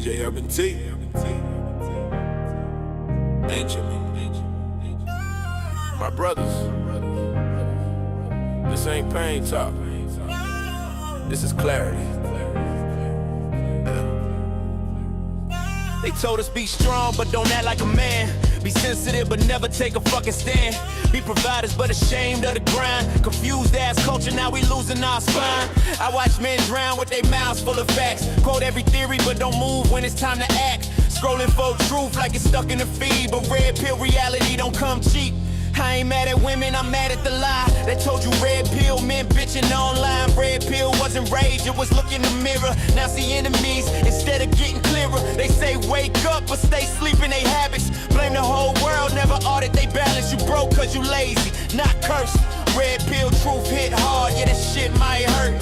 DJ Urban T. Benjamin. My brothers, this ain't pain talk. This is clarity. They told us be strong, but don't act like a man. Be sensitive, but never take a fucking stand. Be providers, but ashamed of the grind. Confused ass culture, now we losing our spine. I watch men drown with their mouths full of facts. Quote every theory, but don't move when it's time to act. Scrolling for truth like it's stuck in the feed, but red pill reality don't come cheap. I ain't mad at women, I'm mad at the lie. They told you red pill meant bitching online. Red pill wasn't rage, it was look in the mirror. Now see enemies instead of getting clearer. They say wake up, but stay sleeping they habits. Blame the whole world, never audit they balance. You broke cause you lazy, not cursed. Red pill truth hit hard, yeah that shit might hurt.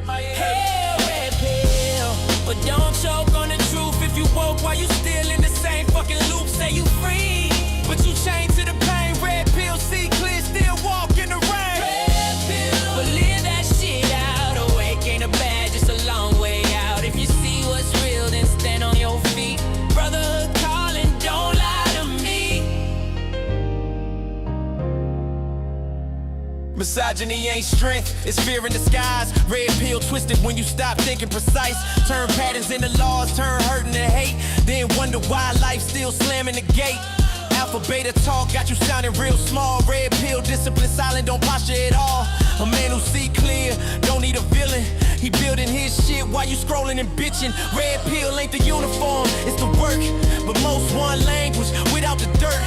Hey, red pill, but don't choke on the truth. If you woke while you still in the same fucking loop, say you free, but you chained to the pain. Red pill, see clear, still walk in the rain. Red pill, but live that shit out. Awake ain't a bad, just a long way out. If you see what's real, then stand on your feet. Brotherhood calling, don't lie to me. Misogyny ain't strength, it's fear in disguise. Red pill twisted when you stop thinking precise. Turn patterns into laws, turn hurt into hate. Then wonder why life still slamming the gate. Alpha beta talk got you sounding real small. Red pill discipline silent, don't posture at all. A man who see clear, don't need a villain. He building his shit while you scrolling and bitching. Red pill ain't the uniform, it's the work. But most one language without the dirt.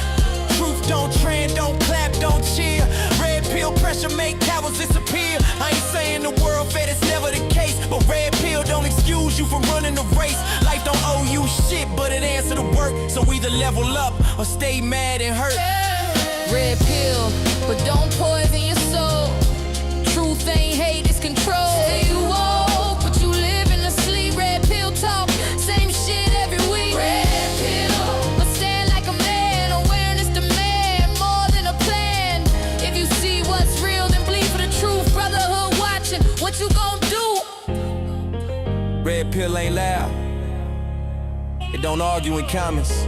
Truth don't trend, don't clap, don't cheer. Red pill pressure make cowards disappear. I ain't saying the world fed, it's never the case. But red pill don't excuse you from running the race. Life don't owe you shit, but it answer to work. So either level up or stay mad and hurt. Red pill, but don't poison your soul. Truth ain't hate, it's control. Say you woke, but you live in the sleep. Red pill talk, same shit every week. Red pill, but stand like a man. Awareness demand more than a plan. If you see what's real, then bleed for the truth. Brotherhood watching, what you gon' do? Red pill ain't loud. It don't argue in comments.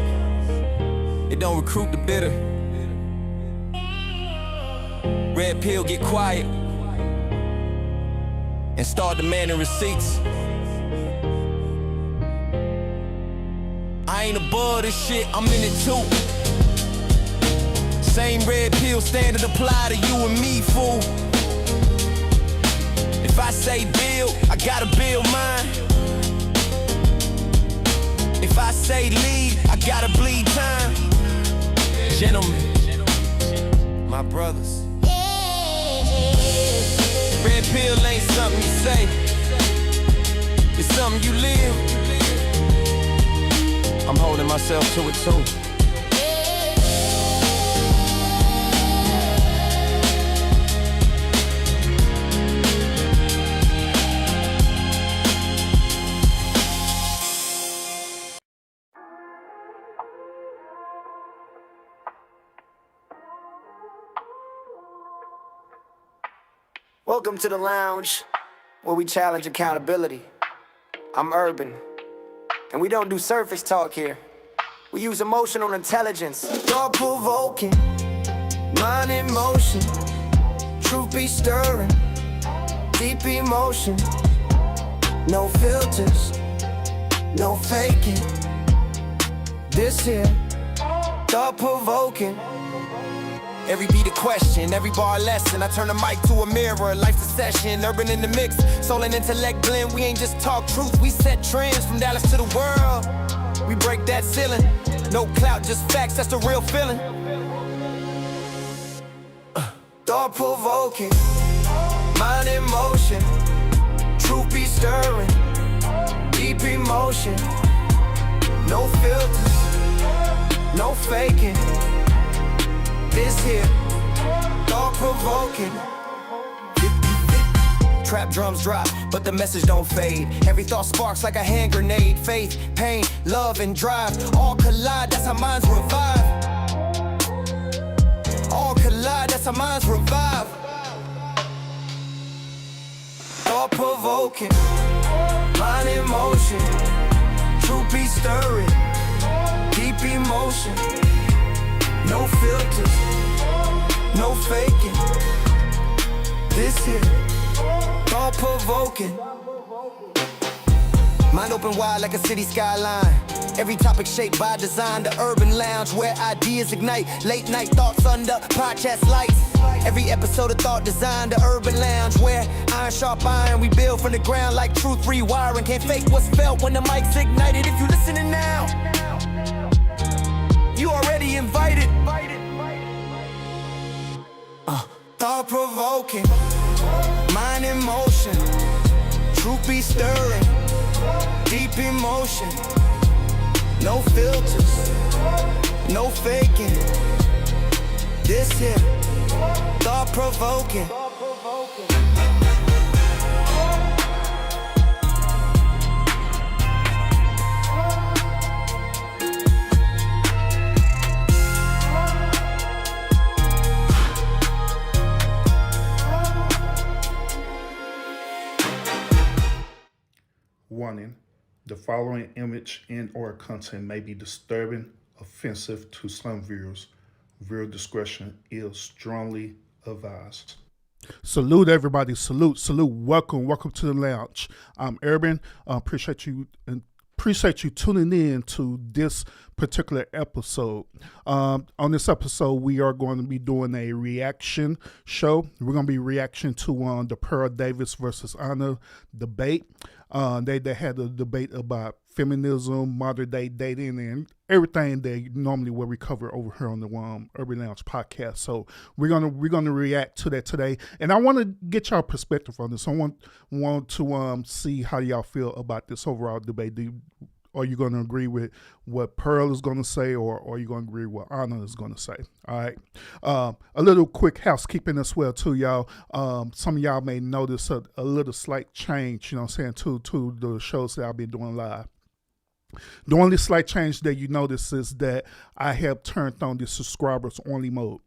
It don't recruit the bitter. Red pill get quiet and start demanding receipts. I ain't above this shit, I'm in it too. Same red pill standard apply to you and me, fool. If I say build, I gotta build mine. If I say lead, I gotta bleed time. Gentlemen, my brothers. Red pill ain't something you say, it's something you live. I'm holding myself to it too. Welcome to the lounge, where we challenge accountability. I'm Urban, and we don't do surface talk here. We use emotional intelligence, thought-provoking, mind in motion, truth be stirring, deep emotion, no filters, no faking. This here, thought-provoking. Every beat a question, every bar a lesson. I turn the mic to a mirror, life's a session. Urban in the mix, soul and intellect blend. We ain't just talk truth, we set trends from Dallas to the world. We break that ceiling, no clout, just facts, that's the real feeling. Thought-provoking, mind in motion, truth be stirring, deep emotion, no filters, no faking. This here, thought-provoking. Trap drums drop, but the message don't fade. Every thought sparks like a hand grenade. Faith, pain, love, and drive all collide, that's how minds revive. All collide, that's how minds revive. Thought-provoking, mind in motion, truth be stirring, deep emotion, no filters, no faking. This here, thought provoking. Mind open wide like a city skyline. Every topic shaped by design. The urban lounge where ideas ignite. Late night thoughts under podcast lights. Every episode of thought design. The urban lounge where iron sharp iron. We build from the ground like truth rewiring. Can't fake what's felt when the mic's ignited. If you listening now, you already invited. Thought provoking, mind in motion, truth be stirring, deep emotion, no filters, no faking. This here, thought provoking. Warning, the following image and or content may be disturbing, offensive to some viewers. Viewer discretion is strongly advised. Salute everybody, salute. Welcome to the lounge. I'm Urban. Appreciate you tuning in to this particular episode. On this episode, we are going to be doing a reaction show. We're going to be reacting to the Pearl Davis versus Anna debate. They had a debate about feminism, modern day dating, and everything they normally will cover over here on the Urban Lounge podcast. So we're gonna react to that today, and I want to get y'all perspective on this. I want to see how y'all feel about this overall debate. Are you going to agree with what Pearl is going to say, or are you going to agree with what Anna is going to say? All right. A little quick housekeeping as well, too, y'all. Some of y'all may notice a little slight change, to the shows that I'll be doing live. The only slight change that you notice is that I have turned on the subscribers only mode.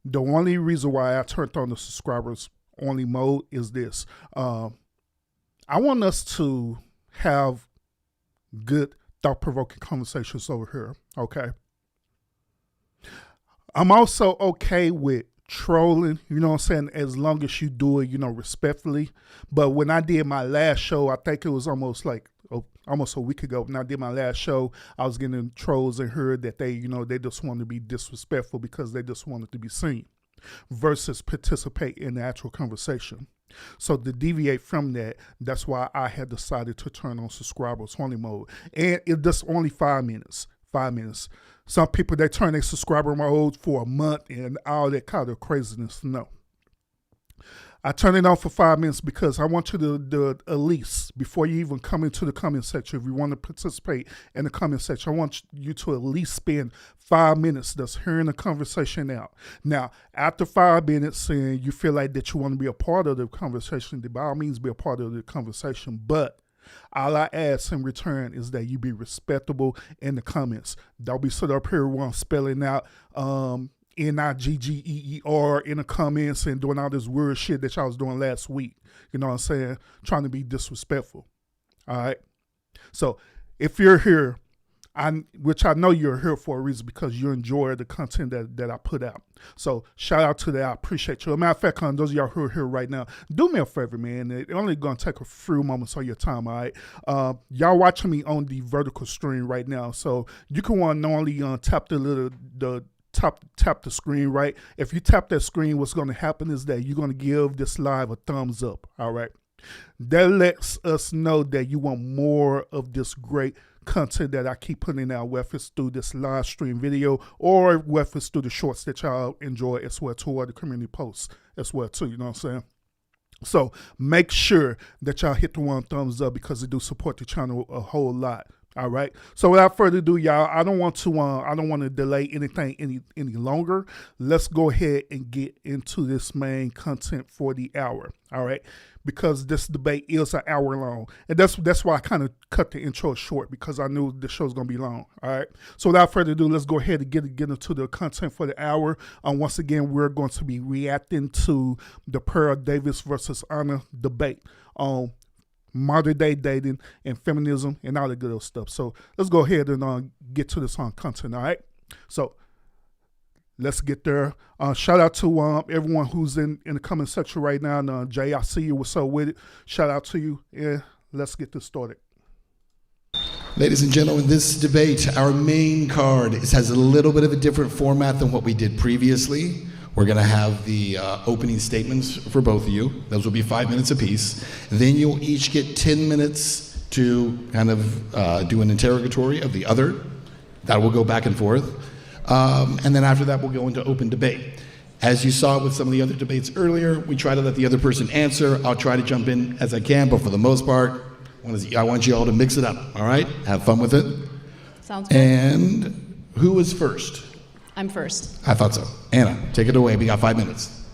The only reason why I turned on the subscribers only mode is this. I want us to have good thought-provoking conversations over here, okay? I'm also okay with trolling, as long as you do it, respectfully. But when I did my last show, I think it was almost a week ago, when I did my last show, I was getting trolls and heard that they just wanted to be disrespectful because they just wanted to be seen versus participate in the actual conversation. So to deviate from that, that's why I had decided to turn on subscribers only mode. And it's just only 5 minutes. 5 minutes. Some people, they turn their subscriber mode for a month and all that kind of craziness. No. I turn it on for 5 minutes because I want you to at least, before you even come into the comment section, if you want to participate in the comment section, I want you to at least spend 5 minutes just hearing the conversation out. Now, after 5 minutes and you feel like that you want to be a part of the conversation, by all means be a part of the conversation, but all I ask in return is that you be respectable in the comments. Don't be sitting up here while I'm spelling out NIGGEER in the comments and doing all this weird shit that y'all was doing last week. You know what I'm saying? Trying to be disrespectful. All right? So if you're here, which I know you're here for a reason because you enjoy the content that I put out. So shout out to that. I appreciate you. As a matter of fact, those of y'all who are here right now, do me a favor, man. It's only going to take a few moments of your time, all right? Y'all watching me on the vertical stream right now. So you can want to only tap tap the screen, right? If you tap that screen, what's going to happen is that you're going to give this live a thumbs up, all right? That lets us know that you want more of this great content that I keep putting out, whether it's through this live stream video or whether it's through the shorts that y'all enjoy as well too, or the community posts as well too, you know what I'm saying? So make sure that y'all hit the one thumbs up because it do support the channel a whole lot. All right. So without further ado, y'all, I don't want to delay anything any longer. Let's go ahead and get into this main content for the hour. All right. Because this debate is an hour long. And that's why I kind of cut the intro short, because I knew the show's going to be long. All right. So without further ado, let's go ahead and get into the content for the hour. Once again, we're going to be reacting to the Pearl Davis versus Anna debate. modern day dating and feminism and all that good old stuff. So let's go ahead and get to this content, all right? So let's get there. Shout out to everyone who's in the comment section right now. And Jay, I see you. What's up with it? Shout out to you. And let's get this started. Ladies and gentlemen, this debate, our main card, has a little bit of a different format than what we did previously. We're going to have the opening statements for both of you. Those will be 5 minutes apiece. Then you'll each get 10 minutes to kind of do an interrogatory of the other. That will go back and forth. And then after that, we'll go into open debate. As you saw with some of the other debates earlier, we try to let the other person answer. I'll try to jump in as I can, but for the most part, I want you all to mix it up, all right? Have fun with it. Sounds good. And who is first? I'm first. I thought so. Anna, take it away. We got 5 minutes.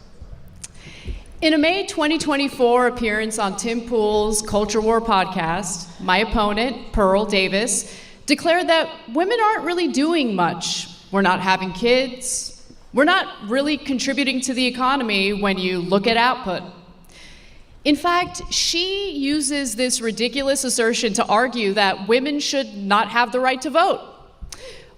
In a May 2024 appearance on Tim Pool's Culture War podcast, my opponent, Pearl Davis, declared that women aren't really doing much. We're not having kids. We're not really contributing to the economy when you look at output. In fact, she uses this ridiculous assertion to argue that women should not have the right to vote.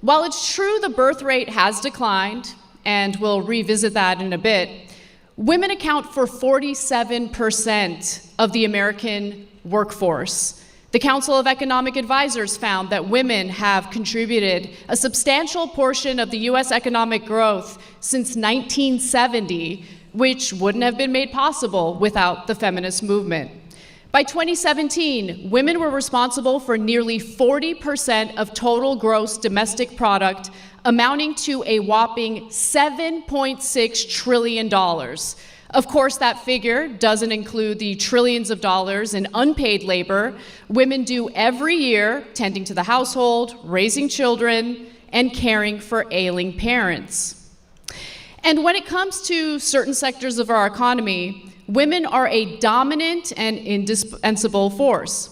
While it's true the birth rate has declined, and we'll revisit that in a bit, women account for 47% of the American workforce. The Council of Economic Advisors found that women have contributed a substantial portion of the US economic growth since 1970, which wouldn't have been made possible without the feminist movement. By 2017, women were responsible for nearly 40% of total gross domestic product, amounting to a whopping $7.6 trillion. Of course, that figure doesn't include the trillions of dollars in unpaid labor women do every year, tending to the household, raising children, and caring for ailing parents. And when it comes to certain sectors of our economy, women are a dominant and indispensable force.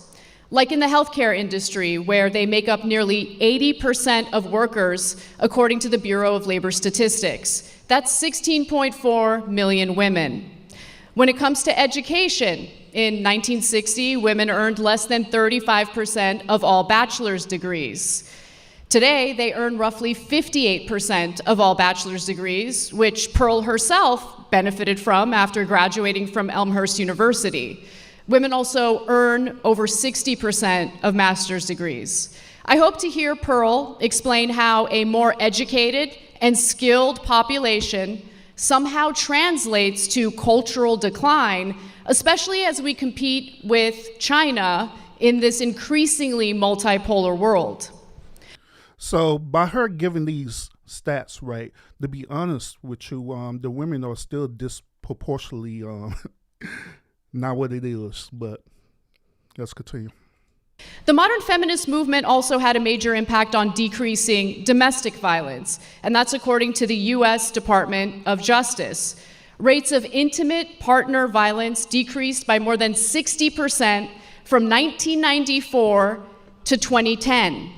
Like in the healthcare industry, where they make up nearly 80% of workers, according to the Bureau of Labor Statistics. That's 16.4 million women. When it comes to education, in 1960, women earned less than 35% of all bachelor's degrees. Today, they earn roughly 58% of all bachelor's degrees, which Pearl herself benefited from after graduating from Elmhurst University. Women also earn over 60% of master's degrees. I hope to hear Pearl explain how a more educated and skilled population somehow translates to cultural decline, especially as we compete with China in this increasingly multipolar world. So by her giving these stats, right, to be honest with you, the women are still disproportionately not what it is, but let's continue. The modern feminist movement also had a major impact on decreasing domestic violence, and that's according to the U.S. Department of Justice. Rates of intimate partner violence decreased by more than 60% from 1994 to 2010.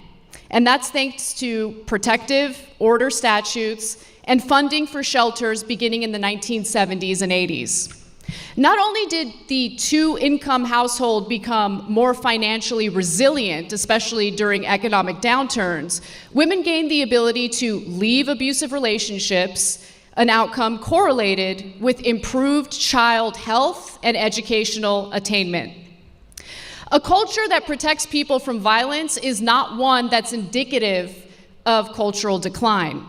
And that's thanks to protective order statutes and funding for shelters beginning in the 1970s and 80s. Not only did the two-income household become more financially resilient, especially during economic downturns, women gained the ability to leave abusive relationships, an outcome correlated with improved child health and educational attainment. A culture that protects people from violence is not one that's indicative of cultural decline.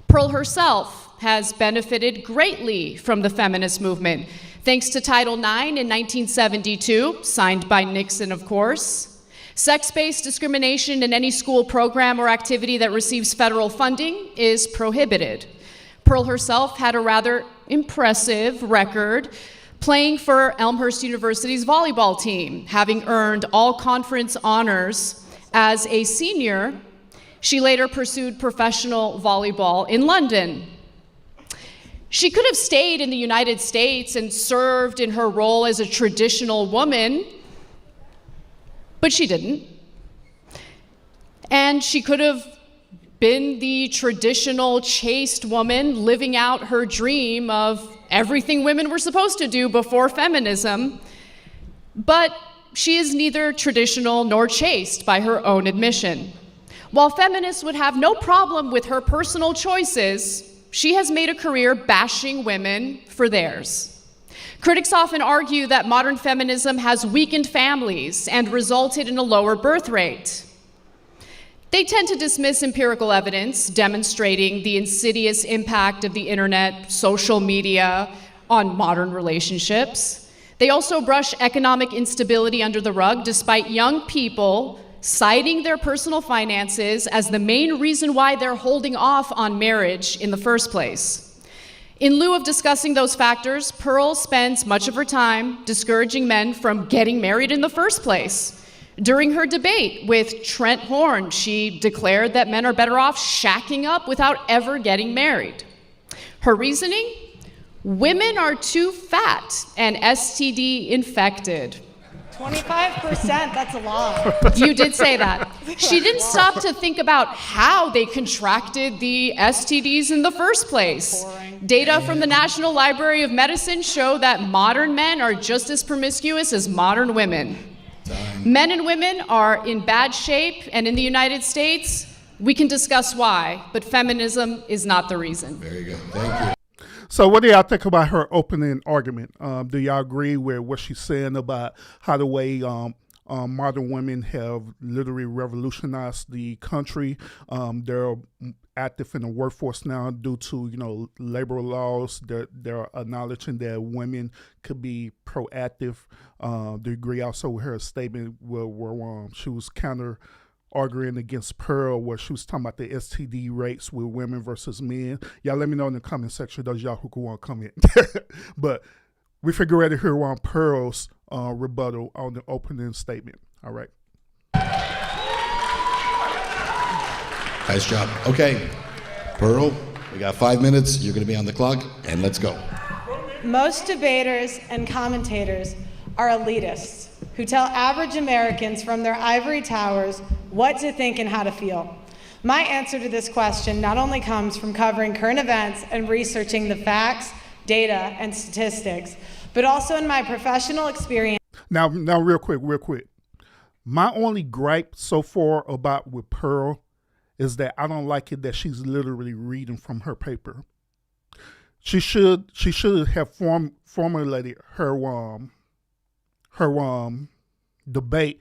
Pearl herself has benefited greatly from the feminist movement, thanks to Title IX in 1972, signed by Nixon, of course. Sex-based discrimination in any school program or activity that receives federal funding is prohibited. Pearl herself had a rather impressive record playing for Elmhurst University's volleyball team, having earned all conference honors as a senior. She later pursued professional volleyball in London. She could have stayed in the United States and served in her role as a traditional woman, but she didn't. And she could have been the traditional chaste woman living out her dream of everything women were supposed to do before feminism. But she is neither traditional nor chaste by her own admission. While feminists would have no problem with her personal choices, she has made a career bashing women for theirs. Critics often argue that modern feminism has weakened families and resulted in a lower birth rate. They tend to dismiss empirical evidence demonstrating the insidious impact of the internet, social media on modern relationships. They also brush economic instability under the rug, despite young people citing their personal finances as the main reason why they're holding off on marriage in the first place. In lieu of discussing those factors, Pearl spends much of her time discouraging men from getting married in the first place. During her debate with Trent Horn, she declared that men are better off shacking up without ever getting married. Her reasoning? Women are too fat and STD infected. 25%, that's a lot. You did say that. She didn't stop to think about how they contracted the STDs in the first place. Boring. Data from the National Library of Medicine show that modern men are just as promiscuous as modern women. Men and women are in bad shape, and in the United States, we can discuss why, but feminism is not the reason. Very good. Thank you. So what do y'all think about her opening argument? Do y'all agree with what she's saying about how the way modern women have literally revolutionized the country? They're active in the workforce now due to, labor laws. They're acknowledging that women could be proactive. They agree also with her statement where she was arguing against Pearl, where she was talking about the STD rates with women versus men. Y'all let me know in the comment section, those y'all who want to comment. But we figure out to hear on Pearl's rebuttal on the opening statement. All right. Nice job. Okay, Pearl, we got 5 minutes. You're going to be on the clock, and let's go. Most debaters and commentators are elitists who tell average Americans from their ivory towers what to think and how to feel. My answer to this question not only comes from covering current events and researching the facts, data, and statistics, but also in my professional experience. Now, real quick. My only gripe so far about with Pearl is that I don't like it that she's literally reading from her paper. She should have formulated her debate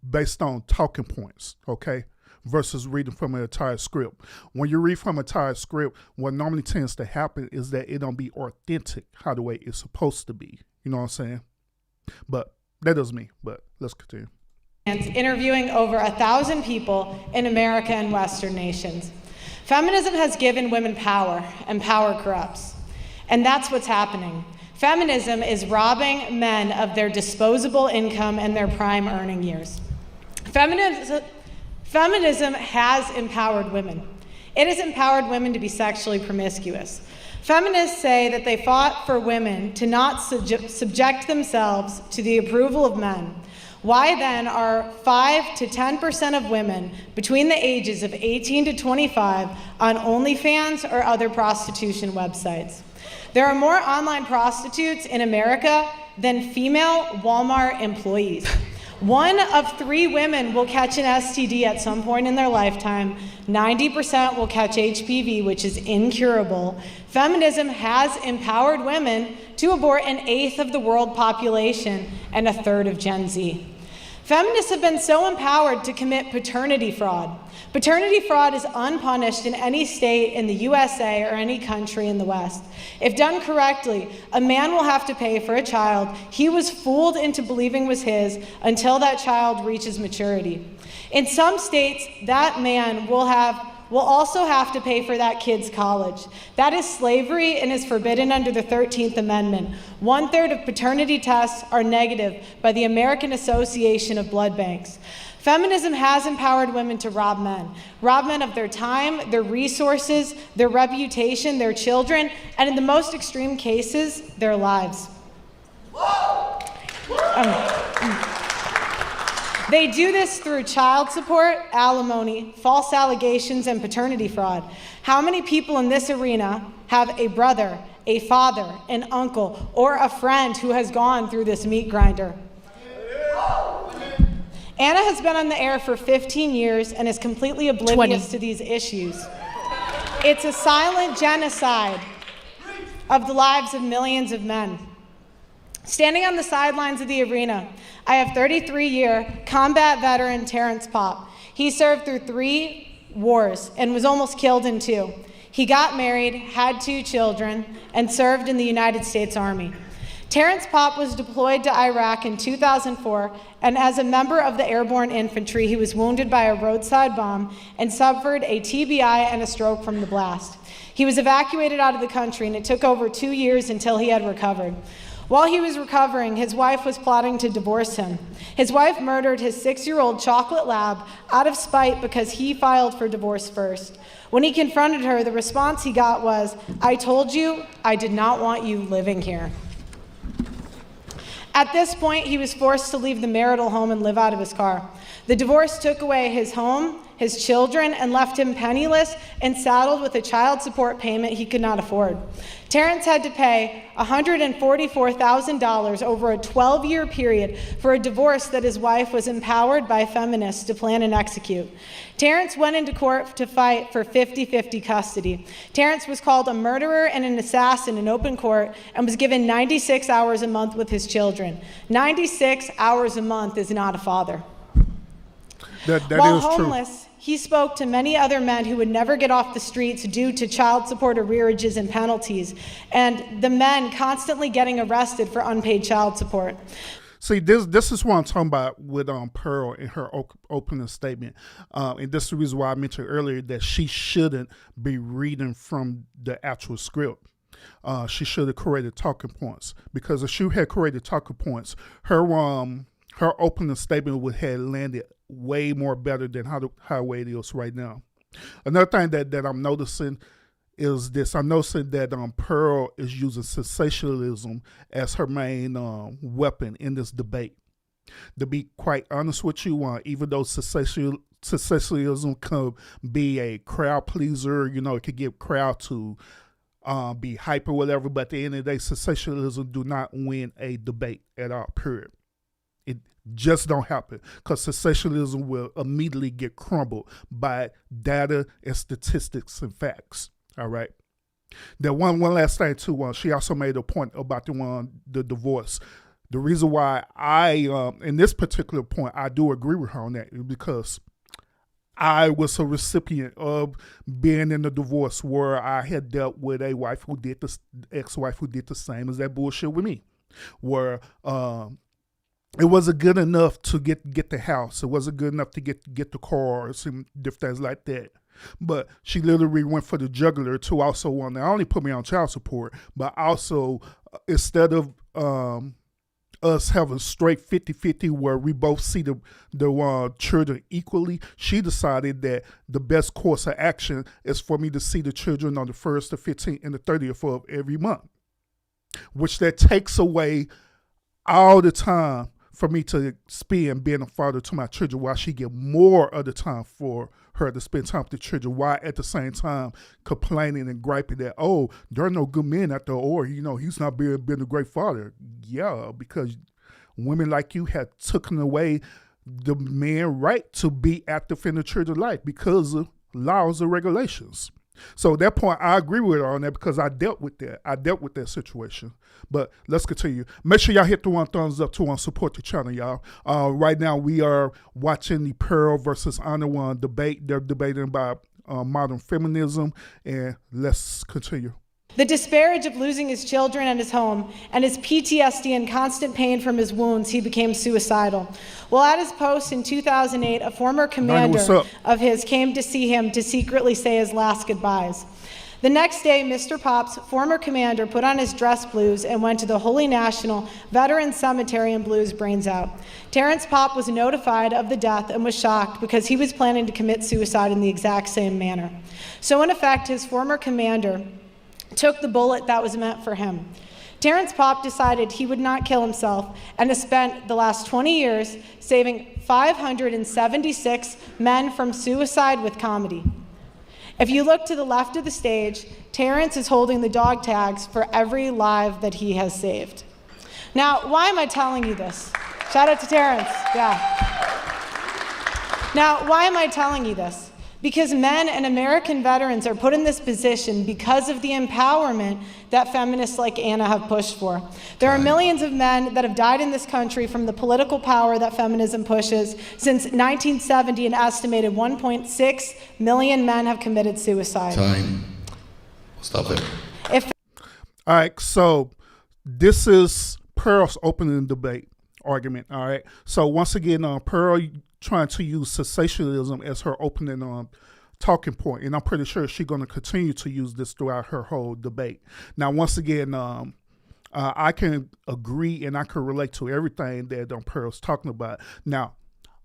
based on talking points, okay, versus reading from an entire script. When you read from an entire script, what normally tends to happen is that it don't be authentic how the way it's supposed to be. You know what I'm saying? But that is me, but let's continue. Interviewing over 1,000 people in America and Western nations. Feminism has given women power, and power corrupts. And that's what's happening. Feminism is robbing men of their disposable income and their prime earning years. Feminism has empowered women. It has empowered women to be sexually promiscuous. Feminists say that they fought for women to not subject themselves to the approval of men. Why then are 5 to 10% of women between the ages of 18 to 25 on OnlyFans or other prostitution websites? There are more online prostitutes in America than female Walmart employees. 1 of 3 women will catch an STD at some point in their lifetime. 90% will catch HPV, which is incurable. Feminism has empowered women to abort 1/8 of the world population and 1/3 of Gen Z. Feminists have been so empowered to commit paternity fraud. Paternity fraud is unpunished in any state in the USA or any country in the West. If done correctly, a man will have to pay for a child he was fooled into believing was his until that child reaches maturity. In some states, that man will also have to pay for that kid's college. That is slavery and is forbidden under the 13th Amendment. 1/3 of paternity tests are negative by the American Association of Blood Banks. Feminism has empowered women to rob men of their time, their resources, their reputation, their children, and in the most extreme cases, their lives. They do this through child support, alimony, false allegations, and paternity fraud. How many people in this arena have a brother, a father, an uncle, or a friend who has gone through this meat grinder? Anna has been on the air for 15 years and is completely oblivious 20. to these issues. It's a silent genocide of the lives of millions of men. Standing on the sidelines of the arena, I have 33-year combat veteran Terrence Popp. He served through 3 wars and was almost killed in 2. He got married, had 2 children, and served in the United States Army. Terrence Popp was deployed to Iraq in 2004, and as a member of the airborne infantry, he was wounded by a roadside bomb and suffered a TBI and a stroke from the blast. He was evacuated out of the country, and it took over 2 years until he had recovered. While he was recovering, his wife was plotting to divorce him. His wife murdered his 6-year-old chocolate lab out of spite because he filed for divorce first. When he confronted her, the response he got was, "I told you I did not want you living here." At this point, he was forced to leave the marital home and live out of his car. The divorce took away his home, his children, and left him penniless and saddled with a child support payment he could not afford. Terrence had to pay $144,000 over a 12-year period for a divorce that his wife was empowered by feminists to plan and execute. Terrence went into court to fight for 50-50 custody. Terrence was called a murderer and an assassin in open court and was given 96 hours a month with his children. 96 hours a month is not a father. That While is true. homeless, he spoke to many other men who would never get off the streets due to child support arrearages and penalties, and the men constantly getting arrested for unpaid child support. See, this is what I'm talking about with Pearl in her opening statement. And this is the reason why I mentioned earlier that she shouldn't be reading from the actual script. She should have created talking points, because if she had created talking points, her opening statement would have landed way more better than how it is right now. Another thing that I'm noticing is this. I'm noticing that Pearl is using sensationalism as her main weapon in this debate. To be quite honest with you, even though sensationalism can be a crowd pleaser, it could get crowd to be hype or whatever, but at the end of the day, sensationalism do not win a debate at all, period. It just don't happen, because sensationalism will immediately get crumbled by data and statistics and facts. All right. Then one last thing too. She also made a point about the divorce. The reason why in this particular point, I do agree with her on that is because I was a recipient of being in a divorce where I had dealt with a wife who did ex-wife who did the same as that bullshit with me, where it wasn't good enough to get the house. It wasn't good enough to get the cars and different things like that. But she literally went for the jugular to also want to not only put me on child support, but also instead of us having straight 50-50 where we both see the children equally, she decided that the best course of action is for me to see the children on the 1st, the 15th, and the 30th of every month, which that takes away all the time for me to spend being a father to my children, while she get more of the time for her to spend time with the children, while at the same time complaining and griping that, oh, there are no good men out there, or, he's not being a great father. Yeah, because women like you have taken away the man's right to be active in the children's life because of laws and regulations. So at that point, I agree with her on that because I dealt with that. I dealt with that situation. But let's continue. Make sure y'all hit the thumbs up to support the channel, y'all. Right now, we are watching the Pearl versus Anna debate. They're debating about modern feminism, and let's continue. The disparage of losing his children and his home, and his PTSD and constant pain from his wounds, he became suicidal. While at his post in 2008, a former commander of his came to see him to secretly say his last goodbyes. The next day, Mr. Popp's former commander put on his dress blues and went to the Holy National Veterans Cemetery and blew his brains out. Terrence Popp was notified of the death and was shocked because he was planning to commit suicide in the exact same manner. So in effect, his former commander took the bullet that was meant for him. Terrence Popp decided he would not kill himself and has spent the last 20 years saving 576 men from suicide with comedy. If you look to the left of the stage, Terrence is holding the dog tags for every life that he has saved. Now, why am I telling you this? Shout out to Terrence, yeah. Now, why am I telling you this? Because men and American veterans are put in this position because of the empowerment that feminists like Anna have pushed for. There are millions of men that have died in this country from the political power that feminism pushes. Since 1970, an estimated 1.6 million men have committed suicide. Time. Stop there. All right, so this is Pearl's opening debate argument, all right? So once again, Pearl trying to use sensationalism as her opening talking point, and I'm pretty sure she's going to continue to use this throughout her whole debate. Now, once again, I can agree and I can relate to everything that Pearl's talking about. Now,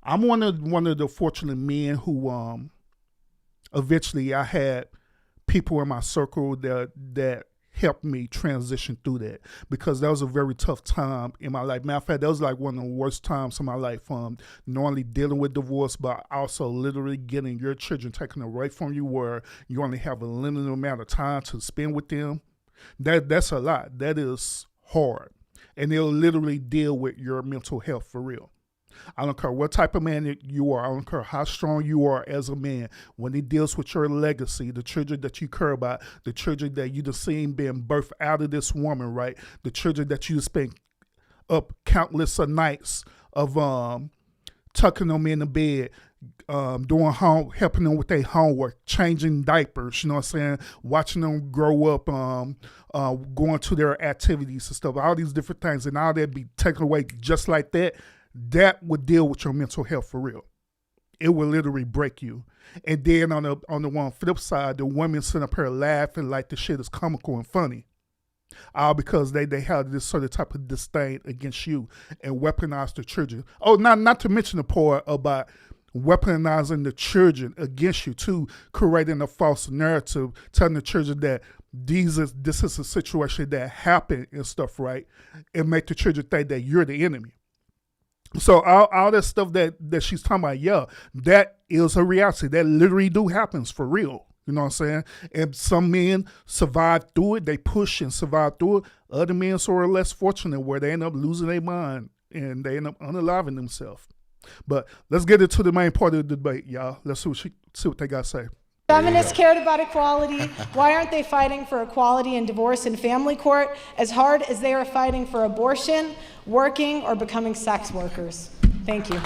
I'm one of the fortunate men who eventually I had people in my circle that helped me transition through that, because that was a very tough time in my life. Matter of fact, that was like one of the worst times in my life. Not only dealing with divorce, but also literally getting your children taken away from you, where you only have a limited amount of time to spend with them. That's a lot. That is hard, and it'll literally deal with your mental health for real. I don't care what type of man you are. I don't care how strong you are as a man. When it deals with your legacy, the children that you care about, the children that you just seen being birthed out of this woman, right? The children that you spent up countless of nights of tucking them in the bed, helping them with their homework, changing diapers, you know what I'm saying? Watching them grow up, going to their activities and stuff, all these different things, and all that be taken away just like that. That would deal with your mental health for real. It will literally break you. And then on the one flip side, the women sit up here laughing like the shit is comical and funny. All because they have this sort of type of disdain against you and weaponize the children. Oh, not to mention the part about weaponizing the children against you too, creating a false narrative, telling the children that this is a situation that happened and stuff, right? And make the children think that you're the enemy. So all that stuff that she's talking about, yeah, that is a reality. That literally do happens for real. You know what I'm saying? And some men survive through it. They push and survive through it. Other men sort of less fortunate, where they end up losing their mind and they end up unaliving themselves. But let's get into the main part of the debate, y'all. Let's see what they got to say. Feminists cared about equality. Why aren't they fighting for equality in divorce and family court as hard as they are fighting for abortion, working, or becoming sex workers? Thank you.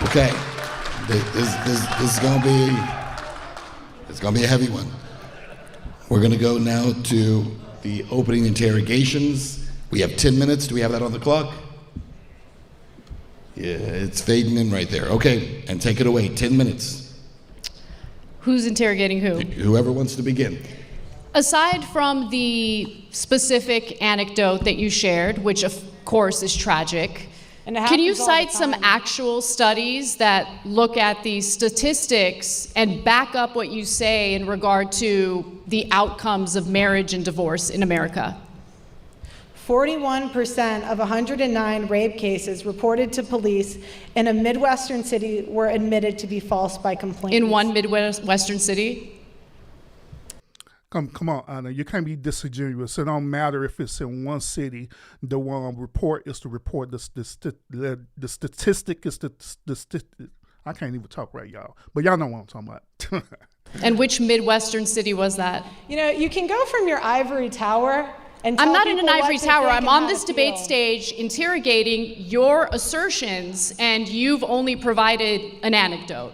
Okay, this is going to be a heavy one. We're going to go now to the opening interrogations. We have 10 minutes. Do we have that on the clock? Yeah, it's fading in right there. Okay, and take it away. 10 minutes. Who's interrogating who? Whoever wants to begin. Aside from the specific anecdote that you shared, which of course is tragic, can you cite some actual studies that look at these statistics and back up what you say in regard to the outcomes of marriage and divorce in America? 41% of 109 rape cases reported to police in a Midwestern city were admitted to be false by complainants. In one Midwestern city? Come on, Anna. You can't be disingenuous. It don't matter if it's in one city. The one report is to report. The statistic is the I can't even talk right, y'all. But y'all know what I'm talking about. And which Midwestern city was that? You know, you can go from your ivory tower and I'm not in an ivory tower. I'm on this debate stage interrogating your assertions, and you've only provided an anecdote.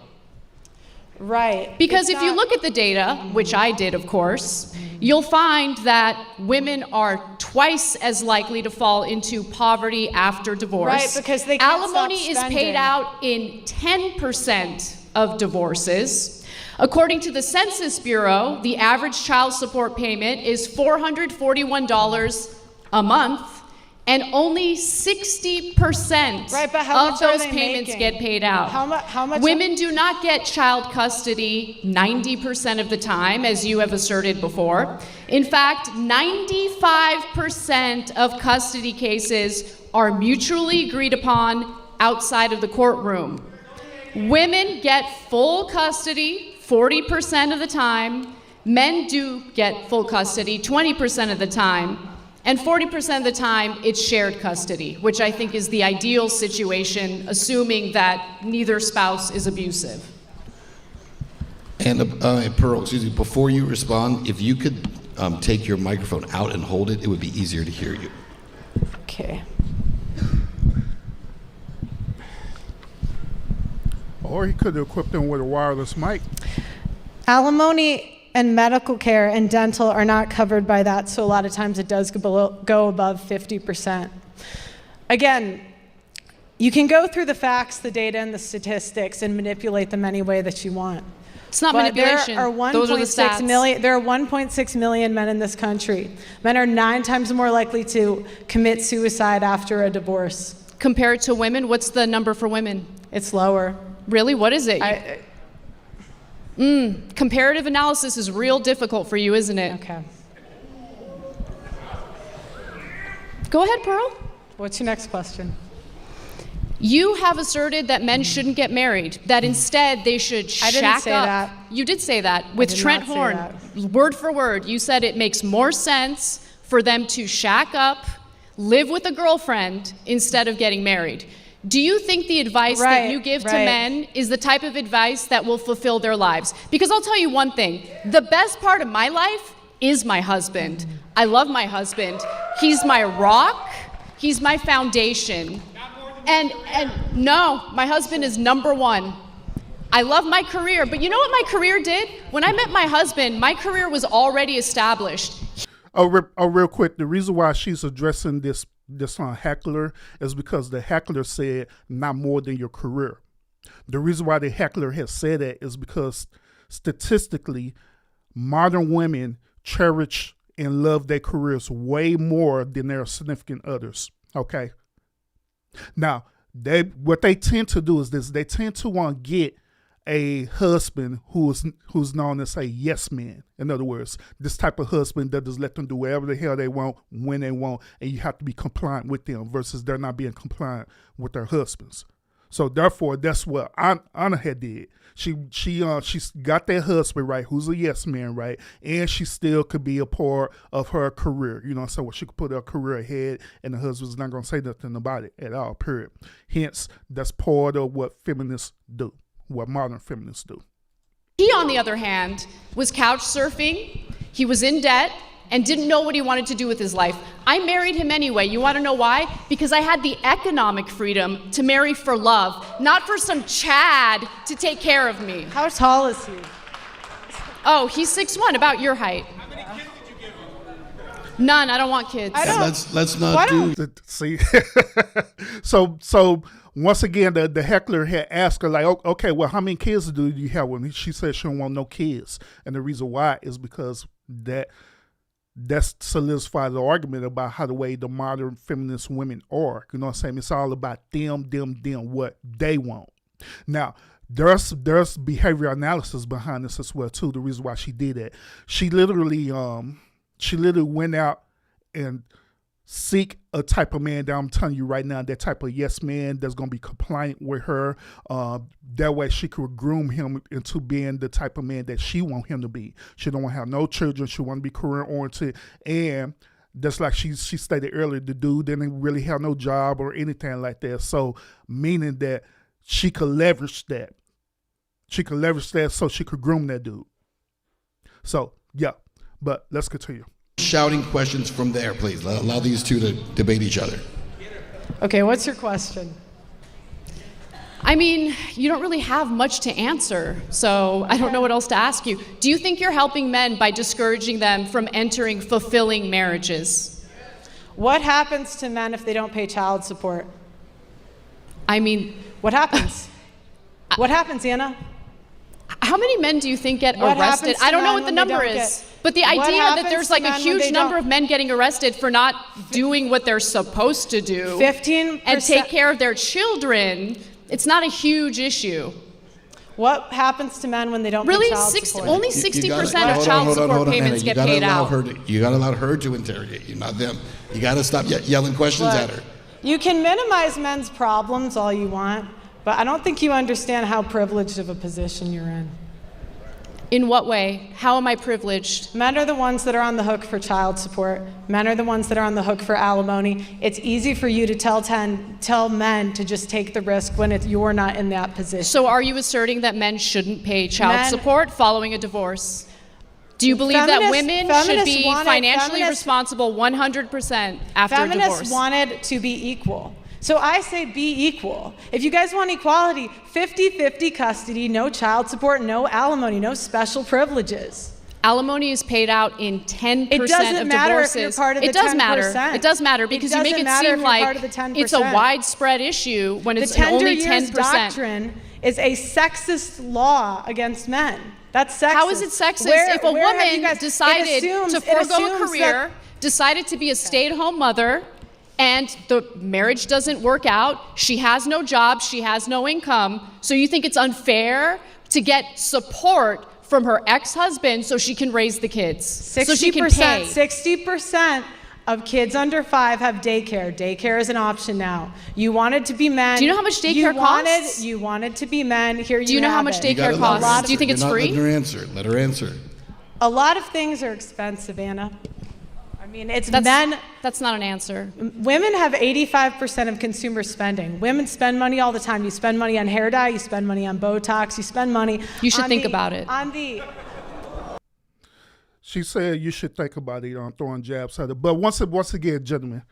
Right. Because if you look at the data, which I did, of course, you'll find that women are twice as likely to fall into poverty after divorce. Right, because they can't Alimony is paid out in 10% of divorces. According to the Census Bureau, the average child support payment is $441 a month, and only 60% of those payments get paid out. How much? Women do not get child custody 90% of the time, as you have asserted before. In fact, 95% of custody cases are mutually agreed upon outside of the courtroom. Women get full custody 40% of the time. Men do get full custody 20% of the time. And 40% of the time, it's shared custody, which I think is the ideal situation, assuming that neither spouse is abusive. And Pearl, excuse me, before you respond, if you could take your microphone out and hold it, it would be easier to hear you. Okay. Or he could have equipped them with a wireless mic. Alimony and medical care and dental are not covered by that, so a lot of times it does go above 50%. Again, you can go through the facts, the data, and the statistics and manipulate them any way that you want. It's not But manipulation. there are Those are the stats. there are 1.6 million men in this country. Men are 9 times more likely to commit suicide after a divorce. Compared to women, what's the number for women? It's lower. Really? What is it? Comparative analysis is real difficult for you, isn't it? Okay. Go ahead, Pearl. What's your next question? You have asserted that men shouldn't get married, that instead they should shack up. I didn't say that. You did say that with did Trent not say Horn. that. Word for word, you said it makes more sense for them to shack up, live with a girlfriend, instead of getting married. Do you think the advice that you give to men is the type of advice that will fulfill their lives? Because I'll tell you one thing, the best part of my life is my husband. I love my husband. He's my rock, he's my foundation. And no, my husband is number one. I love my career, but you know what my career did? When I met my husband, my career was already established. Real quick, the reason why she's addressing this heckler is because the heckler said not more than your career. The reason why the heckler has said that is because statistically, modern women cherish and love their careers way more than their significant others. Okay. Now, what they tend to do is this: they tend to want to get a husband who's known as a yes man. In other words, this type of husband that just let them do whatever the hell they want, when they want, and you have to be compliant with them versus they're not being compliant with their husbands. So therefore, that's what Anna had did. She's got that husband, right, who's a yes man, right, and she still could be a part of her career, you know, so she could put her career ahead, and the husband's not going to say nothing about it at all, period. Hence, that's part of what feminists do, what modern feminists do. He, on the other hand, was couch surfing, he was in debt, and didn't know what he wanted to do with his life. I married him anyway. You want to know why? Because I had the economic freedom to marry for love, not for some Chad to take care of me. How tall is he? Oh, he's 6'1", about your height. How many kids did you give him? None, I don't want kids. Let's not do... See? So once again, the heckler had asked her, like, okay, well, how many kids do you have with me? She said she don't want no kids. And the reason why is because that solidifies the argument about how the way the modern feminist women are. You know what I'm saying? It's all about them, what they want. Now, there's behavioral analysis behind this as well too. The reason why she did that, she literally went out and seek a type of man that I'm telling you right now, that type of yes man that's going to be compliant with her. That way she could groom him into being the type of man that she want him to be. She don't want to have no children. She want to be career oriented. And just like she stated earlier, the dude didn't really have no job or anything like that. So meaning that she could leverage that. She could leverage that so she could groom that dude. So, yeah, but let's continue. Shouting questions from there, please. Allow these two to debate each other. Okay, what's your question? I mean, you don't really have much to answer, so I don't know what else to ask you. Do you think you're helping men by discouraging them from entering fulfilling marriages? What happens to men if they don't pay child support? I mean... What happens? What happens, Anna? How many men do you think get arrested? I don't know what the number is. But the idea that there's like a huge number of men getting arrested for not doing what they're supposed to do 15% and take care of their children, it's not a huge issue. What happens to men when they don't pay child support? Only 60% of child support payments get paid out. You got to allow her to interrogate you, not them. You got to stop yelling questions at her. You can minimize men's problems all you want, but I don't think you understand how privileged of a position you're in. In what way? How am I privileged? Men are the ones that are on the hook for child support. Men are the ones that are on the hook for alimony. It's easy for you to tell men to just take the risk when you're not in that position. So are you asserting that men shouldn't pay child support following a divorce? Do you believe that women should be financially responsible 100% after a divorce? Feminists wanted to be equal. So I say be equal. If you guys want equality, 50-50 custody, no child support, no alimony, no special privileges. Alimony is paid out in 10% It doesn't of matter divorces. if you're part of the 10%. It does matter. It does matter because you make it seem like it's a widespread issue when it's only 10%. The 10 years doctrine is a sexist law against men. That's sexist. How is it sexist if a woman decided to forego a career, decided to be a stay-at-home mother, and the marriage doesn't work out, she has no job, she has no income, so you think it's unfair to get support from her ex-husband so she can raise the kids, so she can pay? 60% of kids under 5 have daycare. Daycare is an option now. You wanted to be men. Do you know how much daycare costs? You wanted to be men. Here you have it. Do you know how much daycare costs? Do you think it's free? Let her answer. Let her answer. A lot of things are expensive, Anna. I mean, it's That's men. not an answer. Women have 85% of consumer spending. Women spend money all the time. You spend money on hair dye, you spend money on Botox, you spend money. You should think about it. She said you should think about it on throwing jabs at it. But once again, gentlemen,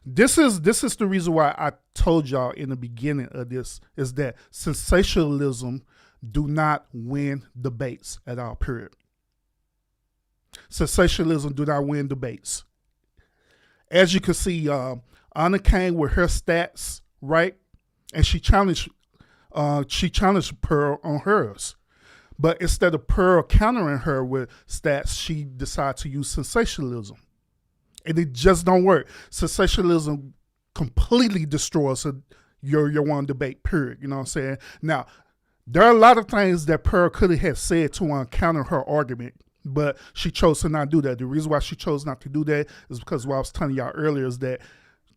this is the reason why I told y'all in the beginning of this is that sensationalism do not win debates at all, period. Sensationalism do not win debates. As you can see, Anna came with her stats, right? And she challenged Pearl on hers. But instead of Pearl countering her with stats, she decided to use sensationalism. And it just don't work. Sensationalism completely destroys your one debate, period. You know what I'm saying? Now, there are a lot of things that Pearl could have said to counter her argument, but she chose to not do that. The reason why she chose not to do that is because what I was telling y'all earlier is that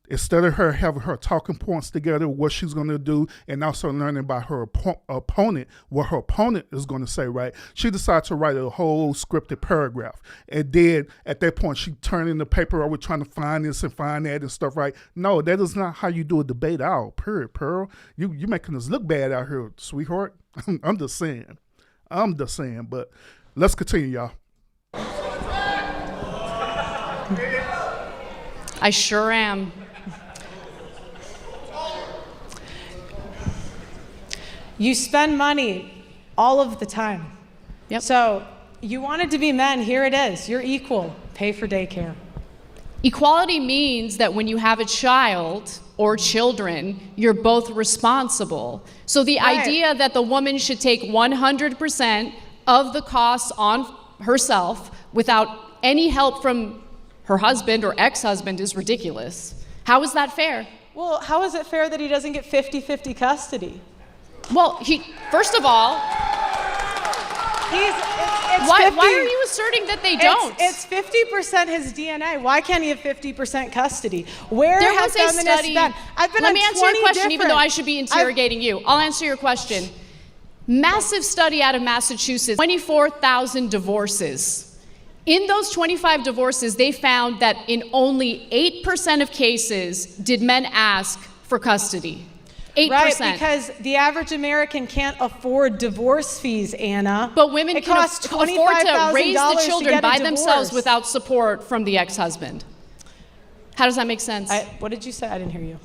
instead of her having her talking points together, what she's going to do, and also learning about her opponent, what her opponent is going to say, right? She decided to write a whole scripted paragraph. And then at that point, she turned in the paper over trying to find this and find that and stuff, right? No, that is not how you do a debate out, period, Pearl. You're making us look bad out here, sweetheart. I'm just saying. But let's continue, y'all. I sure am. You spend money all of the time. Yep. So you wanted to be men, here it is. You're equal. Pay for daycare. Equality means that when you have a child or children, you're both responsible. So the idea that the woman should take 100% of the costs on herself without any help from her husband or ex-husband is ridiculous. How is that fair? Well, how is it fair that he doesn't get 50-50 custody? Well, first of all, why are you asserting that they don't? It's 50% his DNA. Why can't he have 50% custody? Where there have was a study. Let me answer your question, even though I should be interrogating you. I'll answer your question. Massive study out of Massachusetts, 24,000 divorces. In those 25 divorces, they found that in only 8% of cases did men ask for custody. 8%. Right, because the average American can't afford divorce fees, Anna. But women can afford to raise the children by themselves without support from the ex-husband. How does that make sense? What did you say? I didn't hear you.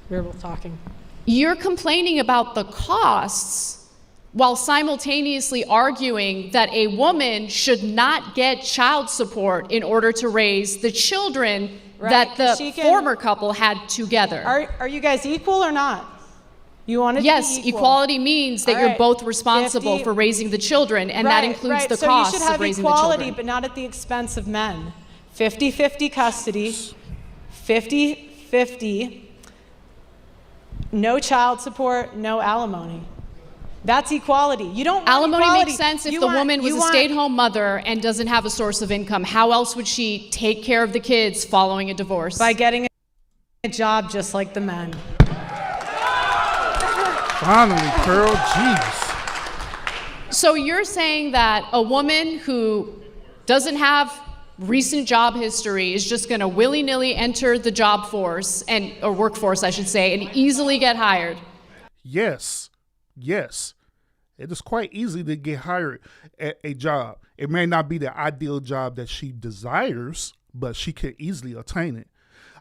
We were both talking. You're complaining about the costs while simultaneously arguing that a woman should not get child support in order to raise the children that the former couple had together. Are you guys equal or not? You want to be Yes, equal. Equality means that you're both responsible for raising the children, and that includes the costs of raising the children. So you should have equality, but not at the expense of men. 50-50 custody, 50-50, no child support, no alimony. That's equality. You don't want alimony equality. Makes sense if the woman was a stay-at-home mother and doesn't have a source of income. How else would she take care of the kids following a divorce? By getting a job just like the men. Finally, Pearl, jeez. So you're saying that a woman who doesn't have recent job history is just going to willy-nilly enter the job force or workforce, I should say, and easily get hired? Yes. It is quite easy to get hired at a job. It may not be the ideal job that she desires, but she can easily attain it.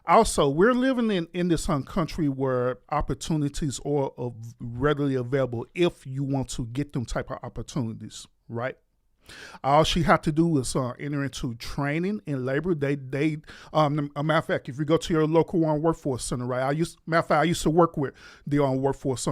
Also, we're living in this country where opportunities are readily available if you want to get them type of opportunities, right? All she had to do is enter into training in labor. A matter of fact, if you go to your local workforce center, right? I used to work with the workforce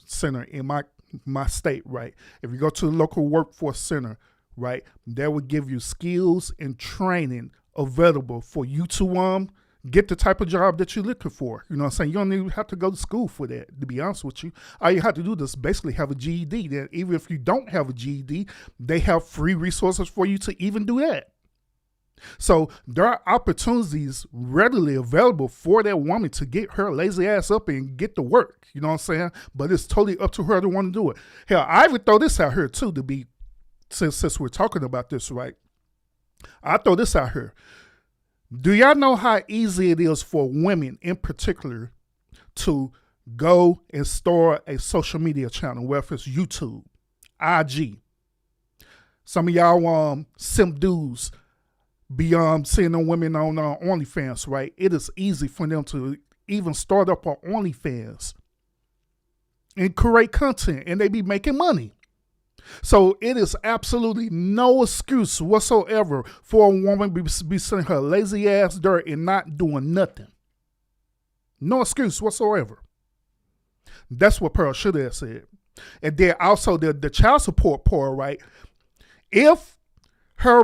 center in my state, right? If you go to the local workforce center, right, they would give you skills and training available for you to get the type of job that you're looking for. You know what I'm saying? You don't even have to go to school for that, to be honest with you. All you have to do is basically have a GED. That even if you don't have a GED, they have free resources for you to even do that. So there are opportunities readily available for that woman to get her lazy ass up and get to work. You know what I'm saying? But it's totally up to her to want to do it. Hell, I would throw this out here too, since we're talking about this, right? I throw this out here. Do y'all know how easy it is for women in particular to go and start a social media channel, whether it's YouTube, IG? Some of y'all simp dudes beyond seeing them women on OnlyFans, right? It is easy for them to even start up on OnlyFans and create content, and they be making money. So it is absolutely no excuse whatsoever for a woman to be sitting her lazy ass dirt and not doing nothing. No excuse whatsoever. That's what Pearl should have said. And then also the child support part, right? If her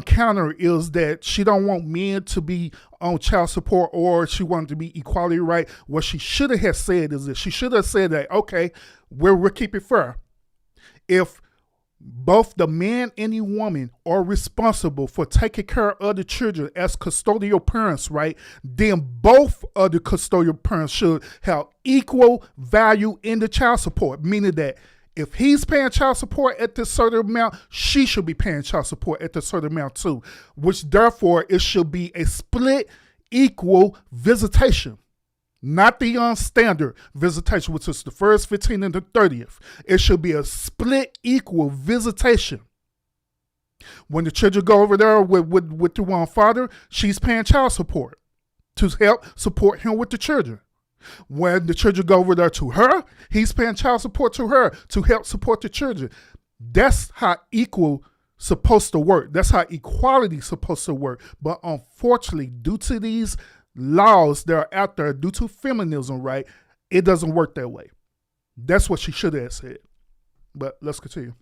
counter is that she don't want men to be on child support or she wanted to be equality, right? What she should have said is that she should have said that, okay, we'll keep it fair. If both the man and the woman are responsible for taking care of the children as custodial parents, right, then both of the custodial parents should have equal value in the child support, meaning that if he's paying child support at this certain amount, she should be paying child support at this certain amount too, which therefore it should be a split equal visitation. Not the standard visitation, which is the first 15th and the 30th. It should be a split equal visitation. When the children go over there with the one father, she's paying child support to help support him with the children. When the children go over there to her, he's paying child support to her to help support the children. That's how equal supposed to work. That's how equality is supposed to work. But unfortunately, due to these laws that are out there, due to feminism, right, it doesn't work that way. That's what she should have said. But let's continue.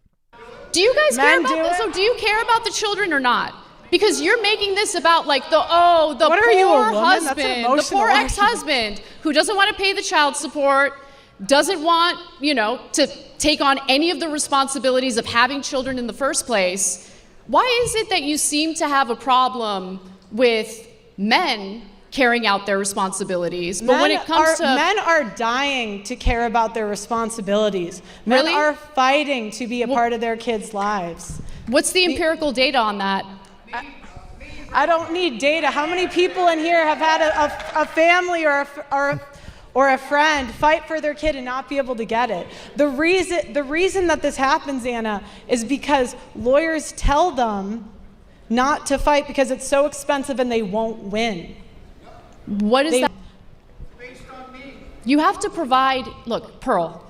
Do you guys care about this? So do you care about the children or not? Because you're making this about like the poor husband, the poor ex-husband who doesn't want to pay the child support, doesn't want, to take on any of the responsibilities of having children in the first place. Why is it that you seem to have a problem with men carrying out their responsibilities? But when it comes to men are dying to care about their responsibilities. Men Really? are fighting to be a part of their kids' lives. What's the empirical data on that? I don't need data. How many people in here have had a family or a friend fight for their kid and not be able to get it? The reason that this happens, Anna, is because lawyers tell them not to fight because it's so expensive and they won't win. What is that? Based on me. You have to provide, look, Pearl,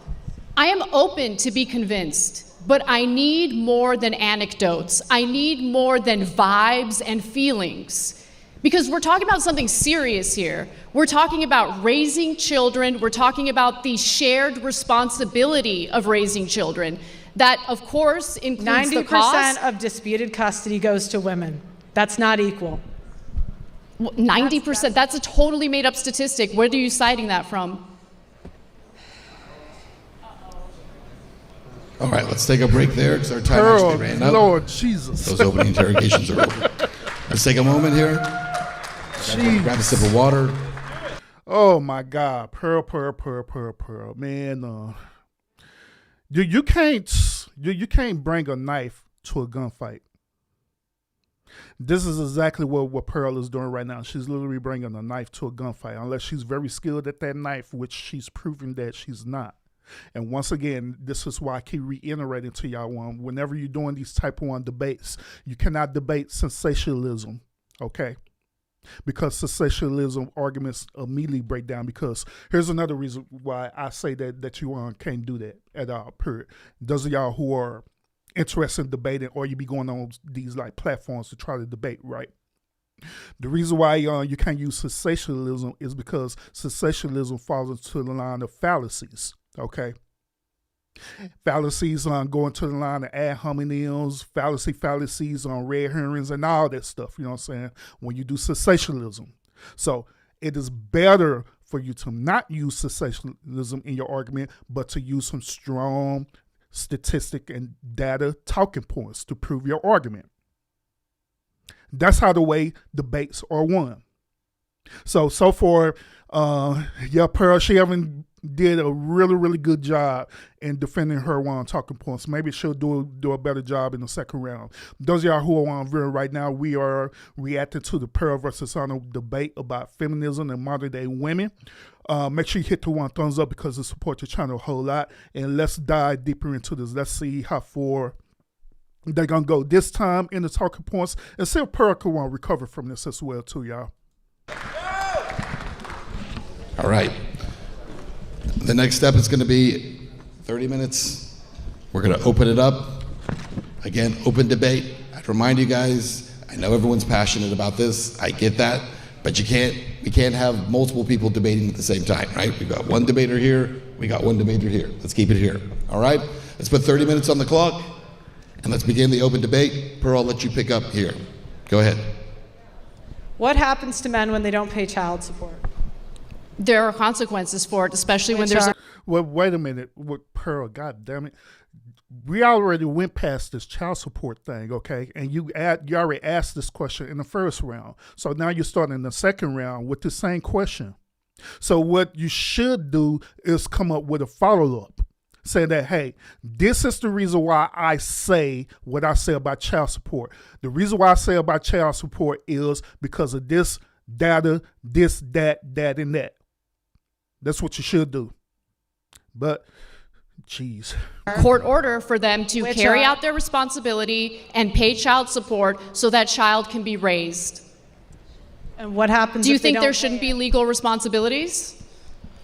I am open to be convinced, but I need more than anecdotes. I need more than vibes and feelings. Because we're talking about something serious here. We're talking about raising children. We're talking about the shared responsibility of raising children. That, of course, includes the cost. 90% of disputed custody goes to women. That's not equal. 90%, that's a totally made up statistic. Where are you citing that from? All right, let's take a break there because our time actually ran out. Lord Jesus. Those opening interrogations are over. Let's take a moment here. Grab a sip of water. Oh my God, Pearl, man. You can't You can't bring a knife to a gunfight. This is exactly what Pearl is doing right now. She's literally bringing a knife to a gunfight, unless she's very skilled at that knife, which she's proving that she's not. And once again, this is why I keep reiterating to y'all, whenever you're doing these type of debates, you cannot debate sensationalism, okay? Because sensationalism arguments immediately break down. Because here's another reason why I say that you can't do that at all, period. Those of y'all who are interested in debating, or you be going on these like platforms to try to debate, right? The reason why you can't use sensationalism is because sensationalism falls into the line of fallacies, okay? Fallacies on going to the line of ad hominems, fallacies on red herrings and all that stuff, you know what I'm saying, when you do sensationalism. So it is better for you to not use sensationalism in your argument, but to use some strong statistic and data talking points to prove your argument. That's how the way debates are won. So far, Pearl, she haven't did a really, really good job in defending her talking points. Maybe she'll do a better job in the second round. Those of y'all who are on video right now, we are reacting to the Pearl versus Anna debate about feminism and modern day women. Make sure you hit the thumbs up because it supports your channel a whole lot. And let's dive deeper into this. Let's see how far they're going to go this time in the talking points. And see if Pearl can recover from this as well too, y'all. All right. The next step is going to be 30 minutes. We're going to open it up. Again, open debate. I'd remind you guys, I know everyone's passionate about this. I get that. But we can't have multiple people debating at the same time, right? We've got one debater here. We got one debater here. Let's keep it here. All right? Let's put 30 minutes on the clock. And let's begin the open debate. Pearl, I'll let you pick up here. Go ahead. What happens to men when they don't pay child support? There are consequences for it, especially when there's Well, wait a minute. Pearl, God damn it. We already went past this child support thing, okay? And you already asked this question in the first round. So now you're starting in the second round with the same question. So what you should do is come up with a follow-up. Say that, hey, this is the reason why I say what I say about child support. The reason why I say about child support is because of this data, this, that, and that. That's what you should do. But, geez. Court order for them to carry out their responsibility and pay child support so that child can be raised. And what happens? Do you think there shouldn't be legal responsibilities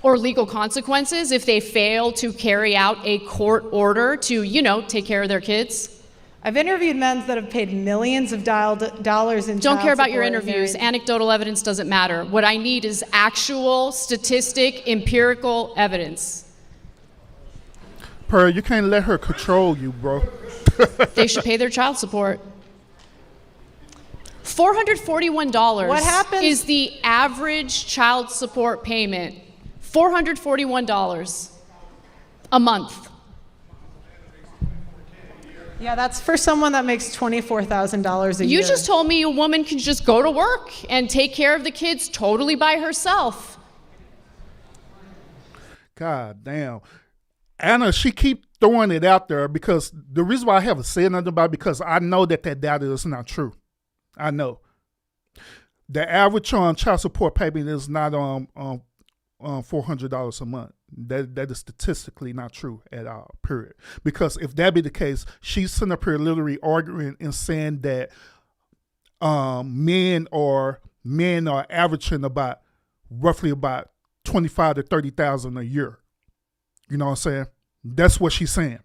or legal consequences if they fail to carry out a court order to, take care of their kids? I've interviewed men that have paid millions of dollars in Don't care about your interviews. Anecdotal evidence doesn't matter. What I need is actual statistic, empirical evidence. Pearl, you can't let her control you, bro. They should pay their child support. $441 What happens? is the average child support payment. $441 a month. Yeah, that's for someone that makes $24,000 a year. You just told me a woman can just go to work and take care of the kids totally by herself. God damn. Anna, she keep throwing it out there because the reason why I haven't said nothing about it because I know that data is not true. I know. The average child support payment is not $400 a month. That is statistically not true at all, period. Because if that be the case, she's sitting up here literally arguing and saying that men are averaging roughly about 25 to 30,000 a year. You know what I'm saying? That's what she's saying.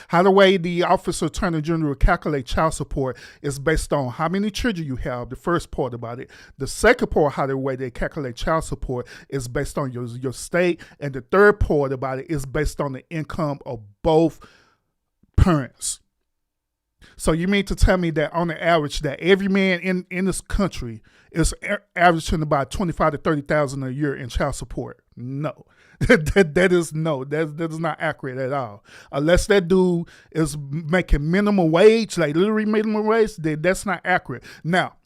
How the way the Office of Attorney General calculate child support is based on how many children you have, the first part about it. The second part, how the way they calculate child support is based on your state. And the third part about it is based on the income of both parents. So you mean to tell me that on the average that every man in this country is averaging about 25 to 30,000 a year in child support? No. That is not accurate at all. Unless that dude is making minimum wage, like literally minimum wage, then that's not accurate. Now,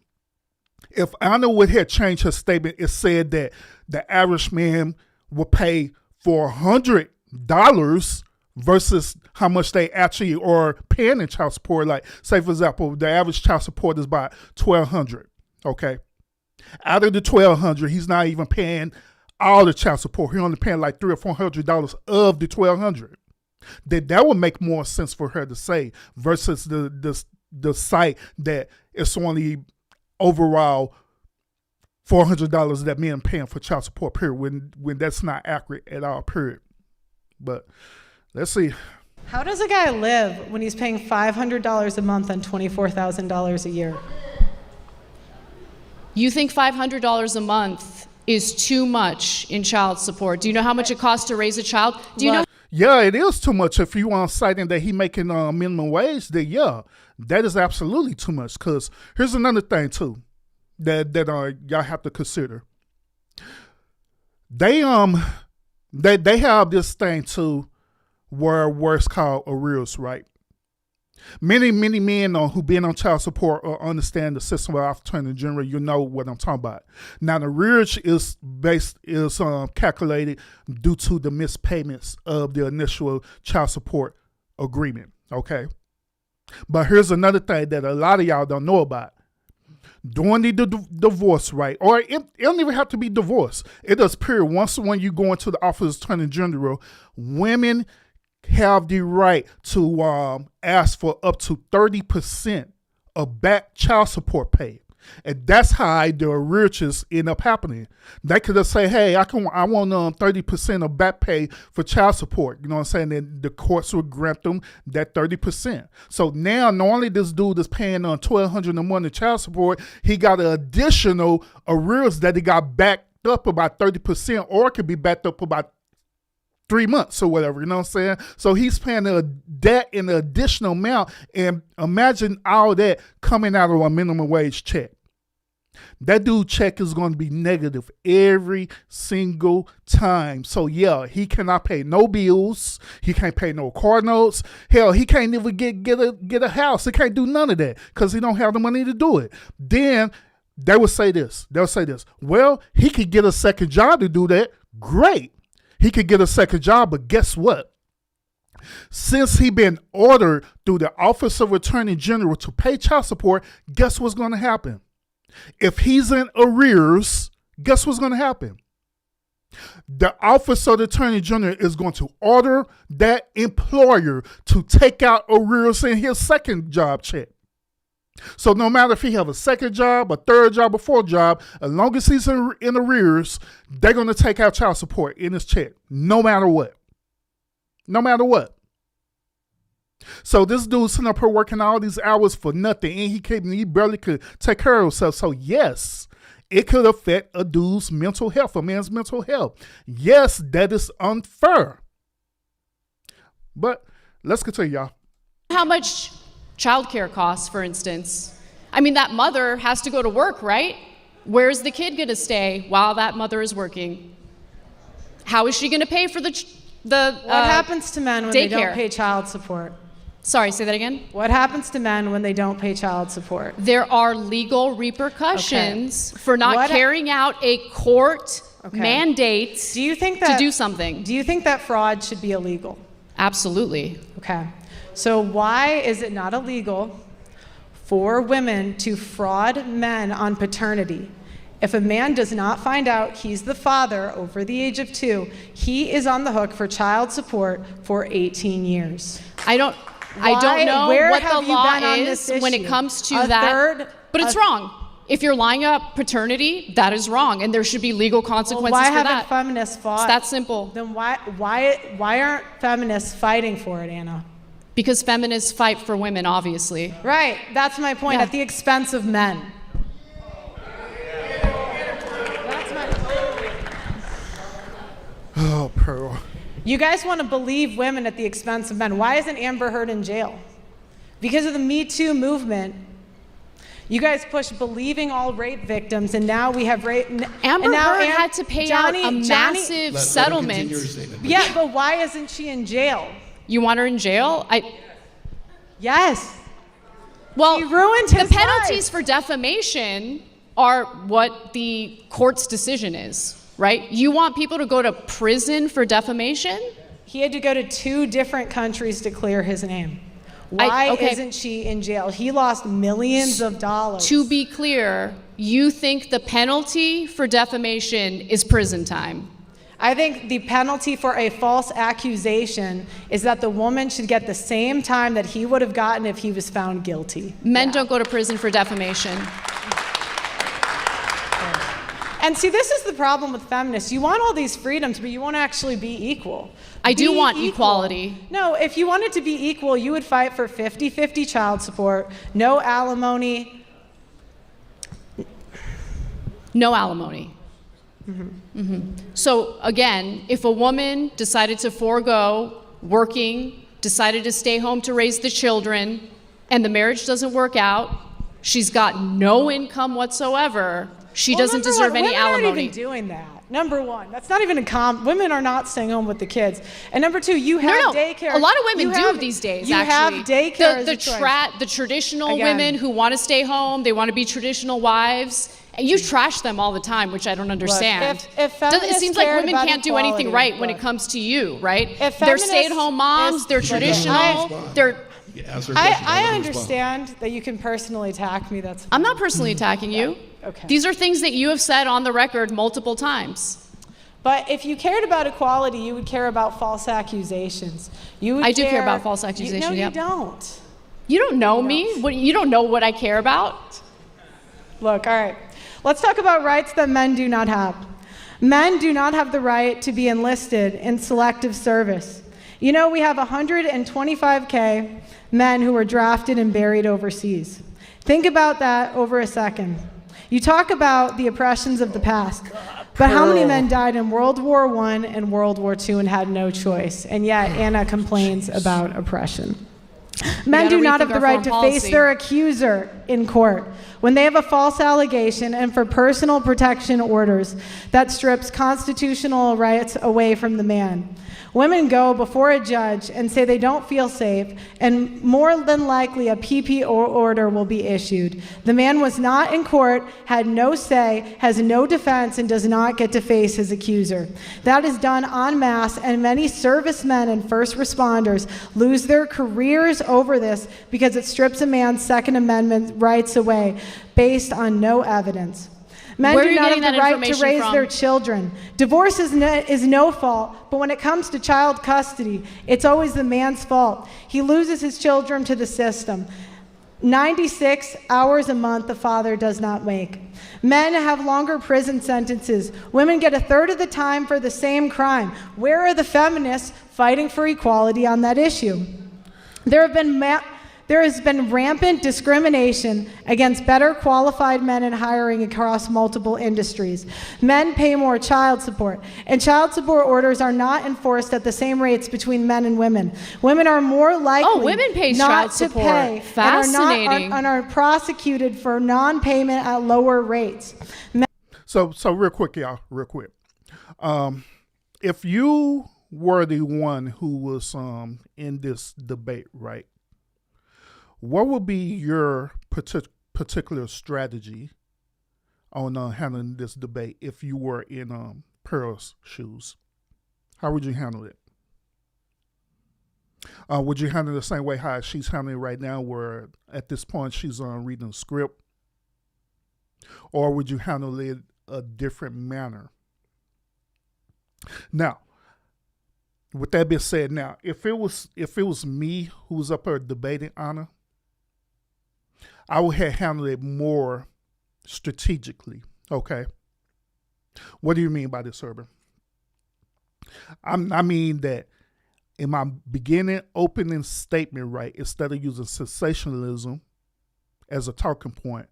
if Anna would have changed her statement, it said that the average man will pay $400 versus how much they actually are paying in child support. Like, say for example, the average child support is about $1,200. Okay, out of the $1,200, he's not even paying all the child support. He's only paying like $300 or $400 of the $1,200. That would make more sense for her to say versus the site that it's only overall $400 that men paying for child support, period, when that's not accurate at all, period. But let's see. How does a guy live when he's paying $500 a month on $24,000 a year? You think $500 a month is too much in child support? Do you know how much it costs to raise a child? Do you know? Yeah, it is too much. If you want citing that he making minimum wage, then yeah, that is absolutely too much. Because here's another thing too that y'all have to consider. They have this thing too where it's called arrears, right? Many men who been on child support or understand the system of attorney general, you know what I'm talking about. Now the arrears is calculated due to the missed payments of the initial child support agreement. Okay, but here's another thing that a lot of y'all don't know about. During the divorce, right, or it don't even have to be divorce. It does, period. Once when you go into the office of attorney general, women have the right to ask for up to 30% of back child support pay. And that's how the arrears end up happening. They could just say, hey, I want 30% of back pay for child support. You know what I'm saying? And the courts will grant them that 30%. So now, not only this dude is paying $1,200 a month in child support, he got an additional arrears that he got backed up about 30%, or it could be backed up about 3 months or whatever, you know what I'm saying? So he's paying that in an additional amount, and imagine all that coming out of a minimum wage check. That dude check is going to be negative every single time. So yeah, he cannot pay no bills. He can't pay no car notes. Hell, he can't even get a house. He can't do none of that because he don't have the money to do it. Then they will say this. They'll say this. Well, he could get a second job to do that. Great. He could get a second job, but guess what? Since he been ordered through the Office of Attorney General to pay child support, guess what's going to happen? If he's in arrears, guess what's going to happen? The Office of the Attorney General is going to order that employer to take out arrears in his second job check. So no matter if he have a second job, a third job, a fourth job, as long as he's in arrears, they're going to take out child support in his check, no matter what. No matter what. So this dude's sitting up here working all these hours for nothing, and he barely could take care of himself. So yes, it could affect a dude's mental health, a man's mental health. Yes, that is unfair. But let's continue, y'all. How much childcare costs, for instance? I mean, that mother has to go to work, right? Where's the kid going to stay while that mother is working? How is she going to pay for the what happens to men when they don't daycare? pay child support? Sorry, say that again? What happens to men when they don't pay child support? There are legal repercussions for not carrying out a court mandate to do something. Do you think that fraud should be illegal? Absolutely. Okay. So why is it not illegal for women to fraud men on paternity? If a man does not find out he's the father over the age of 2, he is on the hook for child support for 18 years. I don't know what the law is when it comes to that, but it's wrong. If you're lying about paternity, that is wrong, and there should be legal consequences for that. Why haven't feminists fought? It's that simple. Then why aren't feminists fighting for it, Anna? Because feminists fight for women, obviously. Right, that's my point, at the expense of men. Oh, Pearl. You guys want to believe women at the expense of men. Why isn't Amber Heard in jail? Because of the Me Too movement. You guys push believing all rape victims, and now we have rape. Amber Heard had to pay out a massive settlement. Yeah, but why isn't she in jail? You want her in jail? Yes. Well, she ruined his the penalties life. for defamation are what the court's decision is, right? You want people to go to prison for defamation? He had to go to 2 different countries to clear his name. Why isn't she in jail? He lost millions of dollars. To be clear, you think the penalty for defamation is prison time? I think the penalty for a false accusation is that the woman should get the same time that he would have gotten if he was found guilty. Men don't go to prison for defamation. And see, this is the problem with feminists. You want all these freedoms, but you won't actually be equal. I do want equality. No, if you wanted to be equal, you would fight for 50-50 child support, no alimony. No alimony. So again, if a woman decided to forego working, decided to stay home to raise the children, and the marriage doesn't work out, she's got no income whatsoever, she doesn't deserve any alimony. Women aren't even doing that. Number one, that's not even women are not staying home with the kids. And number two, you have daycare. A lot of women do these days, actually. You have daycare the traditional women who want to stay home, they want to be traditional wives. And you trash them all the time, which I don't understand. Look, it seems like women can't do anything right when it comes to you, right? They're stay-at-home moms, they're traditional, I understand that you can personally attack me, that's fine. I'm not personally attacking you. Okay. These are things that you have said on the record multiple times. But if you cared about equality, you would care about false accusations. I do care about false accusations, No, you yep. don't. You don't know me? You don't know what I care about? Look, all right. Let's talk about rights that men do not have. Men do not have the right to be enlisted in selective service. You know, we have 125K men who were drafted and buried overseas. Think about that over a second. You talk about the oppressions of the past, but how many men died in World War I and World War II and had no choice? And yet Anna complains about oppression. Men do not have the right to face their accuser in court when they have a false allegation and for personal protection orders that strips constitutional rights away from the man. Women go before a judge and say they don't feel safe, and more than likely a PP order will be issued. The man was not in court, had no say, has no defense, and does not get to face his accuser. That is done en masse, and many servicemen and first responders lose their careers over this because it strips a man's Second Amendment rights away based on no evidence. Men do not have the right to raise their children. Divorce is no fault, but when it comes to child custody, it's always the man's fault. He loses his children to the system. 96 hours a month the father does not make. Men have longer prison sentences. Women get a third of the time for the same crime. Where are the feminists fighting for equality on that issue? There has been rampant discrimination against better qualified men in hiring across multiple industries. Men pay more child support, and child support orders are not enforced at the same rates between men and women. Women are more likely women pay not child to support. pay Fascinating. and are prosecuted for non-payment at lower rates. So real quick, y'all, real quick. If you were the one who was in this debate, right? What would be your particular strategy on handling this debate if you were in Pearl's shoes? How would you handle it? Would you handle it the same way how she's handling it right now, where at this point she's reading the script? Or would you handle it a different manner? Now, with that being said, now if it was me who was up there debating Anna, I would have handled it more strategically, okay? What do you mean by this, Urban? I mean that in my beginning opening statement, right, instead of using sensationalism as a talking point,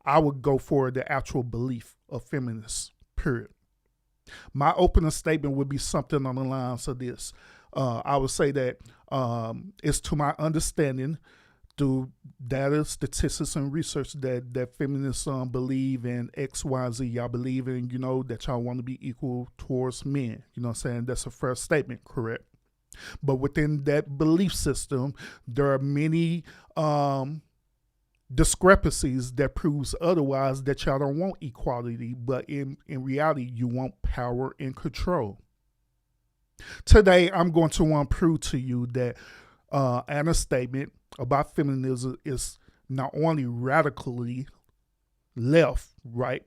I would go for the actual belief of feminists, period. My opening statement would be something on the lines of this. I would say that it's to my understanding through data, statistics, and research that feminists believe in X, Y, Z. Y'all believe in, that y'all want to be equal towards men. You know what I'm saying? That's a fair statement, correct? But within that belief system, there are many discrepancies that proves otherwise, that y'all don't want equality, but in reality, you want power and control. Today, I'm going to prove to you that Anna's statement about feminism is not only radically left, right,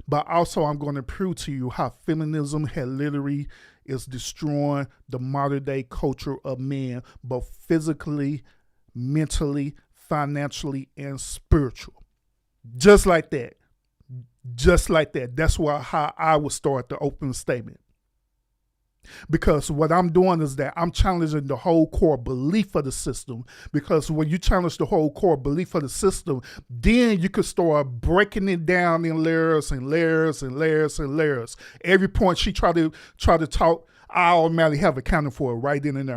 but also I'm going to prove to you how feminism had literally is destroying the modern day culture of men, both physically, mentally, financially, and spiritual. Just like that. Just like that. That's how I would start the opening statement. Because what I'm doing is that I'm challenging the whole core belief of the system. Because when you challenge the whole core belief of the system, then you can start breaking it down in layers and layers and layers and layers. Every point she try to talk, I automatically have accounted for it right then and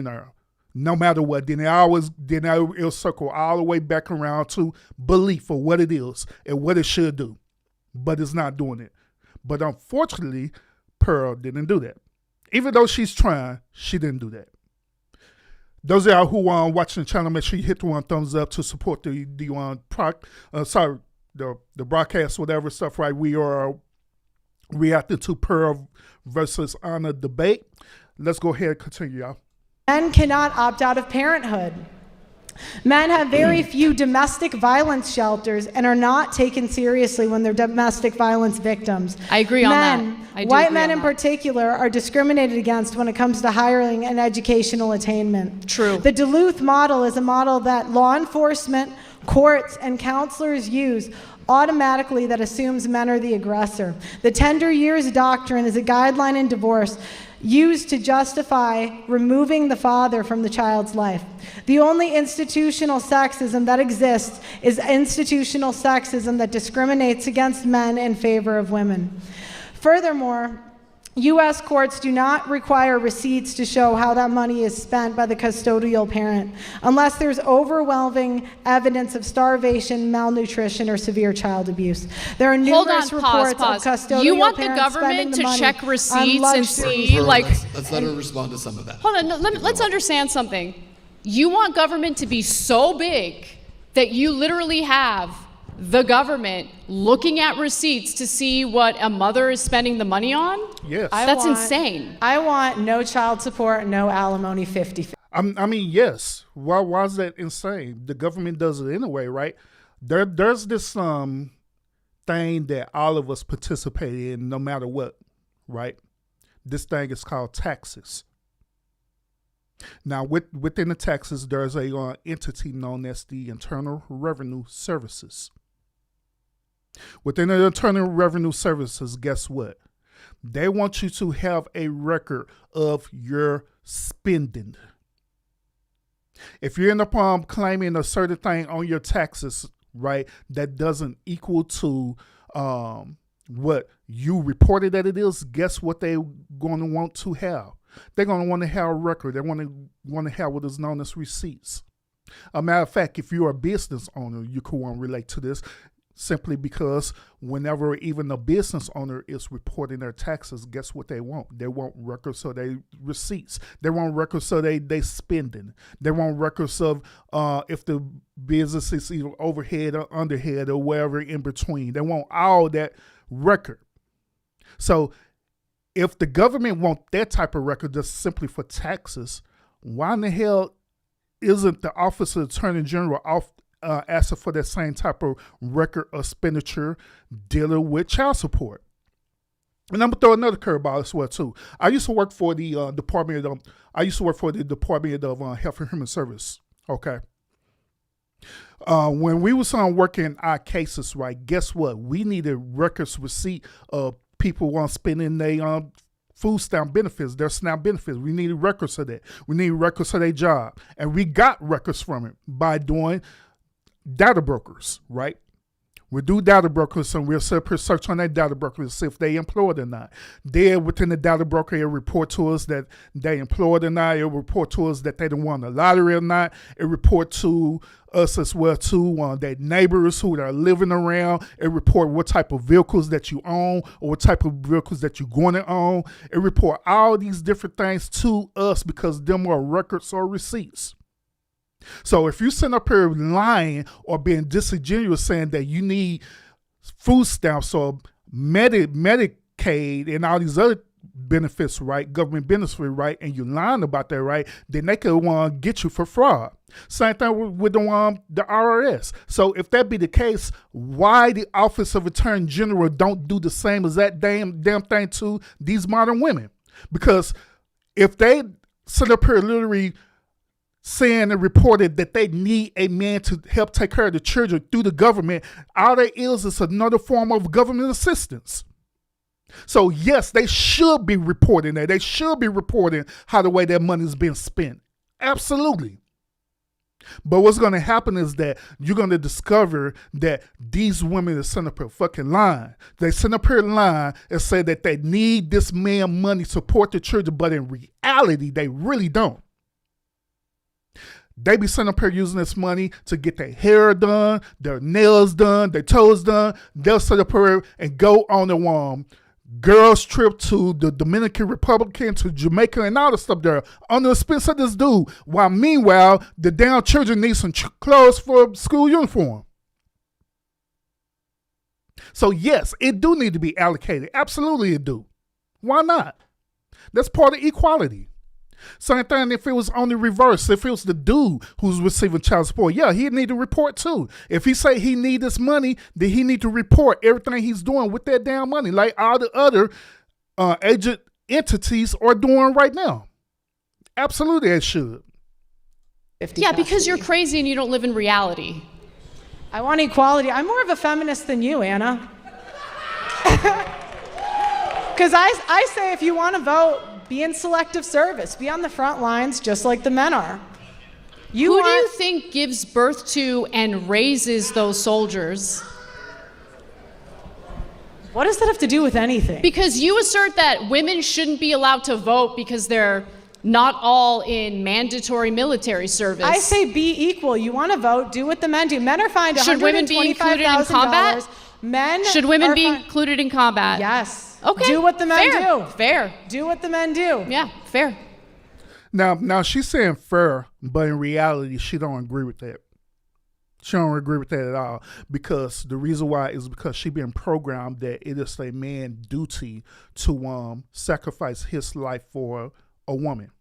there. No matter what, it'll circle all the way back around to belief of what it is and what it should do. But it's not doing it. But unfortunately, Pearl didn't do that. Even though she's trying, she didn't do that. Those of y'all who are watching the channel, make sure you hit the thumbs up to support the broadcast, whatever stuff, right? We are reacting to Pearl versus Anna debate. Let's go ahead and continue, y'all. Men cannot opt out of parenthood. Men have very few domestic violence shelters and are not taken seriously when they're domestic violence victims. I agree on that. White men in particular are discriminated against when it comes to hiring and educational attainment. True. The Duluth model is a model that law enforcement, courts, and counselors use automatically that assumes men are the aggressor. The tender years doctrine is a guideline in divorce used to justify removing the father from the child's life. The only institutional sexism that exists is institutional sexism that discriminates against men in favor of women. Furthermore, U.S. courts do not require receipts to show how that money is spent by the custodial parent, unless there's overwhelming evidence of starvation, malnutrition, or severe child abuse. There are numerous reports of custodial You want the parents government spending the to check money receipts on and luxury. see, like... Let's let her respond to some of that. Hold on, let's understand something. You want government to be so big that you literally have the government looking at receipts to see what a mother is spending the money on? Yes. That's insane. I want no child support, no alimony 50-50. I mean, yes. Why is that insane? The government does it anyway, right? There's this thing that all of us participate in no matter what, right? This thing is called taxes. Now, within the taxes, there's a entity known as the Internal Revenue Services. Within the Internal Revenue Services, guess what? They want you to have a record of your spending. If you end up claiming a certain thing on your taxes, right, that doesn't equal to what you reported that it is, guess what they're going to want to have? They're going to want to have a record. They want to have what is known as receipts. A matter of fact, if you're a business owner, you could want to relate to this simply because whenever even a business owner is reporting their taxes, guess what they want? They want records of their receipts. They want records of they spending. They want records of if the business is either overhead or underhead or wherever in between. They want all that record. So if the government want that type of record just simply for taxes, why in the hell isn't the Office of the Attorney General asking for that same type of record of expenditure dealing with child support? And I'm gonna throw another curveball as well too. I used to work for the Department of Health and Human Service. Okay. When we was working our cases, right? Guess what? We needed records receipt of people spending their food stamp benefits, their SNAP benefits. We needed records of that. We needed records of their job. And we got records from it by doing data brokers, right? We do data brokers and we'll search on that data broker to see if they employed or not. Then within the data broker, it'll report to us that they employed or not. It'll report to us that they didn't won the lottery or not. It'll report to us as well too, their neighbors who are living around. It report what type of vehicles that you own or what type of vehicles that you're going to own. It report all these different things to us because them are records or receipts. So if you sit up here lying or being disingenuous saying that you need food stamps or Medicaid and all these other benefits right, government benefits right, and you're lying about that right, then they could get you for fraud. Same thing with the IRS. So if that be the case, why the Office of Attorney General don't do the same as that damn thing to these modern women? Because if they sit up here literally saying and reported that they need a man to help take care of the children through the government, all that is another form of government assistance. So yes, they should be reporting that. They should be reporting how the way that money is being spent. Absolutely. But what's going to happen is that you're going to discover that these women are sitting up here fucking lying. They sit up here lying and say that they need this man money to support the children, but in reality, they really don't. They be sitting up here using this money to get their hair done, their nails done, their toes done. They'll sit up here and go on a girls trip to the Dominican Republic, to Jamaica, and all the stuff there on the expense of this dude. While meanwhile, the damn children need some clothes for school uniform. So yes, it do need to be allocated. Absolutely it do. Why not? That's part of equality. Same thing if it was on the reverse. If it was the dude who's receiving child support, yeah, he need to report too. If he say he need this money, then he need to report everything he's doing with that damn money, like all the other agent entities are doing right now. Absolutely, it should. Yeah, because you're crazy and you don't live in reality. I want equality. I'm more of a feminist than you, Anna. Because I say if you want to vote, be in selective service. Be on the front lines just like the men are. Who do you think gives birth to and raises those soldiers? What does that have to do with anything? Because you assert that women shouldn't be allowed to vote because they're not all in mandatory military service. I say be equal. You want to vote, do what the men do. Men are fined $125,000. Should women be included in combat? Should women be included in combat? Yes. Okay. Do what the men do. Fair. Do what the men do. Yeah, fair. Now she's saying fair, but in reality, she don't agree with that. She don't agree with that at all, because the reason why is because she been programmed that it is a man's duty to sacrifice his life for a woman.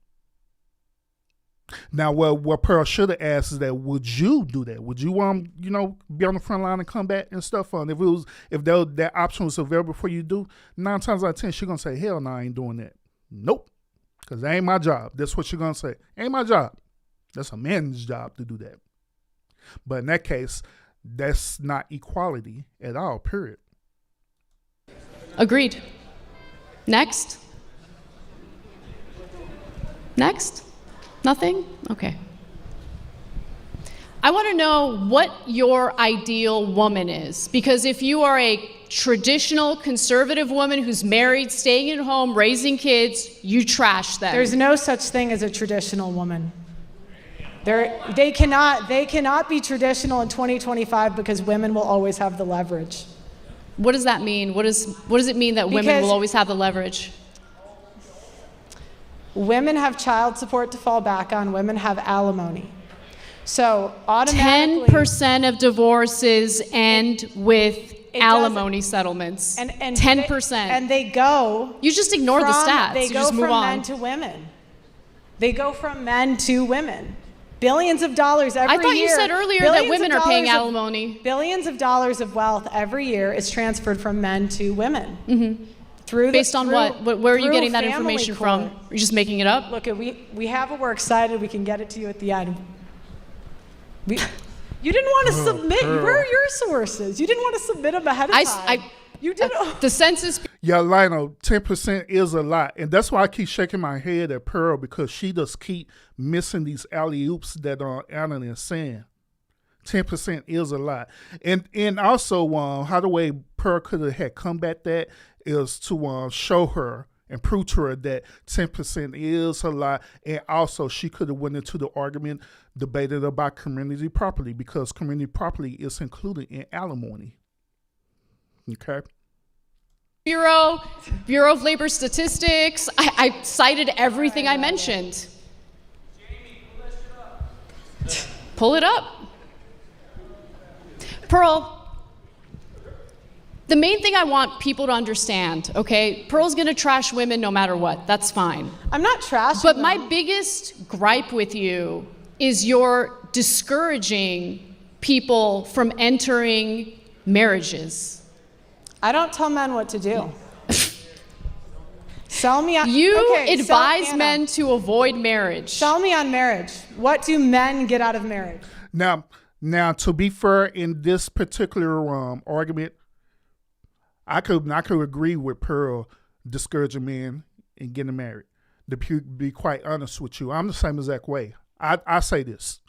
Now, what Pearl should have asked is that, would you do that? Would you be on the front line and combat and stuff? If that option was available for you to do, 9 times out of 10, she's gonna say, hell no, I ain't doing that. Nope, because that ain't my job. That's what she's gonna say. Ain't my job. That's a man's job to do that. But in that case, that's not equality at all, period. Agreed. Next? Nothing? Okay. I want to know what your ideal woman is, because if you are a traditional conservative woman who's married, staying at home, raising kids, you trash them. There's no such thing as a traditional woman. They cannot be traditional in 2025 because women will always have the leverage. What does that mean? What does it mean that women will always have the leverage? Women have child support to fall back on. Women have alimony. So automatically 10% of divorces end with alimony settlements. And 10%. And they go. You just ignore the stats. You just move on. They go from men to women. They go from men to women. Billions of dollars every year. I thought you said earlier that women are paying alimony. Billions of dollars of wealth every year is transferred from men to women. Mm-hmm. Based on what? Where are you getting that information from? Are you just making it up? Look, we have it. We're excited. We can get it to you at the end. You didn't want to submit. Where are your sources? You didn't want to submit them ahead of time. You did. The census. Yeah, Lionel, 10% is a lot. And that's why I keep shaking my head at Pearl, because she just keep missing these alley-oops that Anna is saying. 10% is a lot. And also, how the way Pearl could have had combat that is to show her and prove to her that 10% is a lot. And also, she could have went into the argument, debated about community property, because community property is included in alimony. Okay. Bureau of Labor Statistics. I cited everything I mentioned. Pull it up. Pearl, The main thing I want people to understand, okay, Pearl's gonna trash women no matter what, that's fine. I'm not trashing But them. my biggest gripe with you is you're discouraging people from entering marriages. I don't tell men what to do. Sell me on advise men to avoid marriage. Sell me on marriage. What do men get out of marriage? Now, to be fair, in this particular argument, I could agree with Pearl discouraging men in getting married. To be quite honest with you, I'm the same exact way. I say this.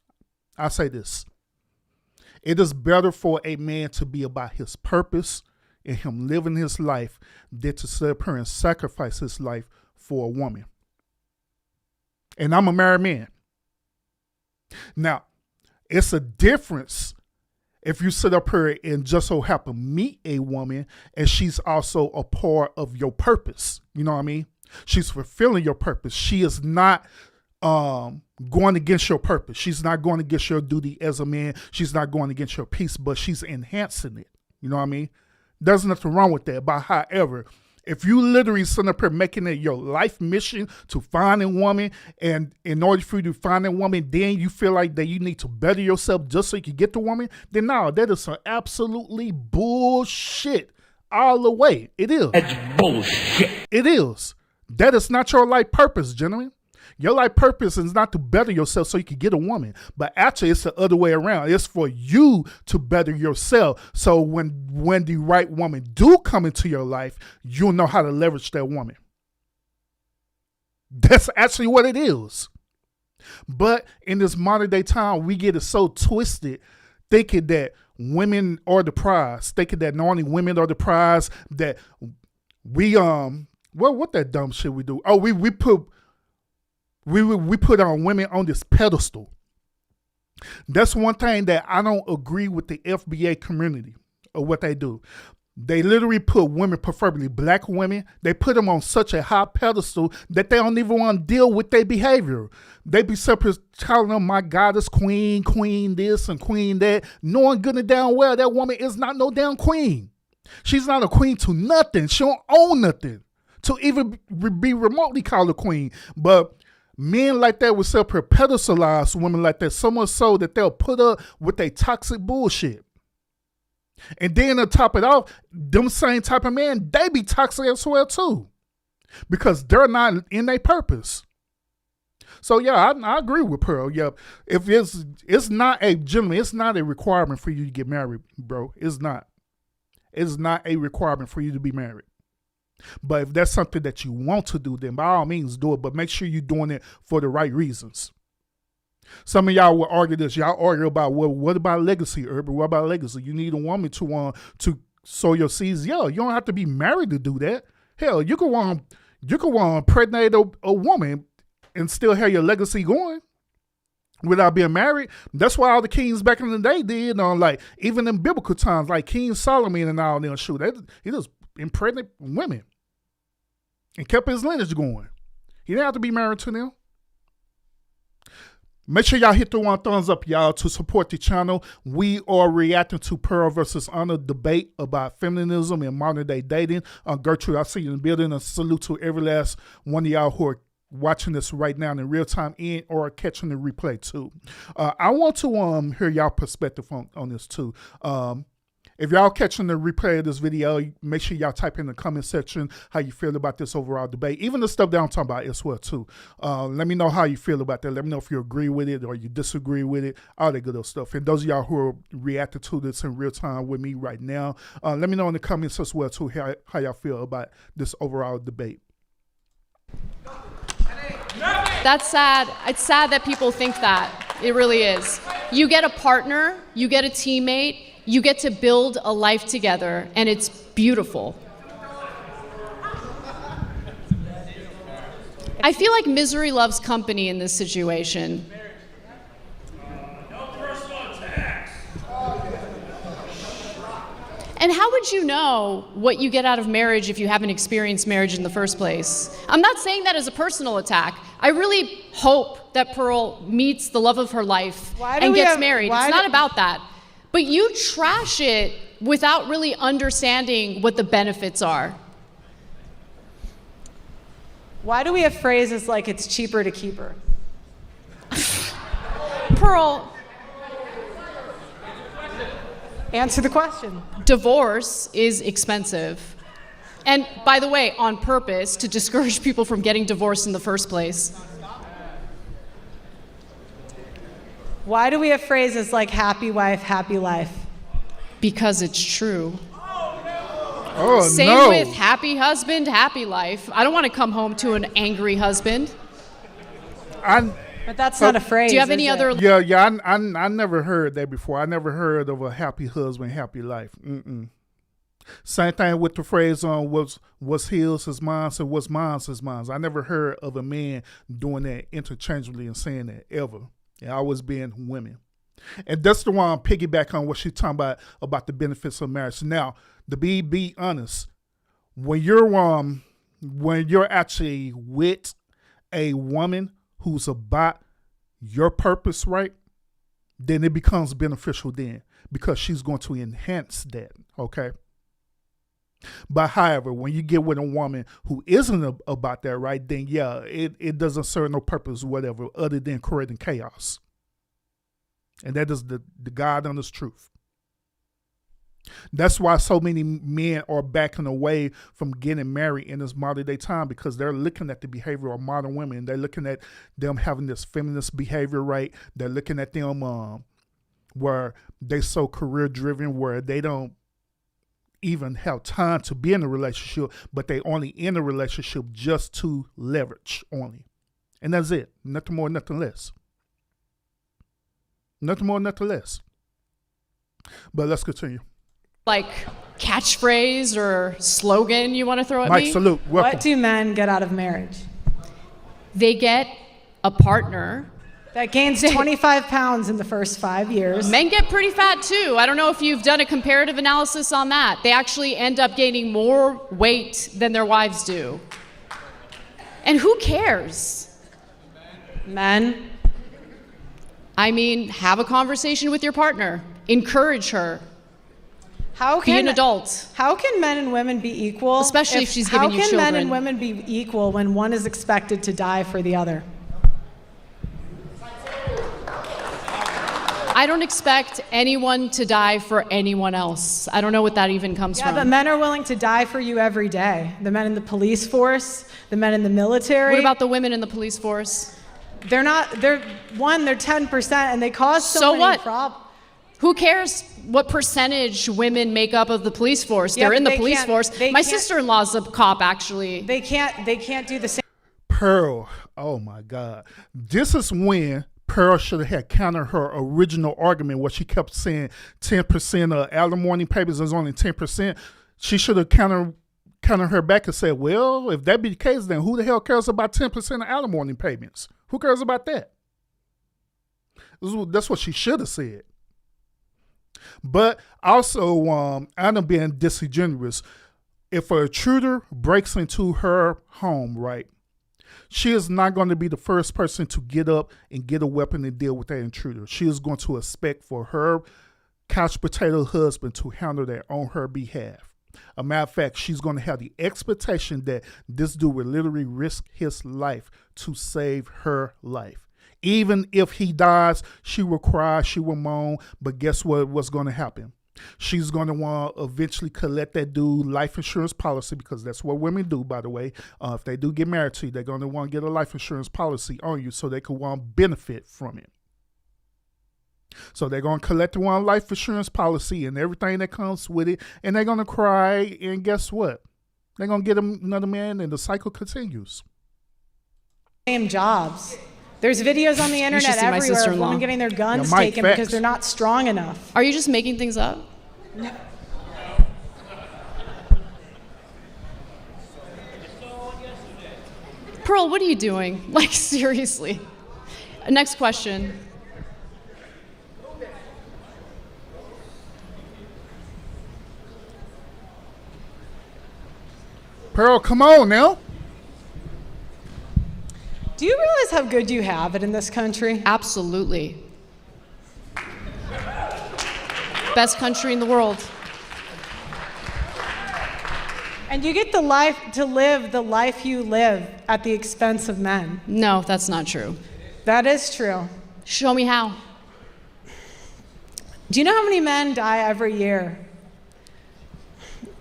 It is better for a man to be about his purpose and him living his life than to sit up here and sacrifice his life for a woman. And I'm a married man. Now, it's a difference if you sit up here and just so happen meet a woman and she's also a part of your purpose. You know what I mean? She's fulfilling your purpose. She is not going against your purpose. She's not going against your duty as a man. She's not going against your peace, but she's enhancing it. You know what I mean? There's nothing wrong with that. But however, if you literally sit up here making it your life mission to find a woman, and in order for you to find a woman, then you feel like that you need to better yourself just so you can get the woman, then no, that is some absolutely bullshit all the way. It is. That's bullshit. It is. That is not your life purpose, gentlemen. Your life purpose is not to better yourself so you can get a woman, but actually it's the other way around. It's for you to better yourself. So when the right woman do come into your life, you'll know how to leverage that woman. That's actually what it is. But in this modern day time, we get it so twisted, thinking that women are the prize, thinking that not only women are the prize, that we what that dumb shit we do? Oh, we put our women on this pedestal. That's one thing that I don't agree with the FBA community or what they do. They literally put women, preferably black women, they put them on such a high pedestal that they don't even want to deal with their behavior. They be separate telling them, my goddess queen, queen this and queen that, knowing good and down well that woman is not no damn queen. She's not a queen to nothing. She don't own nothing to even be remotely called a queen. But men like that will separate pedestalize women like that, so much so that they'll put up with their toxic bullshit. And then to top it off, them same type of men, they be toxic as well too. Because they're not in their purpose. So yeah, I agree with Pearl. Yeah, if it's not a gentleman, it's not a requirement for you to get married, bro. It's not. It's not a requirement for you to be married. But if that's something that you want to do, then by all means do it. But make sure you're doing it for the right reasons. Some of y'all will argue this. Y'all argue about, well, what about legacy, Urban? What about legacy? You need a woman to sow your seeds. Yeah, you don't have to be married to do that. Hell, you can want to impregnate a woman and still have your legacy going without being married. That's why all the kings back in the day did. Like even in biblical times, like King Solomon and all them shoot. He just impregnated women and kept his lineage going. He didn't have to be married to them. Make sure y'all hit the one thumbs up, y'all, to support the channel. We are reacting to Pearl versus Honor debate about feminism and modern day dating. Gertrude, I see you in the building. A salute to every last one of y'all who are watching this right now in real time and or catching the replay too. I want to hear y'all perspective on this too. If y'all catching the replay of this video, make sure y'all type in the comment section how you feel about this overall debate. Even the stuff that I'm talking about as well too. Let me know how you feel about that. Let me know if you agree with it or you disagree with it. All that good old stuff. And those of y'all who are reacting to this in real time with me right now, let me know in the comments as well too how y'all feel about this overall debate. That's sad. It's sad that people think that. It really is. You get a partner, you get a teammate, you get to build a life together, and it's beautiful. I feel like misery loves company in this situation. And how would you know what you get out of marriage if you haven't experienced marriage in the first place? I'm not saying that as a personal attack. I really hope that Pearl meets the love of her life and gets married. It's not about that. But you trash it without really understanding what the benefits are. Why do we have phrases like it's cheaper to keep her? Pearl, Answer the question. divorce is expensive. And by the way, on purpose, to discourage people from getting divorced in the first place. Why do we have phrases like happy wife, happy life? Because it's true. Oh, Same no. with happy husband, happy life. I don't want to come home to an angry husband. But that's not a phrase. Do you have is any it? other? Yeah, I never heard that before. I never heard of a happy husband, happy life. Same thing with the phrase on what's his is mine, and what's mine's is mine. I never heard of a man doing that interchangeably and saying that ever. It always been women. And that's the one piggyback on what she's talking about the benefits of marriage. Now, to be honest, when you're actually with a woman who's about your purpose, right, then it becomes beneficial then because she's going to enhance that, okay? But however, when you get with a woman who isn't about that, right, then yeah, it doesn't serve no purpose whatever other than creating chaos. And that is the God honest truth. That's why so many men are backing away from getting married in this modern day time, because they're looking at the behavior of modern women. They're looking at them having this feminist behavior, right? They're looking at them where they're so career driven, where they don't even have time to be in a relationship, but they only in a relationship just to leverage only. And that's it. Nothing more, nothing less. Nothing more, nothing less. But let's continue. Like catchphrase or slogan you want to throw at Mike, me? salute. Welcome. What do men get out of marriage? They get a partner. That gains 25 pounds in the first 5 years. Men get pretty fat too. I don't know if you've done a comparative analysis on that. They actually end up gaining more weight than their wives do. And who cares? Men. I mean, have a conversation with your partner. Encourage her. Be an adult. How can men and women be equal? Especially if she's giving you How can men children. and women be equal when one is expected to die for the other? I don't expect anyone to die for anyone else. I don't know what that even comes Yeah, from. but men are willing to die for you every day. The men in the police force, the men in the military. What about the women in the police force? They're 10% and they cause so many what? problems. Who cares what percentage women make up of the police force? Yeah, They're in but the police force. My can't- sister-in-law's a cop, actually. They can't do the same. Pearl, oh my God. This is when Pearl should have had countered her original argument where she kept saying 10% of alimony payments is only 10%. She should have countered her back and said, well, if that be the case, then who the hell cares about 10% of alimony payments? Who cares about that? That's what she should have said. But also, I'm being disingenuous. If an intruder breaks into her home, right, she is not going to be the first person to get up and get a weapon and deal with that intruder. She is going to expect for her couch potato husband to handle that on her behalf. A matter of fact, she's going to have the expectation that this dude will literally risk his life to save her life. Even if he dies, she will cry, she will moan, but guess what's going to happen? She's going to want to eventually collect that dude life insurance policy, because that's what women do, by the way. If they do get married to you, they're going to want to get a life insurance policy on you so they can want to benefit from it. So they're going to collect the one life insurance policy and everything that comes with it, and they're going to cry, and guess what? They're going to get another man, and the cycle continues. Same jobs. There's videos on the internet should see my everywhere of sister-in-law. women getting their guns Yeah, Mike, taken facts. because they're not strong enough. Are you just making things up? Pearl, what are you doing? Like, seriously. Next question. Pearl, come on now. Do you realize how good you have it in this country? Absolutely. Best country in the world. And you get to live the life you live at the expense of men. No, that's not true. That is true. Show me how. Do you know how many men die every year?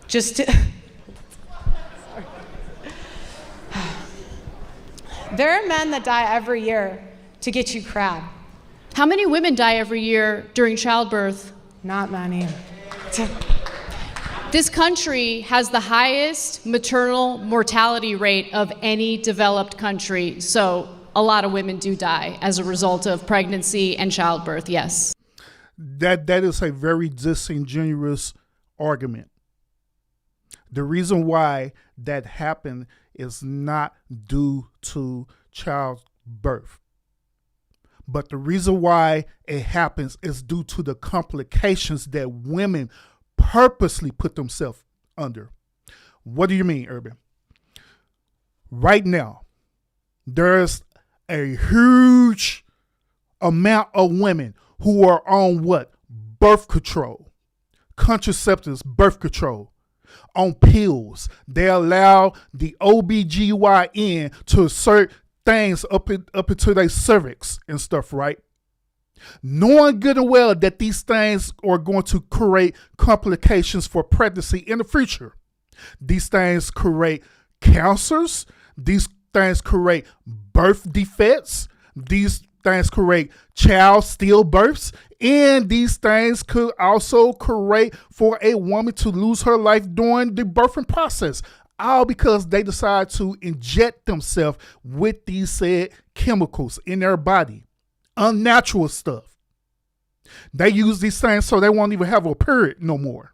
Just to... There are men that die every year to get you crab. How many women die every year during childbirth? Not many. This country has the highest maternal mortality rate of any developed country, so a lot of women do die as a result of pregnancy and childbirth, yes. That is a very disingenuous argument. The reason why that happened is not due to childbirth. But the reason why it happens is due to the complications that women purposely put themselves under. What do you mean, Urban? Right now, there's a huge amount of women who are on what? Birth control, contraceptives, birth control, on pills. They allow the OBGYN to insert things up into their cervix and stuff, right? Knowing good and well that these things are going to create complications for pregnancy in the future. These things create cancers. These things create birth defects. These things create child stillbirths. And these things could also create for a woman to lose her life during the birthing process. All because they decide to inject themselves with these said chemicals in their body. Unnatural stuff. They use these things so they won't even have a period no more.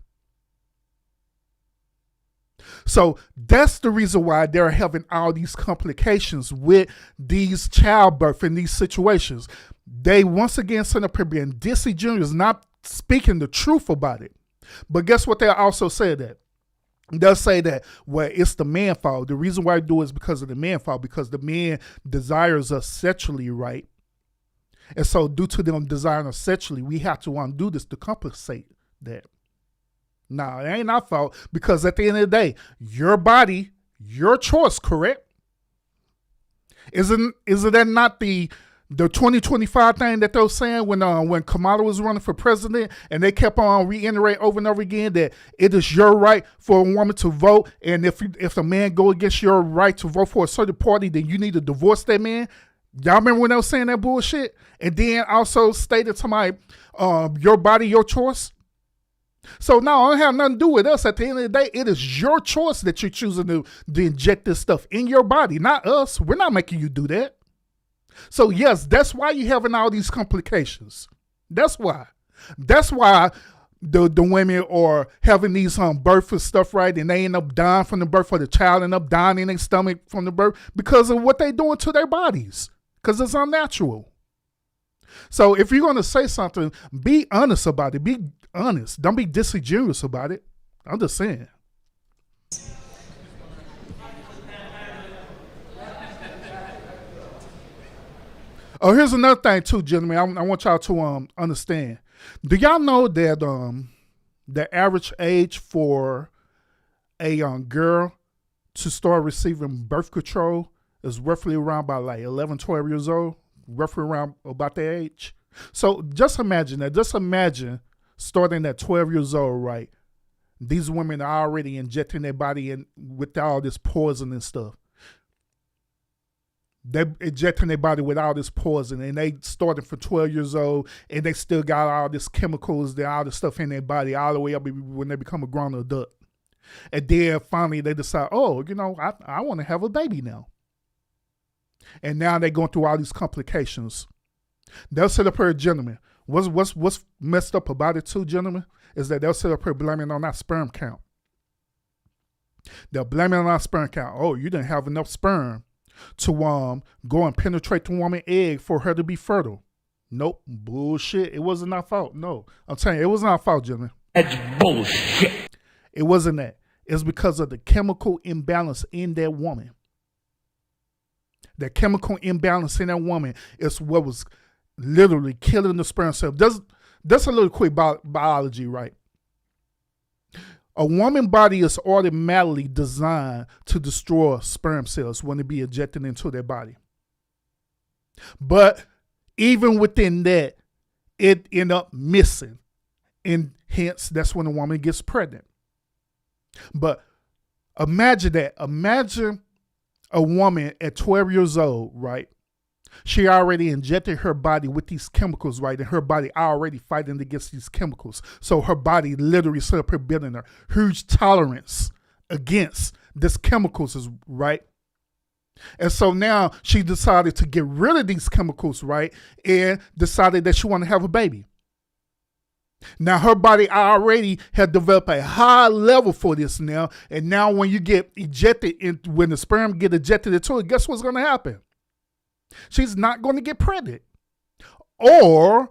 So that's the reason why they're having all these complications with these childbirth in these situations. They once again sit up here being disingenuous, not speaking the truth about it. But guess what? They also say that. They'll say that, well, it's the man's fault. The reason why I do it is because of the man's fault, because the man desires us sexually, right? And so due to them desiring us sexually, we have to undo this to compensate that. No, it ain't our fault, because at the end of the day, your body, your choice, correct? Isn't that not the 2025 thing that they were saying when Kamala was running for president, and they kept on reiterating over and over again that it is your right for a woman to vote, and if a man go against your right to vote for a certain party, then you need to divorce that man? Y'all remember when they were saying that bullshit? And then also stated to my your body, your choice. So now it don't have nothing to do with us. At the end of the day, it is your choice that you're choosing to inject this stuff in your body, not us. We're not making you do that. So yes, that's why you're having all these complications. That's why. That's why the women are having these birth and stuff, right? And they end up dying from the birth, or the child end up dying in their stomach from the birth, because of what they're doing to their bodies. Because it's unnatural. So if you're going to say something, be honest about it. Be honest. Don't be disingenuous about it. I'm just saying. Oh, here's another thing too, gentlemen. I want y'all to understand. Do y'all know that the average age for a young girl to start receiving birth control is roughly around about like 11, 12 years old, roughly around about that age? So just imagine that. Just imagine starting at 12 years old, right? These women are already injecting their body in with all this poison and stuff. They're injecting their body with all this poison, and they started from 12 years old, and they still got all this chemicals, all this stuff in their body all the way up when they become a grown adult. And then finally they decide, oh, I want to have a baby now. And now they're going through all these complications. They'll sit up here, gentlemen. What's messed up about it too, gentlemen, is that they'll sit up here blaming on our sperm count. They'll blame it on our sperm count. Oh, you didn't have enough sperm to go and penetrate the woman's egg for her to be fertile. Nope, bullshit. It wasn't our fault. No, I'm telling you, it wasn't our fault, gentlemen. That's bullshit. It wasn't that. It's because of the chemical imbalance in that woman. The chemical imbalance in that woman is what was literally killing the sperm cell. That's a little quick biology, right? A woman's body is automatically designed to destroy sperm cells when they be ejected into their body. But even within that, it end up missing. And hence, that's when a woman gets pregnant. But imagine that. Imagine a woman at 12 years old, right? She already injected her body with these chemicals, right? And her body already fighting against these chemicals. So her body literally set up her building a huge tolerance against these chemicals, is right? And so now she decided to get rid of these chemicals, right? And decided that she wanted to have a baby. Now her body already had developed a high level for this now. And now when you get ejected, when the sperm get ejected into it, guess what's going to happen? She's not going to get pregnant. Or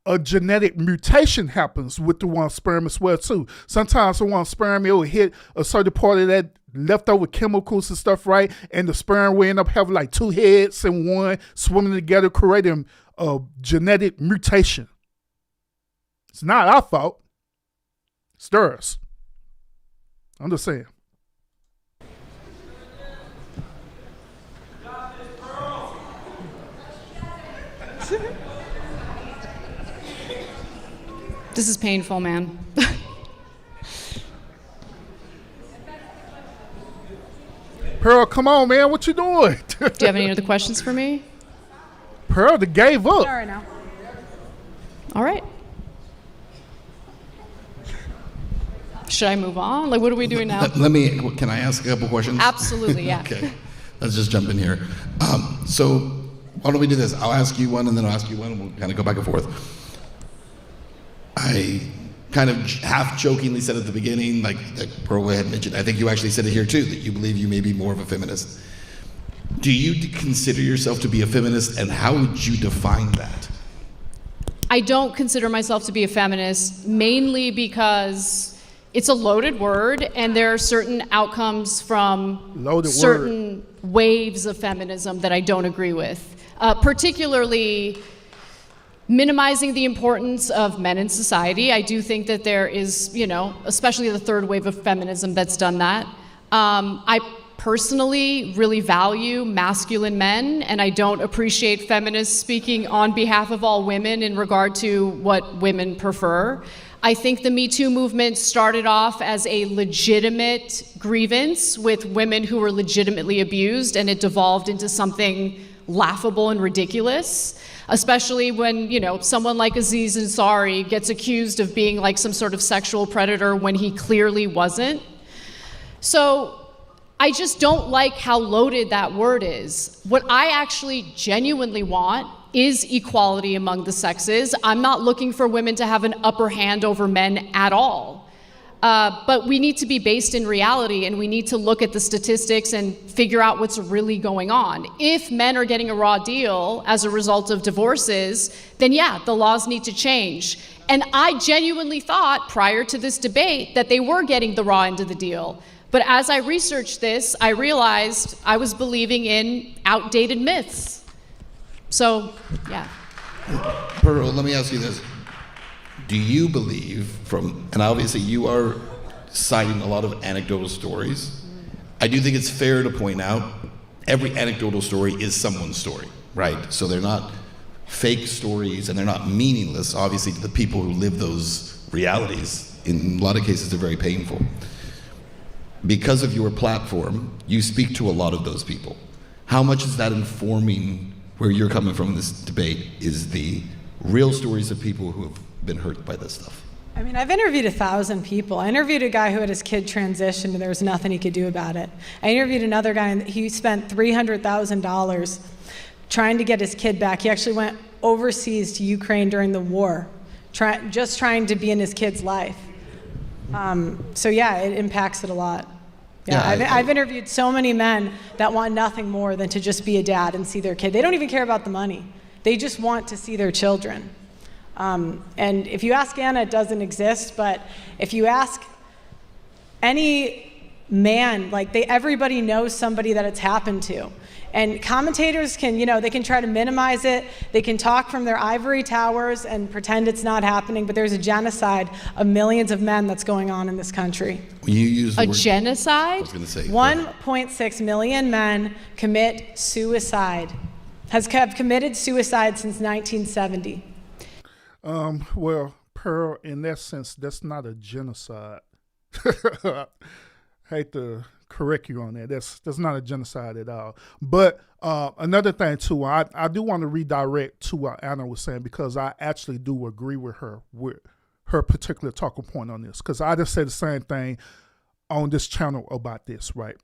a genetic mutation happens with the one sperm as well too. Sometimes the one sperm, it will hit a certain part of that leftover chemicals and stuff, right? And the sperm will end up having like two heads and one swimming together, creating a genetic mutation. It's not our fault. It's theirs. I'm just saying. This is painful, man. Pearl, come on, man. What you doing? Do you have any other questions for me? Pearl, they gave up. All right now. All right. Should I move on? Like, what are we doing now? Can I ask a couple questions? Absolutely, yeah. Okay, let's just jump in here. So why don't we do this? I'll ask you one and then I'll ask you one and we'll kind of go back and forth. I kind of half jokingly said at the beginning, like Pearl had mentioned, I think you actually said it here too, that you believe you may be more of a feminist. Do you consider yourself to be a feminist, and how would you define that? I don't consider myself to be a feminist, mainly because it's a loaded word, and there are certain outcomes from certain waves of feminism that I don't agree with. Particularly minimizing the importance of men in society. I do think that there is, especially the third wave of feminism that's done that. I personally really value masculine men, and I don't appreciate feminists speaking on behalf of all women in regard to what women prefer. I think the Me Too movement started off as a legitimate grievance with women who were legitimately abused, and it devolved into something laughable and ridiculous. Especially when, someone like Aziz Ansari gets accused of being like some sort of sexual predator when he clearly wasn't. So I just don't like how loaded that word is. What I actually genuinely want is equality among the sexes. I'm not looking for women to have an upper hand over men at all. But we need to be based in reality, and we need to look at the statistics and figure out what's really going on. If men are getting a raw deal as a result of divorces, then yeah, the laws need to change. And I genuinely thought prior to this debate that they were getting the raw end of the deal. But as I researched this, I realized I was believing in outdated myths. So, yeah. Pearl, let me ask you this. Do you believe and obviously you are citing a lot of anecdotal stories. I do think it's fair to point out every anecdotal story is someone's story, right? So they're not fake stories and they're not meaningless, obviously, to the people who live those realities. In a lot of cases, they're very painful. Because of your platform, you speak to a lot of those people. How much is that informing where you're coming from in this debate? Is the real stories of people who have been hurt by this stuff? I mean, I've interviewed 1,000 people. I interviewed a guy who had his kid transitioned and there was nothing he could do about it. I interviewed another guy and he spent $300,000 trying to get his kid back. He actually went overseas to Ukraine during the war, just trying to be in his kid's life. So yeah, it impacts it a lot. Yeah, I've interviewed so many men that want nothing more than to just be a dad and see their kid. They don't even care about the money. They just want to see their children. And if you ask Anna, it doesn't exist, but if you ask any man, like everybody knows somebody that it's happened to. And commentators can, they can try to minimize it. They can talk from their ivory towers and pretend it's not happening, but there's a genocide of millions of men that's going on in this country. When you use the A word, genocide? I was going to say 1.6 million men commit suicide, have committed suicide since 1970. Well, Pearl, in that sense, that's not a genocide. Hate to correct you on that. That's not a genocide at all. But another thing too, I do want to redirect to what Anna was saying, because I actually do agree with her particular talking point on this, because I just said the same thing on this channel about this, right?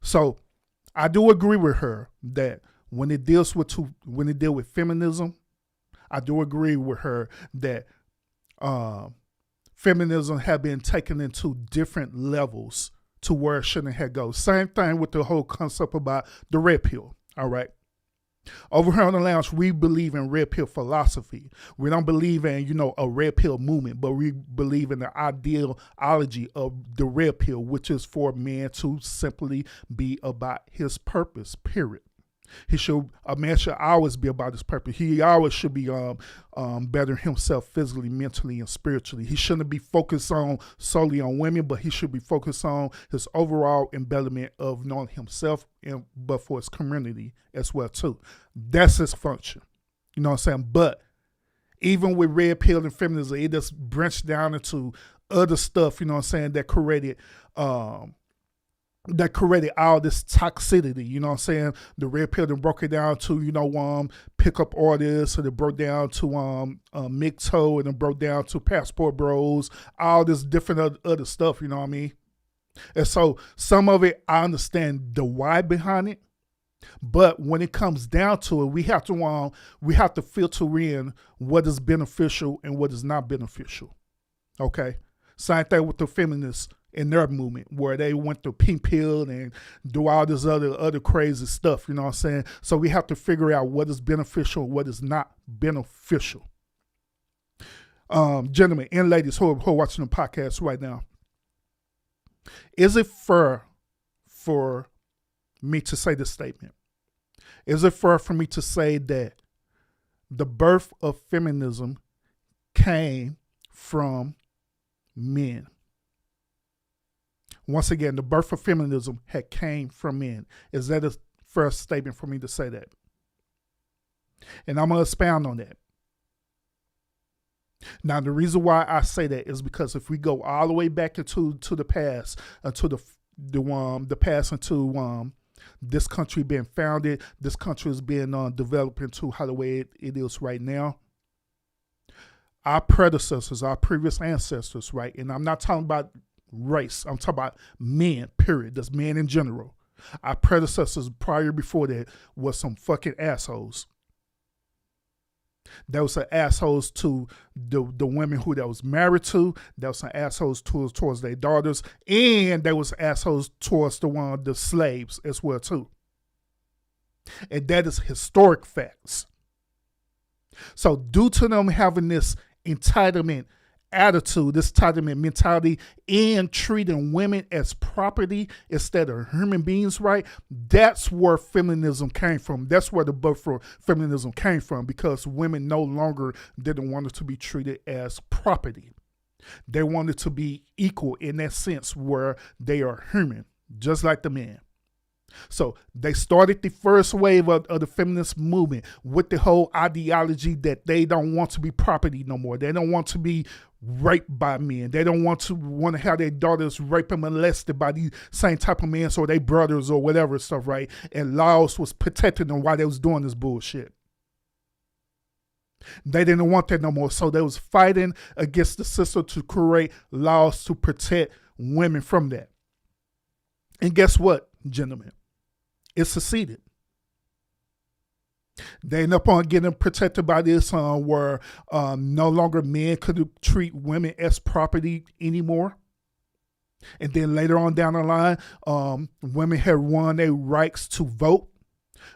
So I do agree with her that when it deals with feminism, I do agree with her that feminism have been taken into different levels to where it shouldn't have go. Same thing with the whole concept about the red pill, all right? Over here on the lounge, we believe in red pill philosophy. We don't believe in, a red pill movement, but we believe in the ideology of the red pill, which is for man to simply be about his purpose, period. A man should always be about his purpose. He always should be bettering himself physically, mentally, and spiritually. He shouldn't be focused solely on women, but he should be focused on his overall embellishment of knowing himself, but for his community as well too. That's his function. You know what I'm saying? But even with red pill and feminism, it just branched down into other stuff, you know what I'm saying, that created all this toxicity, you know what I'm saying? The red pill then broke it down to, pickup artists, and it broke down to MGTOW, and it broke down to passport bros, all this different other stuff, you know what I mean? And so some of it, I understand the why behind it, but when it comes down to it, we have to filter in what is beneficial and what is not beneficial, okay? Same thing with the feminists in their movement, where they went to pink pill and do all this other crazy stuff, you know what I'm saying? So we have to figure out what is beneficial and what is not beneficial. Gentlemen and ladies who are watching the podcast right now, is it fair for me to say this statement? Is it fair for me to say that the birth of feminism came from men? Once again, the birth of feminism had came from men. Is that a fair statement for me to say that? And I'm going to expound on that. Now, the reason why I say that is because if we go all the way back into the past, into the past into this country being founded, this country is being developed into how the way it is right now. Our predecessors, our previous ancestors, right? And I'm not talking about race. I'm talking about men, period. That's men in general. Our predecessors prior before that was some fucking assholes. There was some assholes to the women who that was married to. There was some assholes towards their daughters, and there was assholes towards the slaves as well too. And that is historic facts. So due to them having this entitlement attitude, this entitlement mentality, and treating women as property instead of human beings, right? That's where feminism came from. That's where the birth for feminism came from, because women no longer didn't want it to be treated as property. They wanted to be equal in that sense where they are human, just like the man. So they started the first wave of the feminist movement with the whole ideology that they don't want to be property no more. They don't want to be raped by men. They don't want to have their daughters raped and molested by these same type of men, or their brothers or whatever stuff, right? And laws was protecting them while they was doing this bullshit. They didn't want that no more. So they was fighting against the system to create laws to protect women from that. And guess what, gentlemen? It succeeded. They end up on getting protected by this where no longer men could treat women as property anymore. And then later on down the line, women had won their rights to vote.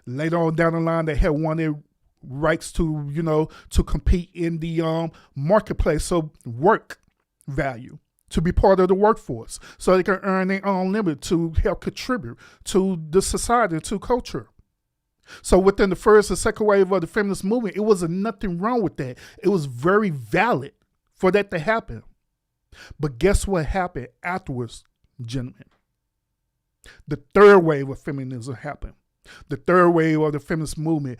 Later on down the line, they had won their rights to, to compete in the marketplace of work value, to be part of the workforce so they can earn their own living to help contribute to the society, to culture. So within the first and second wave of the feminist movement, it wasn't nothing wrong with that. It was very valid for that to happen. But guess what happened afterwards, gentlemen? The third wave of feminism happened. The third wave of the feminist movement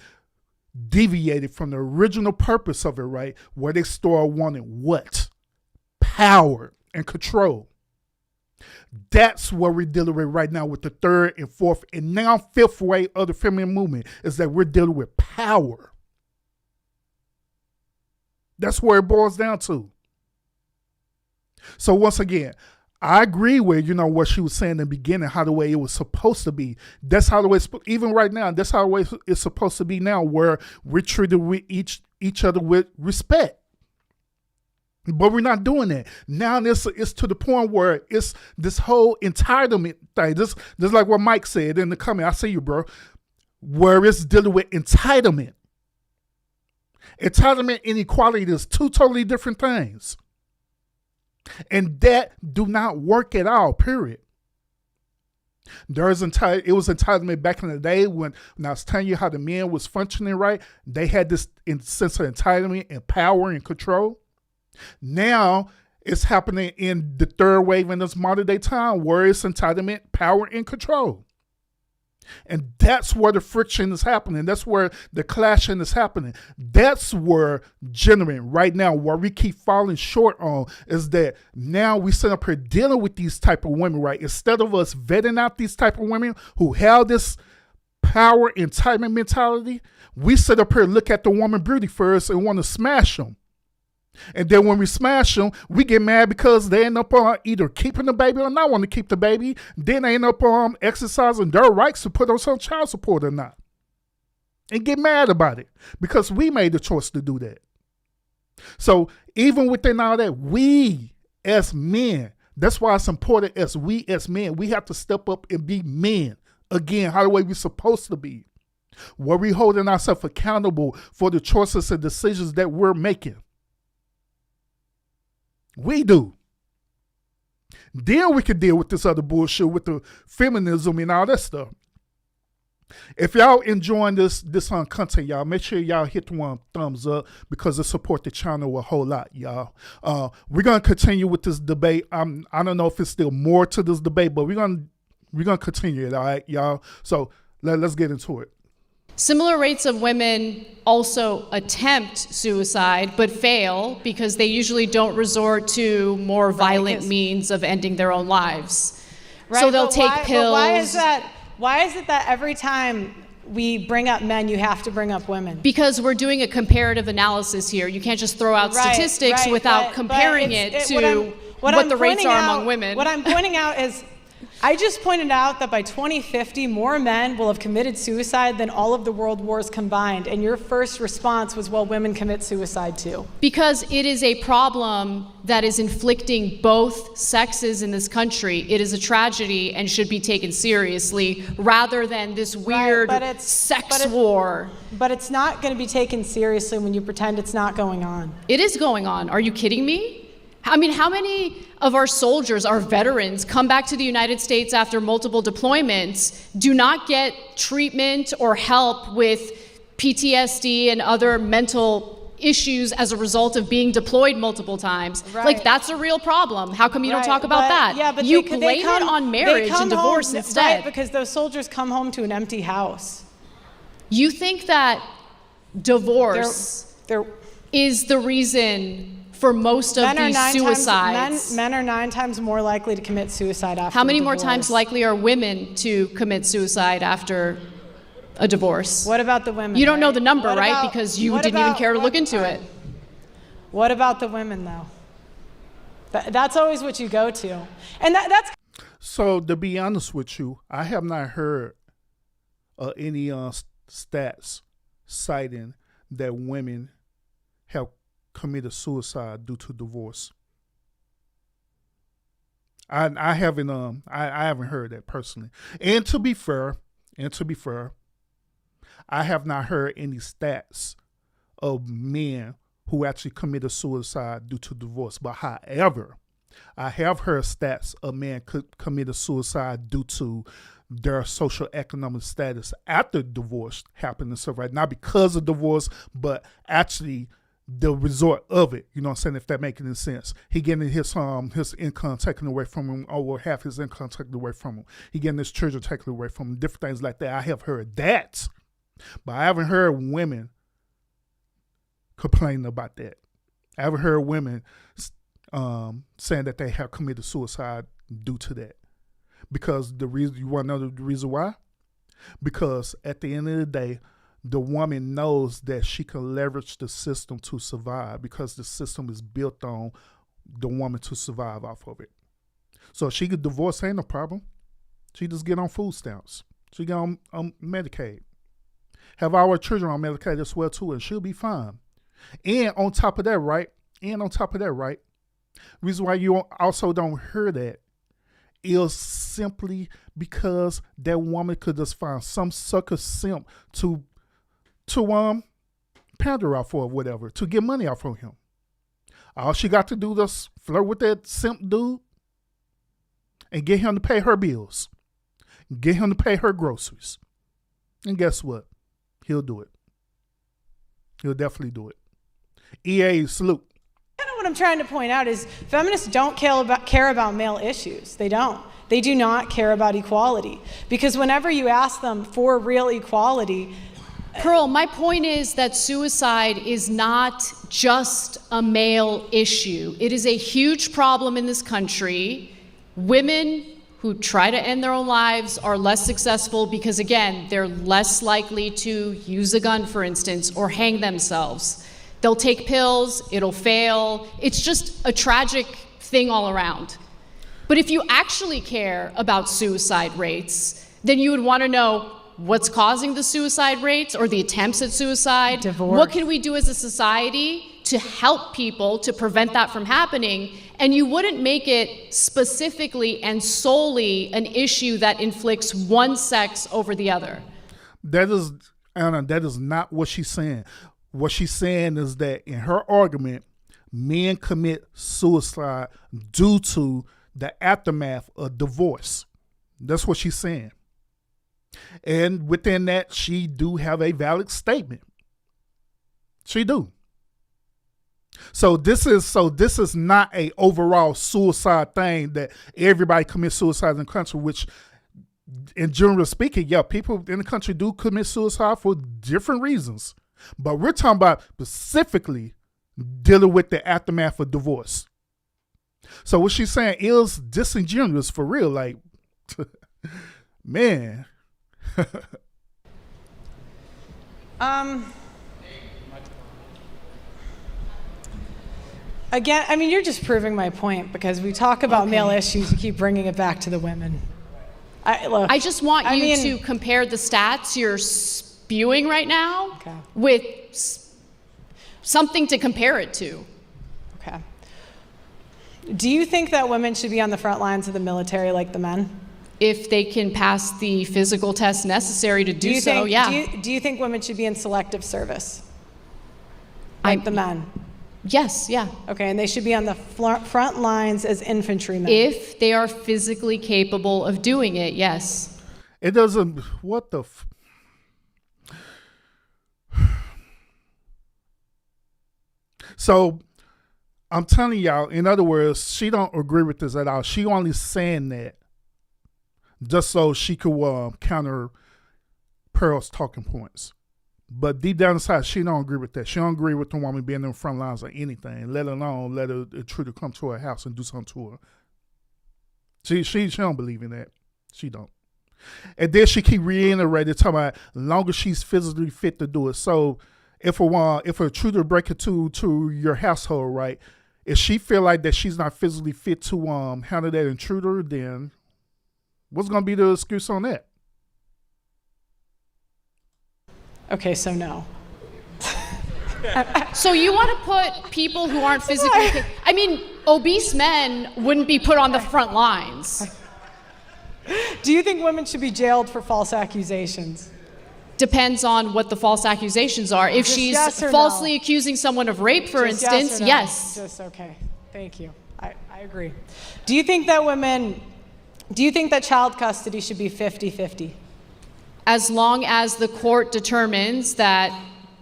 deviated from the original purpose of it, right? Where they started wanting what? Power and control. That's what we're dealing with right now with the third and fourth and now fifth wave of the feminine movement, is that we're dealing with power. That's where it boils down to. So once again, I agree with, what she was saying in the beginning, how the way it was supposed to be. That's how the way, even right now, that's how the way it's supposed to be now, where we're treated with each other with respect. But we're not doing that. Now it's to the point where it's this whole entitlement thing. This like what Mike said in the comment. I see you, bro. Where it's dealing with entitlement. Entitlement and equality is two totally different things. And that do not work at all, period. It was entitlement back in the day when I was telling you how the men was functioning, right? They had this sense of entitlement and power and control. Now it's happening in the third wave in this modern day time where it's entitlement, power, and control. And that's where the friction is happening. That's where the clashing is happening. That's where, gentlemen, right now, where we keep falling short on is that now we sit up here dealing with these type of women, right? Instead of us vetting out these type of women who have this power, entitlement mentality, we sit up here, look at the woman beauty first and want to smash them. And then when we smash them, we get mad because they end up either keeping the baby or not want to keep the baby. Then they end up exercising their rights to put us on child support or not. And get mad about it because we made the choice to do that. So even within all that, we as men, that's why it's important as men, we have to step up and be men. Again, how the way we're supposed to be. Where we holding ourselves accountable for the choices and decisions that we're making. We do. Then we can deal with this other bullshit with the feminism and all that stuff. If y'all enjoying this content, y'all, make sure y'all hit the one thumbs up because it support the channel a whole lot, y'all. We're gonna continue with this debate. I don't know if it's still more to this debate, but we're gonna continue it, all right, y'all. So let's get into it. Similar rates of women also attempt suicide but fail because they usually don't resort to more violent means of ending their own lives. Right, so they'll take pills. Why is that? Why is it that every time we bring up men, you have to bring up women? Because we're doing a comparative analysis here. You can't just throw out statistics without comparing it to what the rates are among women. What I'm pointing out is, I just pointed out that by 2050, more men will have committed suicide than all of the world wars combined. And your first response was, well, women commit suicide too. Because it is a problem that is inflicting both sexes in this country. It is a tragedy and should be taken seriously rather than this weird sex war. But it's not going to be taken seriously when you pretend it's not going on. It is going on. Are you kidding me? I mean, how many of our soldiers, our veterans, come back to the United States after multiple deployments, do not get treatment or help with PTSD and other mental issues as a result of being deployed multiple times? Right. Like, that's a real problem. How come you don't talk about that? Yeah, but you blame it on marriage and divorce instead. Right, because those soldiers come home to an empty house. You think that divorce is the reason for most of these suicides? Men are 9 times more likely to commit suicide after How many a divorce. more times likely are women to commit suicide after a divorce? What about the women? You don't know the number, right? Because you didn't even care to look into it. What about the women, though? That's always what you go to. And that's... So, to be honest with you, I have not heard any stats citing that women have committed suicide due to divorce. I haven't heard that personally. And to be fair, I have not heard any stats of men who actually committed suicide due to divorce. But however, I have heard stats a man could commit suicide due to their social economic status after divorce happened and stuff, right? Not because of divorce, but actually the result of it. You know what I'm saying? If that makes any sense. He getting his income taken away from him, or half his income taken away from him. He getting his children taken away from him, different things like that. I have heard that, but I haven't heard women complaining about that. I haven't heard women saying that they have committed suicide due to that. Because the reason, you want to know the reason why? Because at the end of the day, the woman knows that she can leverage the system to survive, because the system is built on the woman to survive off of it. So if she could divorce, ain't no problem. She just get on food stamps. She get on Medicaid. Have our children on Medicaid as well too, and she'll be fine. And on top of that, right? Reason why you also don't hear that is simply because that woman could just find some sucker simp to pander off for, or whatever, to get money off from him. All she got to do is flirt with that simp dude and get him to pay her bills, get him to pay her groceries. And guess what? He'll do it. He'll definitely do it. EA, salute. What I'm trying to point out is feminists don't care about male issues. They don't. They do not care about equality. Because whenever you ask them for real equality... Pearl, my point is that suicide is not just a male issue. It is a huge problem in this country. Women who try to end their own lives are less successful because, again, they're less likely to use a gun, for instance, or hang themselves. They'll take pills, it'll fail. It's just a tragic thing all around. But if you actually care about suicide rates, then you would want to know what's causing the suicide rates or the attempts at suicide. Divorce. What can we do as a society to help people to prevent that from happening? And you wouldn't make it specifically and solely an issue that inflicts one sex over the other. That is, Anna, that is not what she's saying. What she's saying is that in her argument, men commit suicide due to the aftermath of divorce. That's what she's saying. And within that, she do have a valid statement. She do. So this is not a overall suicide thing that everybody commits suicide in the country, which in general speaking, yeah, people in the country do commit suicide for different reasons. But we're talking about specifically dealing with the aftermath of divorce. So what she's saying is disingenuous for real. Like, man. Again, I mean, you're just proving my point because we talk about male issues, you keep bringing it back to the women. I just want you to compare the stats you're spewing right now with something to compare it to. Okay. Do you think that women should be on the front lines of the military like the men? If they can pass the physical test necessary to do so, yeah. Do you think women should be in selective service like the men? Yes, yeah. Okay, and they should be on the front lines as infantrymen. If they are physically capable of doing it, yes. It doesn't, what the So I'm telling y'all, in other words, she don't agree with this at all. She only saying that just so she could counter Pearl's talking points. But deep down inside, she don't agree with that. She don't agree with the woman being in the front lines of anything, let alone let an intruder come to her house and do something to her. She don't believe in that. She don't. And then she keep reiterating, talking about as long as she's physically fit to do it. So if an intruder break into your household, right, if she feel like that she's not physically fit to handle that intruder, then what's going to be the excuse on that? Okay, so no. So you want to put people who aren't physically... I mean, obese men wouldn't be put on the front lines. Do you think women should be jailed for false accusations? Depends on what the false accusations are. If Just she's yes or falsely no? accusing someone of rape, for Just instance, yes or no? yes. Just okay. Thank you. I agree. Do you think that child custody should be 50-50? As long as the court determines that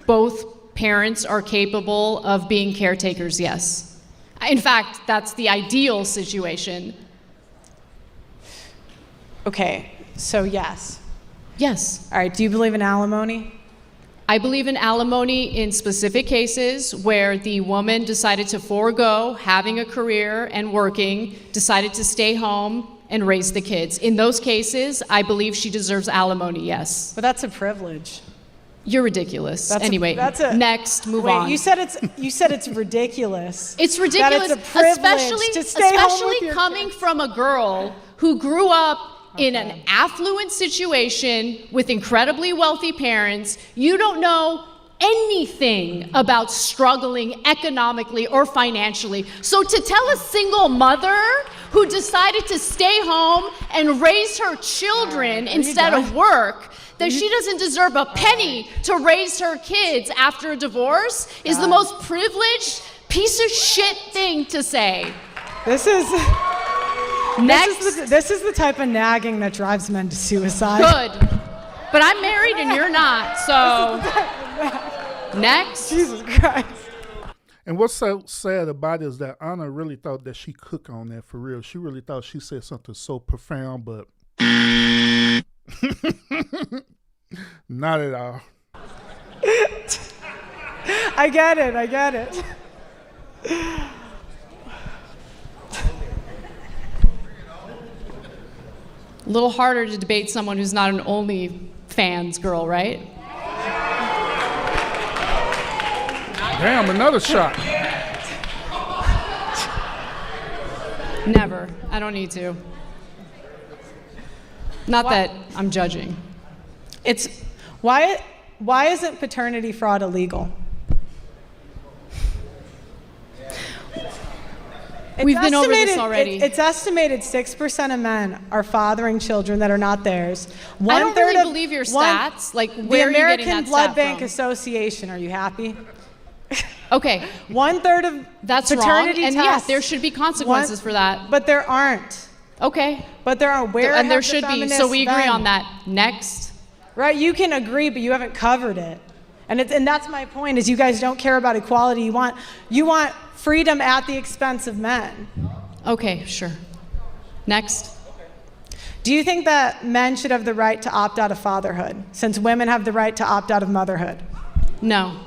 both parents are capable of being caretakers, yes. In fact, that's the ideal situation. Okay, so yes. Yes. All right, do you believe in alimony? I believe in alimony in specific cases where the woman decided to forego having a career and working, decided to stay home and raise the kids. In those cases, I believe she deserves alimony, yes. But that's a privilege. You're ridiculous. Next, move on. You said it's ridiculous. It's ridiculous, that it's a privilege to stay home with your coming kids. from a girl who grew up in an affluent situation with incredibly wealthy parents. You don't know anything about struggling economically or financially. So to tell a single mother who decided to stay home and raise her children instead of work that she doesn't deserve a penny to raise her kids after a divorce is the most privileged piece of shit thing to say. This is Next. this is the type of nagging that drives men to suicide. Good. But I'm married and you're not, so next. Jesus Christ. And what's so sad about it is that Anna really thought that she cooked on that for real. She really thought she said something so profound, but not at all. I get it. A little harder to debate someone who's not an OnlyFans girl, right? Damn, another shot. Never. I don't need to. Not that I'm judging. It's why isn't paternity fraud illegal? We've been over this already. It's estimated 6% of men are fathering children that are not theirs. I don't really believe your stats. Like, where are you getting that The American Blood stat Bank from? Association, are you happy? Okay. 1/3 of That's wrong. paternity And tests. yeah, there should be consequences for that. But there aren't. Okay. But there are. Where And there have the should be. So feminists we agree been? on that. Next. Right, you can agree, but you haven't covered it. And that's my point, is you guys don't care about equality. You want freedom at the expense of men. Okay, sure. Next. Do you think that men should have the right to opt out of fatherhood, since women have the right to opt out of motherhood? No.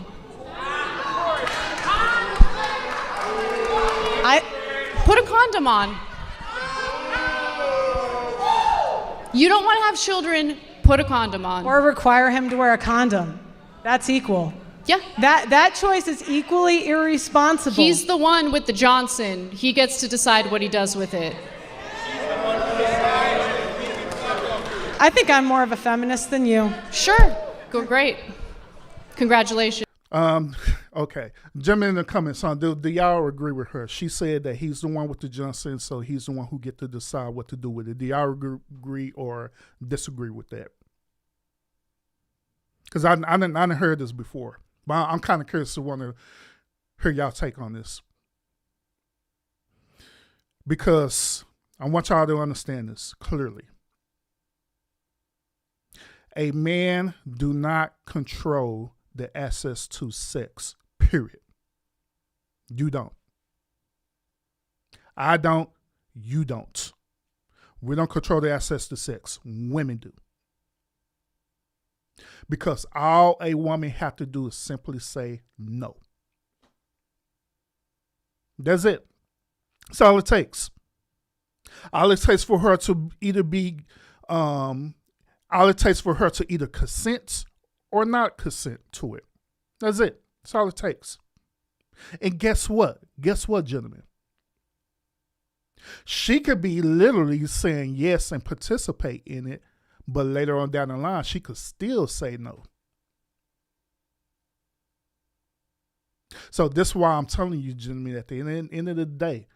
Put a condom on. You don't want to have children, put a condom on. Or require him to wear a condom. That's equal. Yeah. That choice is equally irresponsible. He's the one with the Johnson. He gets to decide what he does with it. I think I'm more of a feminist than you. Sure. Go great. Congratulations. Okay. Gentlemen in the comments, do y'all agree with her? She said that he's the one with the Johnson, so he's the one who get to decide what to do with it. Do y'all agree or disagree with that? Because I didn't heard this before, but I'm kind of curious to want to hear y'all take on this. Because I want y'all to understand this clearly. A man do not control the access to sex, period. You don't. I don't. You don't. We don't control the access to sex. Women do. Because all a woman have to do is simply say no. That's it. That's all it takes. All it takes for her to either consent or not consent to it. That's it. That's all it takes. And guess what? Guess what, gentlemen? She could be literally saying yes and participate in it, but later on down the line, she could still say no. So this is why I'm telling you, gentlemen, at the end of the day,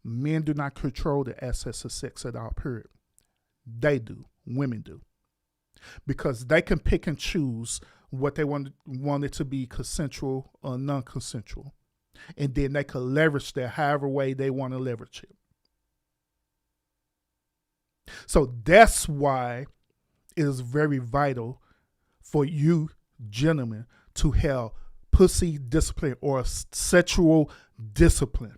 men do not control the access to sex at all, period. They do. Women do. Because they can pick and choose what they want it to be, consensual or non-consensual. and then they could leverage that however way they want to leverage it. So that's why it is very vital for you gentlemen to have pussy discipline or sexual discipline.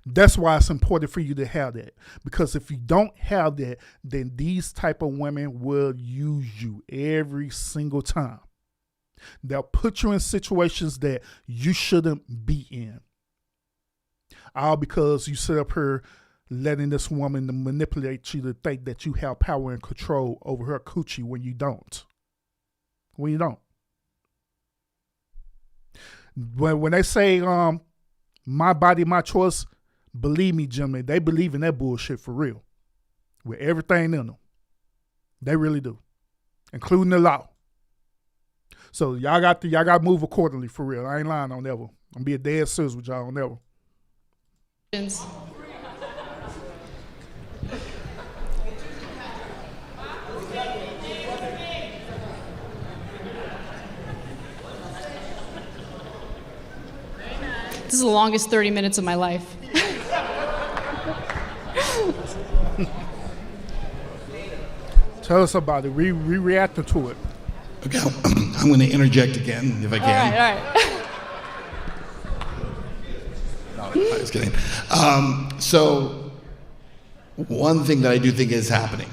That's why it's important for you to have that. Because if you don't have that, then these type of women will use you every single time. They'll put you in situations that you shouldn't be in. All because you sit up here letting this woman manipulate you to think that you have power and control over her coochie when you don't. When you don't. When they say, my body, my choice, believe me, gentlemen, they believe in that bullshit for real. With everything in them. They really do. Including the law. So y'all got to move accordingly for real. I ain't lying on that one. I'm be a dead serious with y'all on that one. This is the longest 30 minutes of my life. Tell us about it. We reacting to it. Okay, I'm going to interject again if I can. All right. No, I was kidding. So one thing that I do think is happening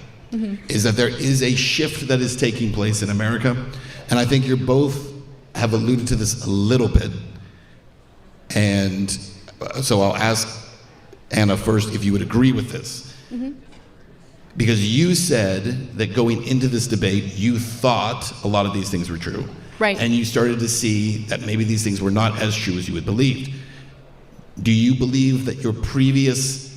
is that there is a shift that is taking place in America, and I think you both have alluded to this a little bit. And so I'll ask Anna first if you would agree with this. Because you said that going into this debate, you thought a lot of these things were true. Right. And you started to see that maybe these things were not as true as you had believed. Do you believe that your previous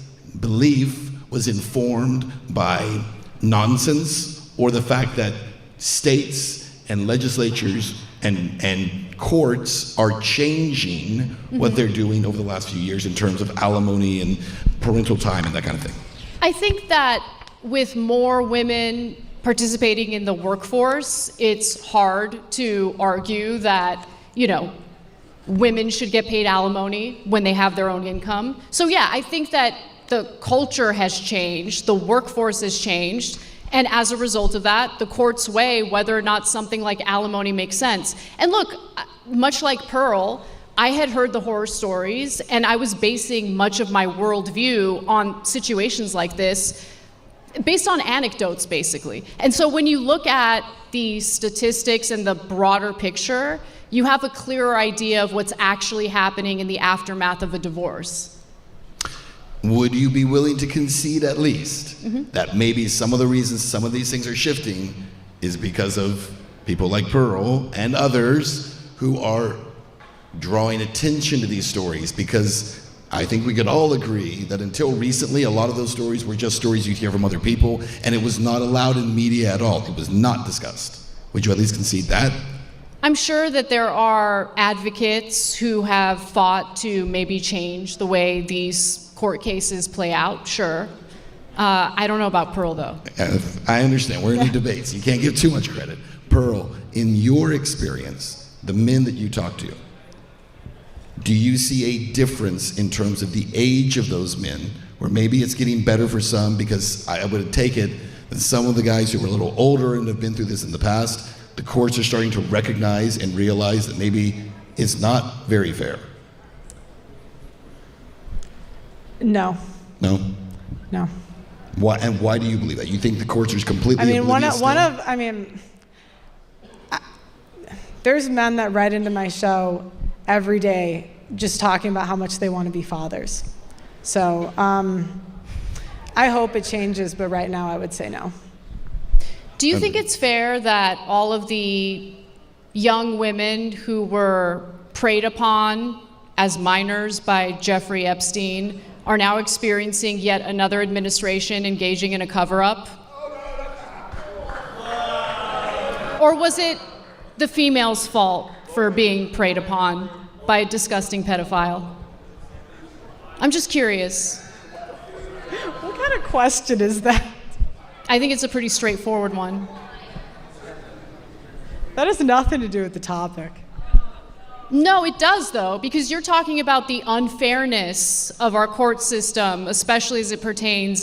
belief was informed by nonsense, or the fact that states and legislatures and courts are changing what they're doing over the last few years in terms of alimony and parental time and that kind of thing? I think that with more women participating in the workforce, it's hard to argue that, women should get paid alimony when they have their own income. So yeah, I think that the culture has changed, the workforce has changed, and as a result of that, the courts weigh whether or not something like alimony makes sense. And look, much like Pearl, I had heard the horror stories, and I was basing much of my worldview on situations like this based on anecdotes, basically. And so when you look at the statistics and the broader picture, you have a clearer idea of what's actually happening in the aftermath of a divorce. Would you be willing to concede at least that maybe some of the reasons some of these things are shifting is because of people like Pearl and others who are drawing attention to these stories? Because I think we could all agree that until recently, a lot of those stories were just stories you'd hear from other people, and it was not allowed in media at all. It was not discussed. Would you at least concede that? I'm sure that there are advocates who have fought to maybe change the way these court cases play out, sure. I don't know about Pearl, though. I understand. We're in the debates. You can't give too much credit. Pearl, in your experience, the men that you talk to, do you see a difference in terms of the age of those men, where maybe it's getting better for some? Because I would take it that some of the guys who were a little older and have been through this in the past, the courts are starting to recognize and realize that maybe it's not very fair. No. No? No. Why, and why do you believe that? You think the courts are completely oblivious there's men that write into my show every day just talking about how much they want to be fathers. So I hope it changes, but right now I would say no. Do you think it's fair that all of the young women who were preyed upon as minors by Jeffrey Epstein are now experiencing yet another administration engaging in a cover-up? Or was it the female's fault for being preyed upon by a disgusting pedophile? I'm just curious. What kind of question is that? I think it's a pretty straightforward one. That has nothing to do with the topic. No, it does though, because you're talking about the unfairness of our court system, especially as it pertains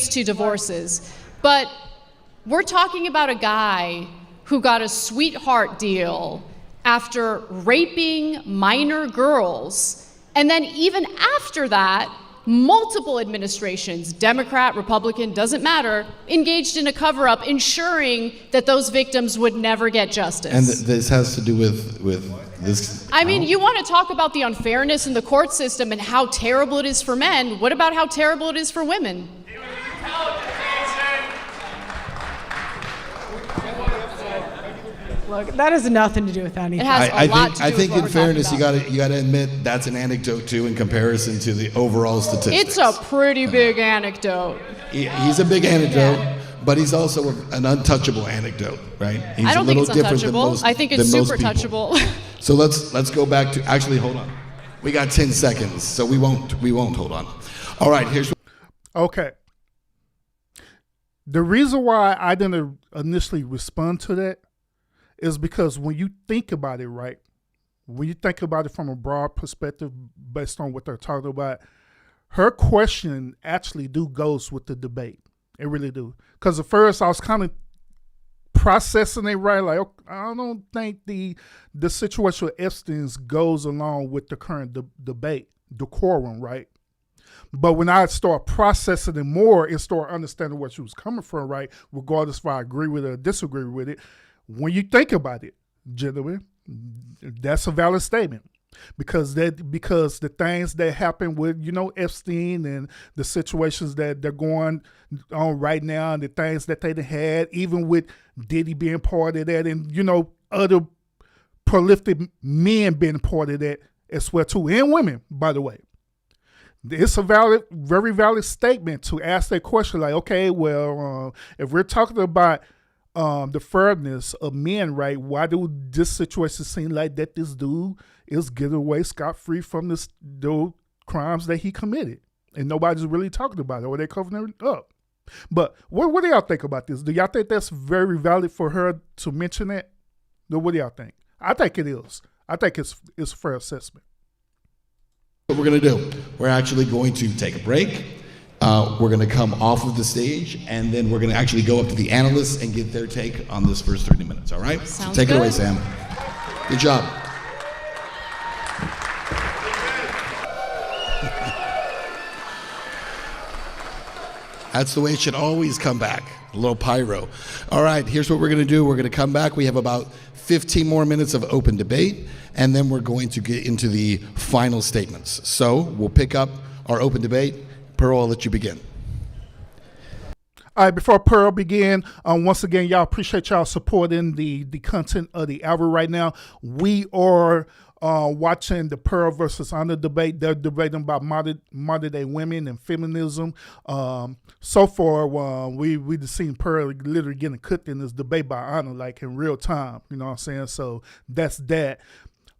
to divorces. But we're talking about a guy who got a sweetheart deal after raping minor girls, and then even after that, multiple administrations, Democrat, Republican, doesn't matter, engaged in a cover-up, ensuring that those victims would never get justice. And this has to do with this. I mean, you want to talk about the unfairness in the court system and how terrible it is for men. What about how terrible it is for women? Look, that has nothing to do with anything. It has a lot to do I with think what in we're fairness, talking you about. got to admit that's an anecdote too in comparison to the overall statistics. It's a pretty big anecdote. He's a big anecdote, but he's also an untouchable anecdote, right? He's I don't think it's different than untouchable. most- I think it's than most super people. touchable. So let's go back to, actually, hold on. We got 10 seconds, so we won't hold on. All right, here's. Okay. The reason why I didn't initially respond to that is because when you think about it, right, when you think about it from a broad perspective based on what they're talking about, her question actually goes with the debate. It really do. Because at first I was kind of processing it right, like, I don't think the situation with Epstein's goes along with the current debate, decorum, right? But when I start processing it more and start understanding where she was coming from, right, regardless if I agree with it or disagree with it, when you think about it, gentlemen, that's a valid statement. Because the things that happen with, Epstein and the situations that they're going on right now and the things that they had, even with Diddy being part of that and, other prolific men being part of that as well too, and women, by the way. It's a very valid statement to ask that question like, okay, well, if we're talking about the fairness of men, right, why do this situation seem like that this dude is getting away scot-free from those crimes that he committed? And nobody's really talking about it, or they're covering it up. But what do y'all think about this? Do y'all think that's very valid for her to mention that? What do y'all think? I think it is. I think it's a fair assessment. What we're going to do, we're actually going to take a break. We're going to come off of the stage, and then we're going to actually go up to the analysts and get their take on this first 30 minutes, all right? Sounds so take good. it away, Sam. Good job. That's the way it should always come back. A little pyro. All right, here's what we're going to do. We're going to come back. We have about 15 more minutes of open debate, and then we're going to get into the final statements. So we'll pick up our open debate. Pearl, I'll let you begin. All right, before Pearl begin, once again, y'all appreciate y'all supporting the content of the hour right now. We are watching the Pearl versus Honor debate. They're debating about modern day women and feminism. So far, we've seen Pearl literally getting cooked in this debate by Honor, like in real time. You know what I'm saying? So that's that.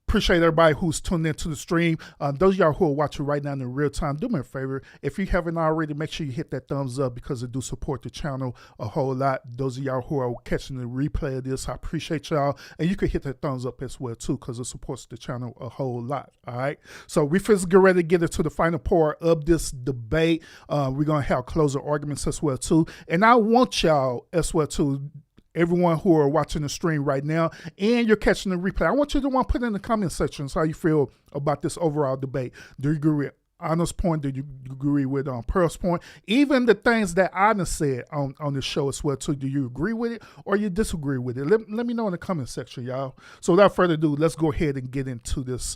Appreciate everybody who's tuned into the stream. Those of y'all who are watching right now in real time, do me a favor. If you haven't already, make sure you hit that thumbs up because it do support the channel a whole lot. Those of y'all who are catching the replay of this, I appreciate y'all. And you can hit that thumbs up as well too because it supports the channel a whole lot. All right. So we first get ready to get into the final part of this debate. We're going to have closer arguments as well too. And I want y'all as well too, everyone who are watching the stream right now and you're catching the replay, I want you to put in the comment sections how you feel about this overall debate. Do you agree with Anna's point? Do you agree with Pearl's point? Even the things that Anna said on the show as well too. Do you agree with it or you disagree with it? Let me know in the comment section, y'all. So without further ado, let's go ahead and get into this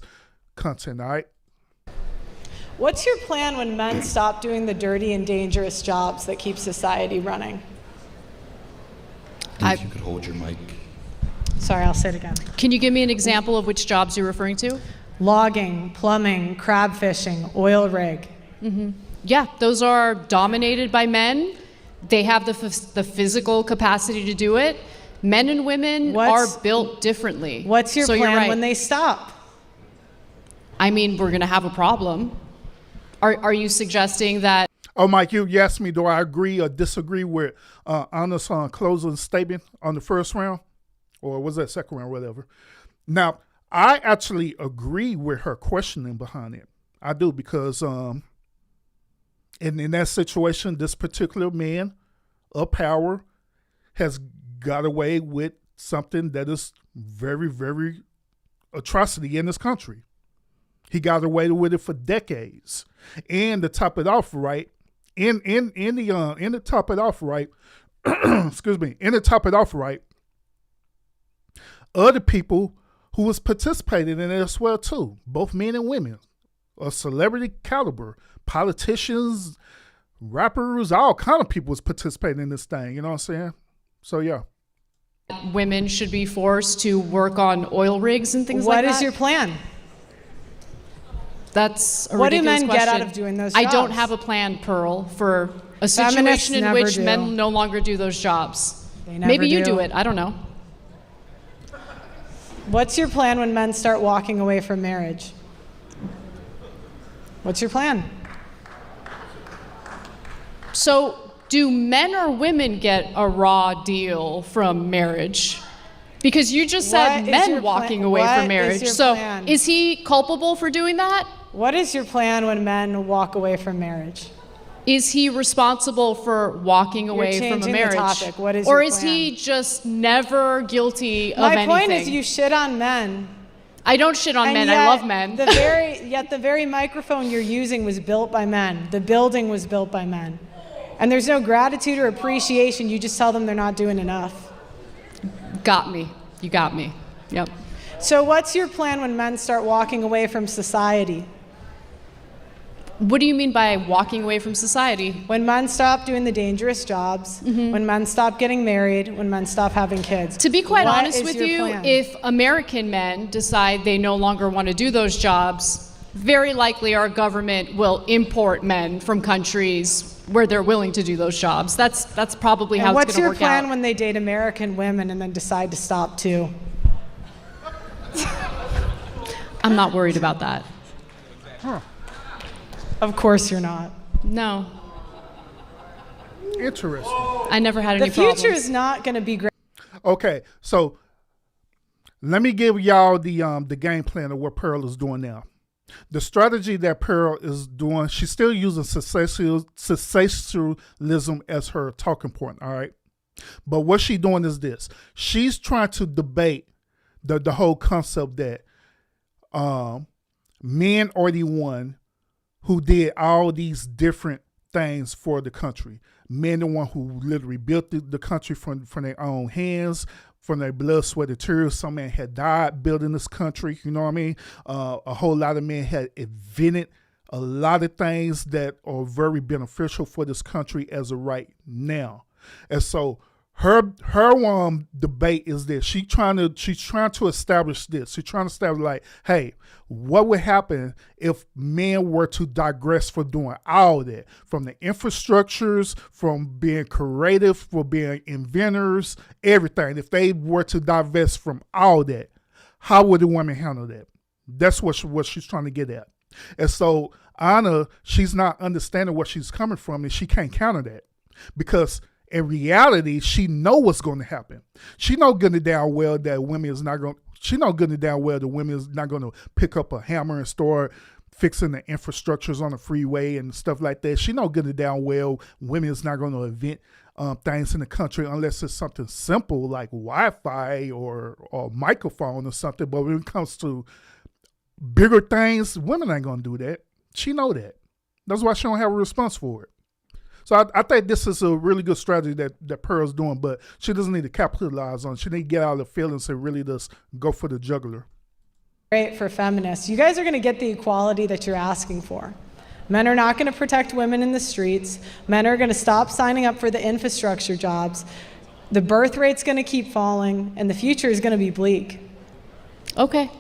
content, all right? What's your plan when men stop doing the dirty and dangerous jobs that keep society running? If you could hold your mic. Sorry, I'll say it again. Can you give me an example of which jobs you're referring to? Logging, plumbing, crab fishing, oil rig. Mm-hmm. Yeah, those are dominated by men. They have the physical capacity to do it. Men and women are built differently. What's your So plan you're right. when they stop? I mean, we're going to have a problem. Are you suggesting that? Oh, Mike, you asked me, do I agree or disagree with Anna's closing statement on the first round? Or was that second round, whatever? Now, I actually agree with her questioning behind it. I do, because in that situation, this particular man of power has got away with something that is very, very atrocity in this country. He got away with it for decades. And to top it off right, in the top it off right, excuse me, in the top it off right, other people who was participating in it as well too, both men and women, a celebrity caliber, politicians, rappers, all kind of people was participating in this thing, you know what I'm saying? So yeah. Women should be forced to work on oil rigs and things like that? What is your plan? That's a What do ridiculous men question. get out of doing those I don't jobs? have a plan, Pearl, for a Feminists situation in never which do. men no longer do those jobs. They never Maybe you do. do it. I don't know. What's your plan when men start walking away from marriage? What's your plan? So, do men or women get a raw deal from marriage? Because you just said What is men your walking plan? away What from marriage. is your So, plan? is he culpable for doing that? What is your plan when men walk away from marriage? Is he responsible for walking away from a changing the marriage? topic. What is or your is he plan? just never guilty of My anything? point is you shit on men. I don't shit on and men. yet I love men. Yet the very microphone you're using was built by men. The building was built by men. And there's no gratitude or appreciation. You just tell them they're not doing enough. Got me. You got me. Yep. So what's your plan when men start walking away from society? What do you mean by walking away from society? When men stop doing the dangerous jobs, when men stop getting married, when men stop having kids. To be quite What honest is with your you, plan? if American men decide they no longer want to do those jobs, very likely our government will import men from countries where they're willing to do those jobs. That's probably how And it's what's going to your work plan out. when they date American women and then decide to stop too? I'm not worried about that. Of course you're not. No, Interesting. I never had The any future problems. is not going to be great. Okay, so let me give y'all the game plan of what Pearl is doing now. The strategy that Pearl is doing, she's still using sensationalism as her talking point, all right? But what she's doing is this. She's trying to debate the whole concept that men are the one who did all these different things for the country. Men the one who literally built the country from their own hands, from their blood, sweat, and tears. Some men had died building this country, you know what I mean? A whole lot of men had invented a lot of things that are very beneficial for this country as of right now. And so her debate is this. She's trying to establish this. She's trying to establish like, hey, what would happen if men were to digress from doing all that, from the infrastructures, from being creative, from being inventors, everything. If they were to divest from all that, how would the woman handle that? That's what she's trying to get at. And so Anna, she's not understanding where she's coming from, and she can't counter that because in reality, she know what's going to happen. She know good and down well that women is not going. She know good and down well the women is not going to pick up a hammer and start fixing the infrastructures on the freeway and stuff like that. She know good and down well women is not going to invent things in the country unless it's something simple like Wi-Fi or microphone or something. But when it comes to bigger things, women ain't going to do that. She know that. That's why she don't have a response for it. So I think this is a really good strategy that Pearl's doing, but she doesn't need to capitalize on it. She need to get out of the feelings and really just go for the jugular. Great for feminists. You guys are going to get the equality that you're asking for. Men are not going to protect women in the streets. Men are going to stop signing up for the infrastructure jobs. The birth rate's going to keep falling, and the future is going to be bleak. Okay.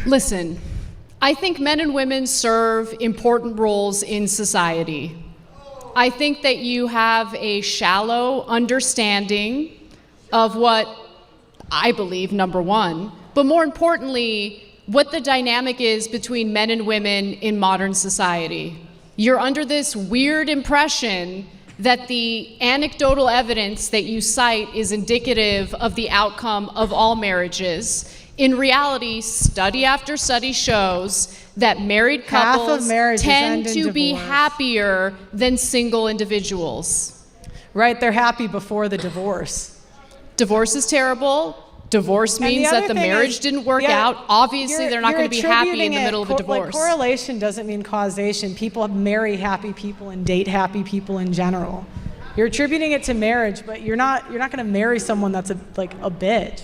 Listen, I think men and women serve important roles in society. I think that you have a shallow understanding of what I believe, number one, but more importantly, what the dynamic is between men and women in modern society. You're under this weird impression that the anecdotal evidence that you cite is indicative of the outcome of all marriages. In reality, study after study shows that married Half of couples marriages tend end to in be divorce. happier than single individuals. Right, they're happy before the divorce. Divorce is terrible. Divorce And the means other that the thing marriage is, didn't work yeah, out. Obviously, you're- they're not you're going to be happy in attributing the middle of a Like divorce. correlation doesn't mean causation. People marry happy people and date happy people in general. You're attributing it to marriage, but you're not going to marry someone that's a bitch.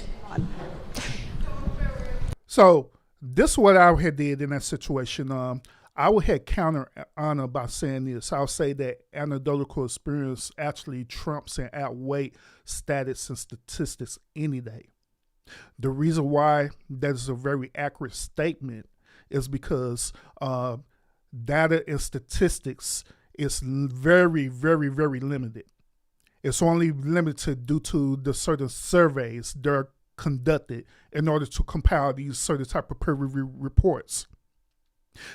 So this is what I had did in that situation. I would have counter Anna by saying this. I'll say that anecdotal experience actually trumps and outweigh stats and statistics any day. The reason why that is a very accurate statement is because data and statistics is very, very, very limited. It's only limited due to the certain surveys that are conducted in order to compile these certain type of peer review reports.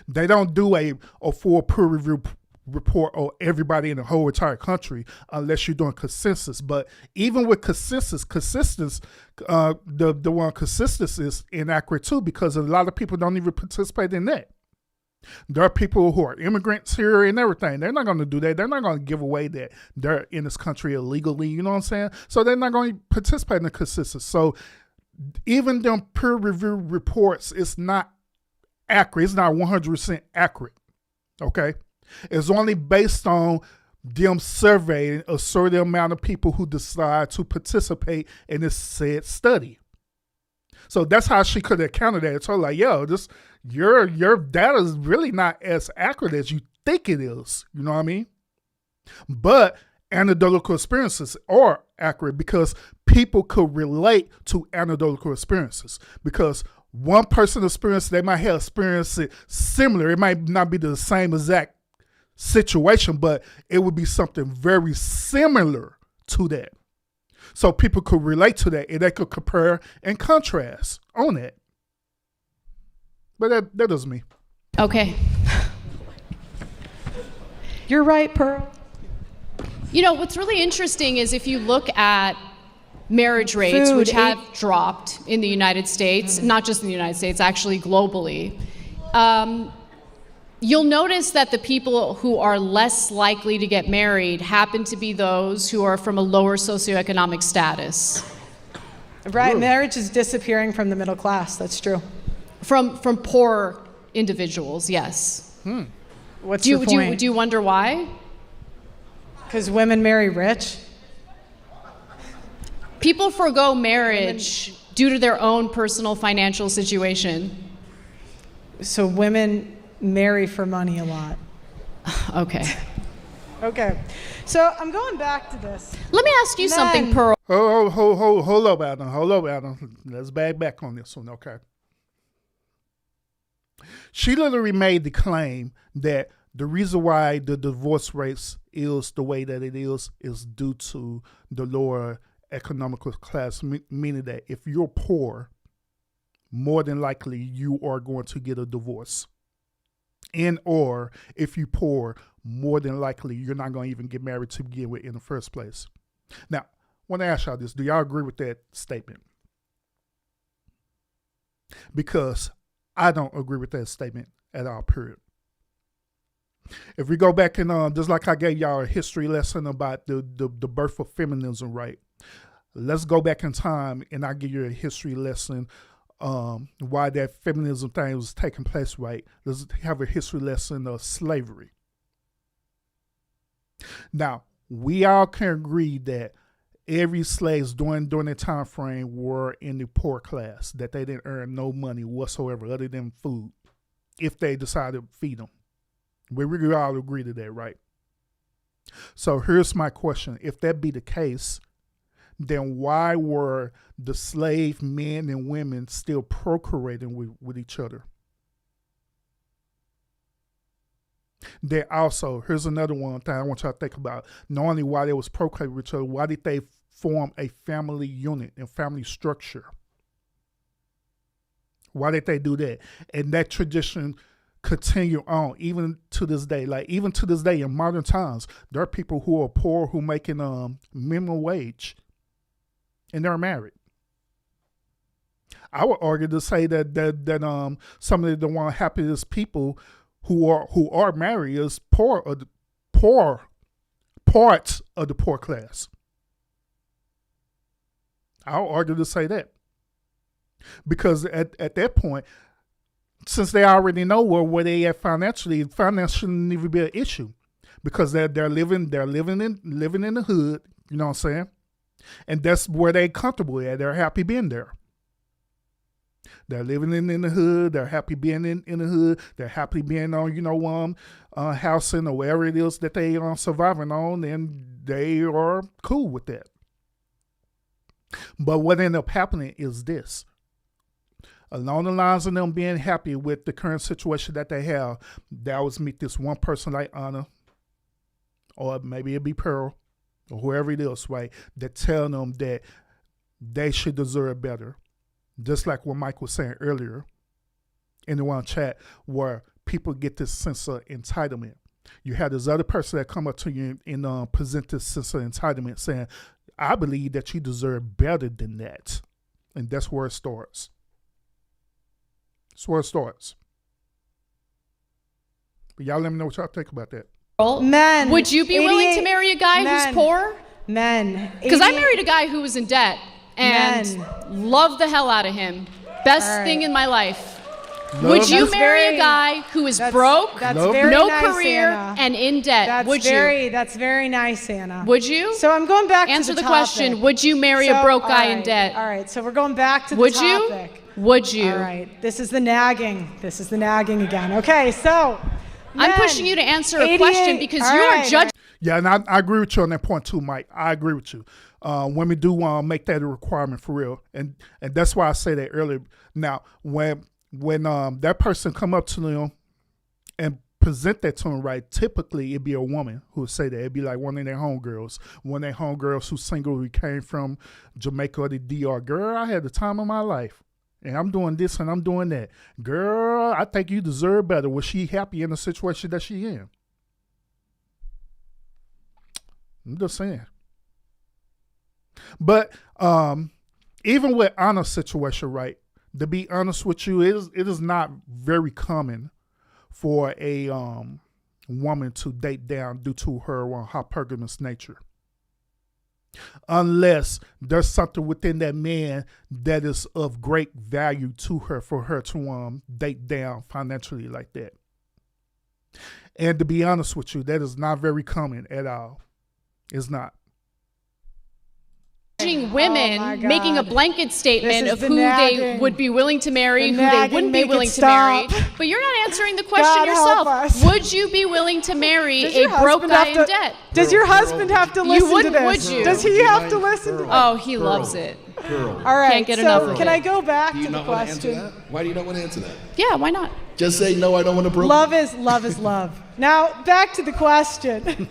They don't do a full peer review report on everybody in the whole entire country unless you're doing consensus. But even with consensus, the one consensus is inaccurate too, because a lot of people don't even participate in that. There are people who are immigrants here and everything. They're not going to do that. They're not going to give away that they're in this country illegally. You know what I'm saying? So they're not going to participate in the consensus. So even them peer review reports, it's not accurate. It's not 100% accurate. Okay? It's only based on them surveying a certain amount of people who decide to participate in this said study. So that's how she could have counted that. It's like, yo, your data is really not as accurate as you think it is. You know what I mean? But anecdotal experiences are accurate because people could relate to anecdotal experiences. Because one person experience, they might have experienced it similar. It might not be the same exact situation, but it would be something very similar to that. So people could relate to that and they could compare and contrast on that. But that is me. Okay. You're right, Pearl. You know, what's really interesting is if you look at marriage rates, which have dropped in the United States, not just in the United States, actually globally, you'll notice that the people who are less likely to get married happen to be those who are from a lower socioeconomic status. Right, marriage is disappearing from the middle class. That's true. From poor individuals, yes. What's your point? Do you wonder why? Because women marry rich? People forego marriage due to their own personal financial situation. So women marry for money a lot. Okay. Okay. So I'm going back to this. Let me ask you something, Pearl. Hold up, Adam. Hold up, Adam. Let's back on this one, okay? She literally made the claim that the reason why the divorce rates is the way that it is due to the lower economical class, meaning that if you're poor, more than likely you are going to get a divorce. And or if you're poor, more than likely you're not going to even get married to begin with in the first place. Now, I want to ask y'all this. Do y'all agree with that statement? Because I don't agree with that statement at all, period. If we go back and just like I gave y'all a history lesson about the birth of feminism, right? Let's go back in time and I'll give you a history lesson why that feminism thing was taking place, right? Let's have a history lesson of slavery. Now, we all can agree that every slaves during that time frame were in the poor class, that they didn't earn no money whatsoever other than food if they decided to feed them. We all agree to that, right? So here's my question. If that be the case, then why were the slave men and women still procreating with each other? Then also, here's another one thing I want y'all to think about. Not only why they was procreating with each other, why did they form a family unit and family structure? Why did they do that? And that tradition continue on even to this day. Like even to this day in modern times, there are people who are poor who making minimum wage, and they're married. I would argue to say that some of the one happiest people who are married is parts of the poor class. I'll argue to say that. Because at that point, since they already know where they at financially, finance shouldn't even be an issue. Because they're living in the hood, you know what I'm saying? And that's where they're comfortable at. They're happy being there. They're living in the hood. They're happy being in the hood. They're happy being on, housing or wherever it is that they are surviving on, and they are cool with that. But what ended up happening is this. Along the lines of them being happy with the current situation that they have, they always meet this one person like Anna, or maybe it'd be Pearl, or whoever it is, right, that tell them that they should deserve better. Just like what Mike was saying earlier in the one chat, where people get this sense of entitlement. You have this other person that come up to you and present this sense of entitlement, saying, I believe that you deserve better than that. And that's where it starts. That's where it starts. But y'all let me know what y'all think about that. Men. Would you be willing to marry a guy who's poor? Men. Because I married a guy who was in debt and loved the hell out of him. Best thing in my life. Would you marry a guy who is broke, no career, and in debt? Would you? That's very nice, Anna. Would you? So I'm going back Answer to the the question. topic. Would you marry a broke guy in debt? All right, so we're going back to the Would topic. you? Would you? All right, this is the nagging. This is the nagging again. Okay, so I'm pushing you to answer a question because you are judging. Yeah, and I agree with you on that point too, Mike. I agree with you. Women do want to make that a requirement for real, and that's why I say that earlier. Now, when that person come up to them and present that to them, right, typically it'd be a woman who would say that. It'd be like one of their homegirls, who's single, who came from Jamaica or the DR. Girl, I had the time of my life, and I'm doing this and I'm doing that. Girl, I think you deserve better. Was she happy in the situation that she in? I'm just saying. But even with Anna's situation, right, to be honest with you, it is not very common for a woman to date down due to her hypergamous nature. Unless there's something within that man that is of great value to her for her to date down financially like that. And to be honest with you, that is not very common at all. It's not. Women making a blanket statement of who they would be willing to marry, who they wouldn't be willing to marry. But you're not answering the question yourself. Would you be willing to marry a broke guy in debt? Does your husband have to listen to this? Would you? Does he have to listen to this? Oh, he loves it. Pearl. All right, Can't get enough of can it. I go back Do you to the not want to answer question? that? Why do you not want to answer that? Yeah, why not? Just say, no, I don't want to broke. Love is love. Now, back to the question.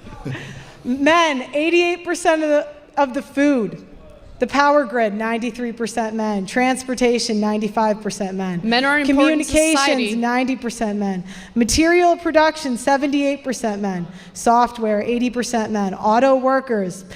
Men, 88% of the food. The power grid, 93% men. Transportation, 95% men. Men are an important society. Communications, 90% men. Material production, 78% men. Software, 80% men. Auto workers,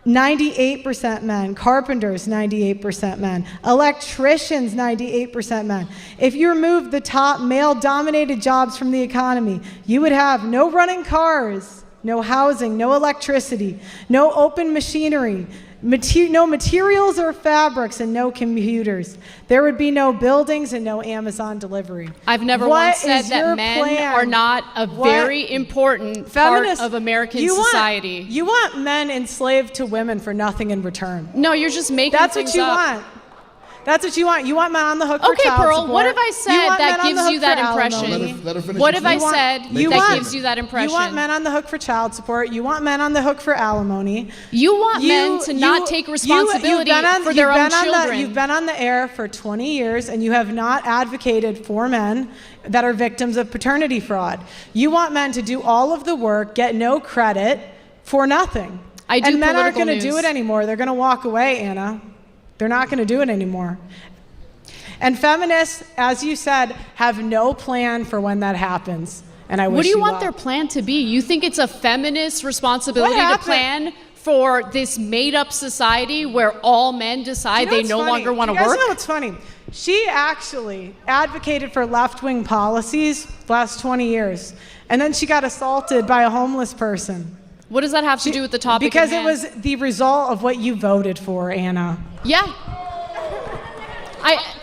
98% men. Carpenters, 98% men. Electricians, 98% men. If you remove the top male-dominated jobs from the economy, you would have no running cars, no housing, no electricity, no open machinery, no materials or fabrics, and no computers. There would be no buildings and no Amazon delivery. I've never once said that men are not a very important part of American society. You want men enslaved to women for nothing in return. No, you're just making That's things what you up. want. That's what you want. You want men on the hook for Okay, child Pearl, support. what have I said that gives you that impression? Let her finish What her have I statement. said that gives you that impression? You want men on the hook for child support. You want men on the hook for alimony. You want men to not take responsibility for their own children. You've been on the air for 20 years, and you have not advocated for men that are victims of paternity fraud. You want men to do all of the work, get no credit for nothing. And men aren't going to do it anymore. They're going to walk away, Anna. They're not going to do it anymore. And feminists, as you said, have no plan for when that happens. And I wish What do you want luck. their plan to be? You think it's a feminist responsibility to plan for this made-up society where all men decide they no longer want to work? You guys know what's funny? She actually advocated for left-wing policies the last 20 years, and then she got assaulted by a homeless person. What does that have to do with the topic Because at it hand? was the result of what you voted for, Anna. Yeah.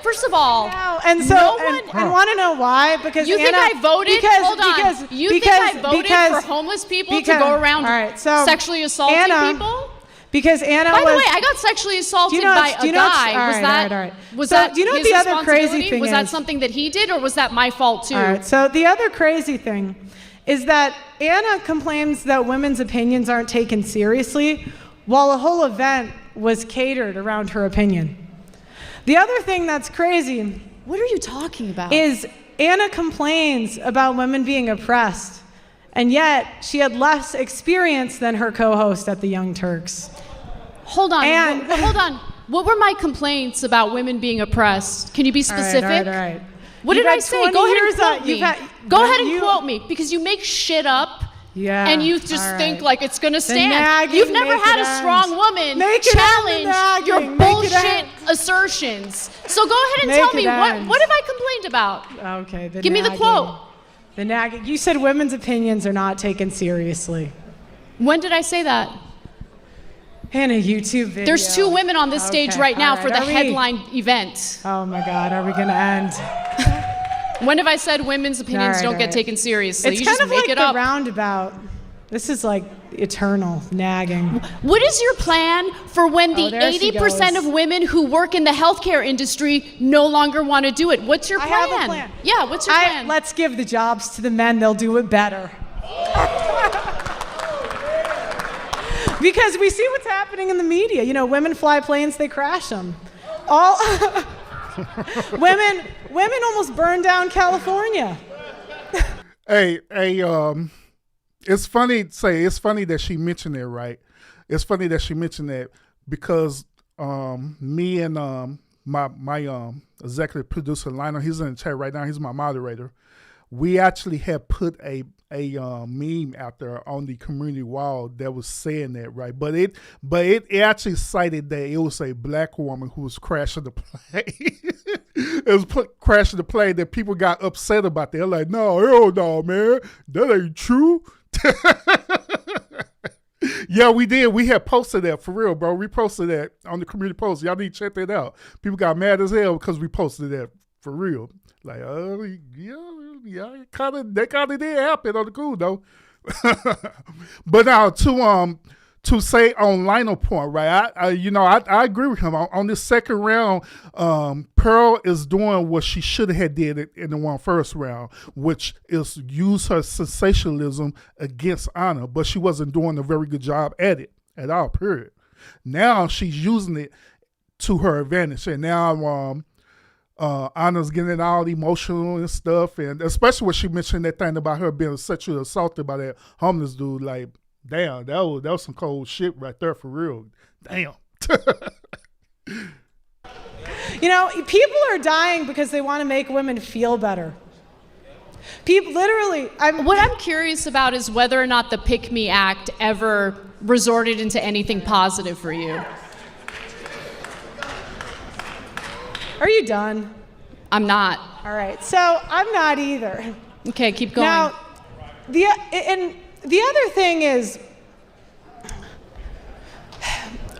First of all, And so, no one, and want to know why? Because you think Anna, I voted? Because, Hold on. Because, You because, think I voted because, for homeless people because, to go around all right, so sexually assaulting Anna, people? Because Anna By was. the way, I got sexually assaulted do you know by do you a know guy. all Was right, that all right. was So, that do you know his what the other crazy responsibility? thing Was that is? something that he did, or was that my fault too? All right. So the other crazy thing is that Anna complains that women's opinions aren't taken seriously, while a whole event was catered around her opinion. The other thing that's crazy. What are you talking about? Is Anna complains about women being oppressed, and yet she had less experience than her co-host at the Young Turks. Hold on. And- Hold on. What were my complaints about women being oppressed? Can you be specific? All right. What You've did I had say? 20 Go ahead and years quote on- me. you've had- Go when ahead and you- quote me, because you make shit up. Yeah. And you just all think right. like it's gonna stand. nagging, You've never make had it a end. strong woman Make it end, the challenge nagging, your make it bullshit end. assertions. So go ahead and Make tell it me end. what have I complained about? Okay. Give me the quote. The nagging. You said women's opinions are not taken seriously. When did I say that? In a YouTube video. There's 2 women on this stage Okay, right now all for the Are we- headline event. Oh my God, are we gonna end? When have I said women's opinions All don't right, get all right. taken seriously? It's You kind just of make like it the up. roundabout. This is like eternal nagging. What is your plan for when the there she 80% goes. of women who work in the healthcare industry no longer want to do it? What's your I plan? have a plan. Yeah, what's your plan? Let's give the jobs to the men, they'll do it better. Because we see what's happening in the media. You know, women fly planes, they crash them. All women almost burned down California. Hey, it's funny that she mentioned it, right? It's funny that she mentioned that because me and my executive producer Lionel, he's in the chat right now. He's my moderator. We actually had put a meme out there on the community wall that was saying that, right? But it actually cited that it was a black woman who was crashing the plane. It was crashing the plane that people got upset about. They're like, no, hell no, man, that ain't true. Yeah, we did. We had posted that for real, bro. We posted that on the community post. Y'all need to check that out. People got mad as hell because we posted that for real. Like, yeah, that kind of did happen on the cool though. But now to say on Lionel point, right? I agree with him on this second round. Pearl is doing what she should have did in the first round, which is use her sensationalism against Anna, but she wasn't doing a very good job at it at all. Period. Now she's using it to her advantage, and now Anna's getting all emotional and stuff, and especially when she mentioned that thing about her being sexually assaulted by that homeless dude. Like, damn, that was some cold shit right there for real. Damn. You know, people are dying because they want to make women feel better. People, literally, What I'm curious about is whether or not the Pick Me Act ever resorted into anything positive for you. Are you done? I'm not. All right, so I'm not either. Okay, keep going. Now, the other thing is,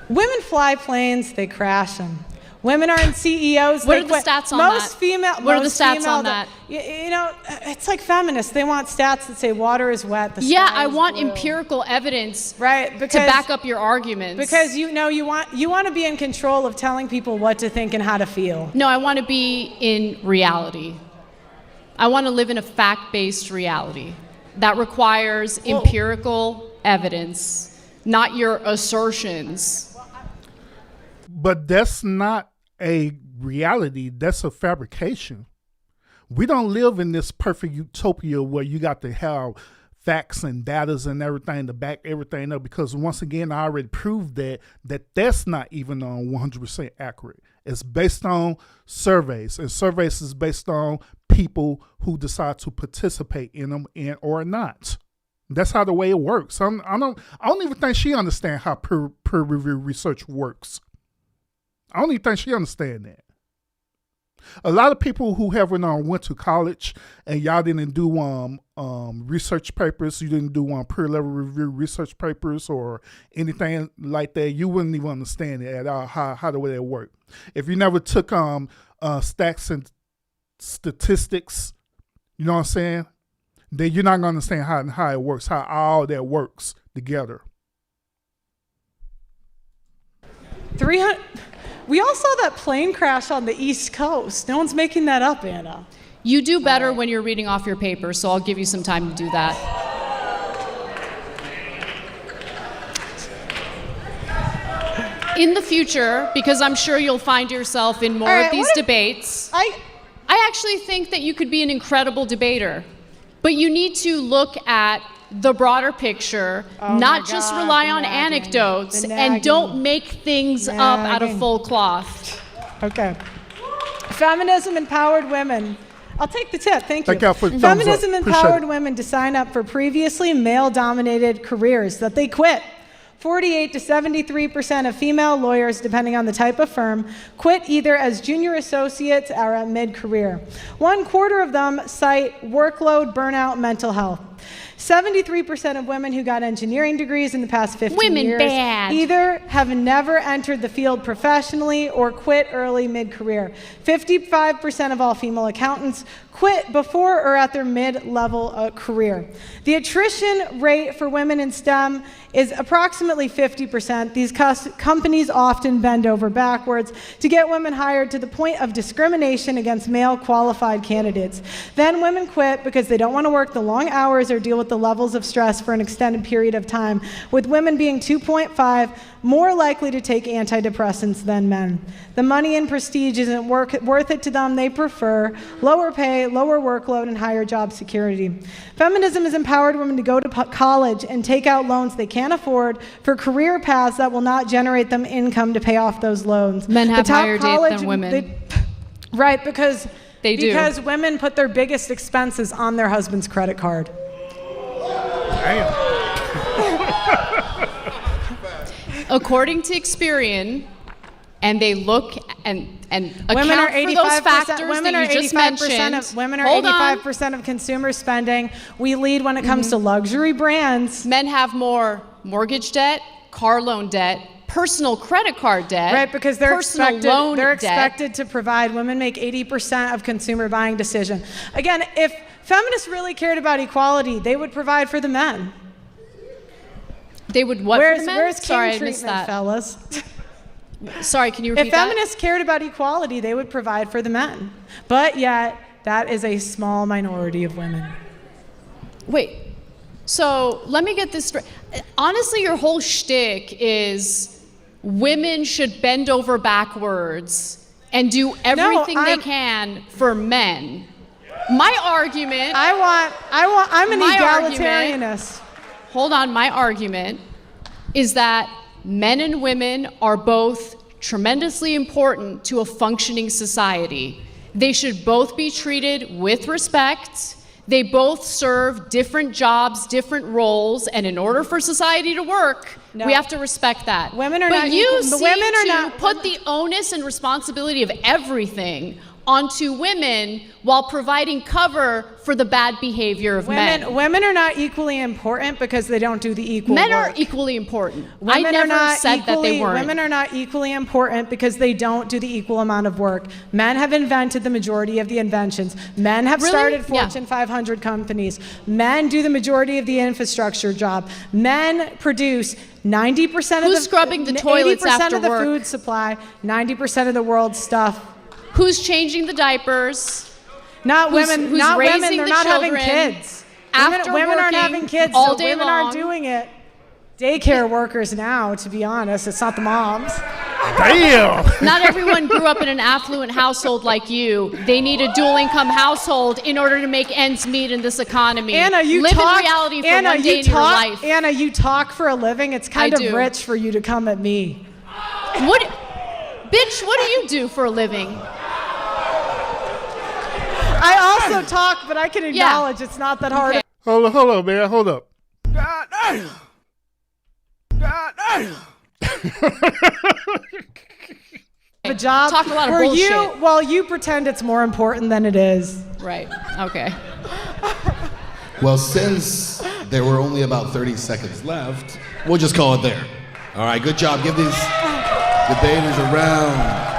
women fly planes, they crash them. Women are in CEOs. What they are the quit. stats on most that? Female, What are the most stats female on that? You know, it's like feminists. They want stats that say water is wet. The Yeah, sky I is want blue. empirical evidence Right, to because back up your arguments. because you want to be in control of telling people what to think and how to feel. No, I want to be in reality. I want to live in a fact-based reality that requires empirical evidence, not your assertions. But that's not a reality. That's a fabrication. We don't live in this perfect utopia where you got to have facts and datas and everything to back everything up, because once again, I already proved that's not even 100% accurate. It's based on surveys, and surveys is based on people who decide to participate in them or not. That's how the way it works. I don't even think she understands how peer review research works. I don't even think she understands that. A lot of people who haven't went to college and y'all didn't do research papers, you didn't do peer level review research papers or anything like that, you wouldn't even understand it at all, how the way that work. If you never took stats and statistics, you know what I'm saying, then you're not going to understand how it works, how all that works together. 300. We all saw that plane crash on the East Coast. No one's making that up, Anna. You do better when you're reading off your paper, so I'll give you some time to do that. In the future, because I'm sure you'll find yourself in more of these debates, I actually think that you could be an incredible debater, but you need to look at the broader picture, not just rely on anecdotes, and don't make things up out of full cloth. Okay. Feminism empowered women. I'll take the tip, thank you. Feminism empowered women to sign up for previously male-dominated careers that they quit. 48 to 73% of female lawyers, depending on the type of firm, quit either as junior associates or at mid-career. 1/4 of them cite workload, burnout, mental health. 73% of women who got engineering degrees in the past 15 years either have never entered the field professionally or quit early mid-career. 55% of all female accountants quit before or at their mid-level career. The attrition rate for women in STEM is approximately 50%. These companies often bend over backwards to get women hired, to the point of discrimination against male qualified candidates. Then women quit because they don't want to work the long hours or deal with the levels of stress for an extended period of time, with women being 2.5 more likely to take antidepressants than men. The money and prestige isn't worth it to them. They prefer lower pay, lower workload, and higher job security. Feminism has empowered women to go to college and take out loans they can't afford for career paths that will not generate them income to pay off those loans. Men have higher debt than women. Right, because they do. Because women put their biggest expenses on their husband's credit card. According to Experian, and they look and women account are for those factors that you just mentioned. Women are 85% of consumer spending. We lead when it comes to luxury brands. Men have more mortgage debt, car loan debt, personal credit card debt, right? Because they're expected expected to provide. Women make 80% of consumer buying decision. Again, if feminists really cared about equality, they would provide for the men. They would what for the men? Where's Sorry, king I missed treatment, that. fellas? Sorry, can you repeat that? If feminists cared about equality, they would provide for the men. But yet, that is a small minority of women. Wait, so let me get this straight. Honestly, your whole shtick is women should bend over backwards and do everything they can for men. My argument... I'm an egalitarianist. Hold on, my argument is that men and women are both tremendously important to a functioning society. They should both be treated with respect. They both serve different jobs, different roles, and in order for society to work, we have to respect that. Women are but not you equal. seem to put the onus and responsibility of everything onto women while providing cover for the bad behavior of men. Women are not equally important because they don't do the equal Men work. are equally important. Women I never said that they weren't. Women are not equally important because they don't do the equal amount of work. Men have invented the majority of the inventions. Men have started Fortune 500 companies. Men do the majority of the infrastructure job. Men produce 90% Who's scrubbing the toilets after 80% of the work? food supply, 90% of the world's stuff. Who's changing the diapers? Not women. Who's not raising women. They're the not children having kids. after Women aren't working having kids. all So day women long? aren't doing it. Daycare workers now, to be honest. It's not the moms. Damn. Not everyone grew up in an affluent household like you. They need a dual income household in order to make ends meet in this economy. Anna, you live talk. in reality for Anna, one day in your life. Anna, you talk for a living. It's kind I of do. rich for you to come at me. What, bitch? What do you do for a living? I also talk, but I can acknowledge it's not that hard. Okay. Hold up, man. Hold up. God damn. God damn. A job Talk a lot of where bullshit. you pretend it's more important than it is. Right. Okay. Well, since there were only about 30 seconds left, we'll just call it there. All right, good job. Give these debaters a round.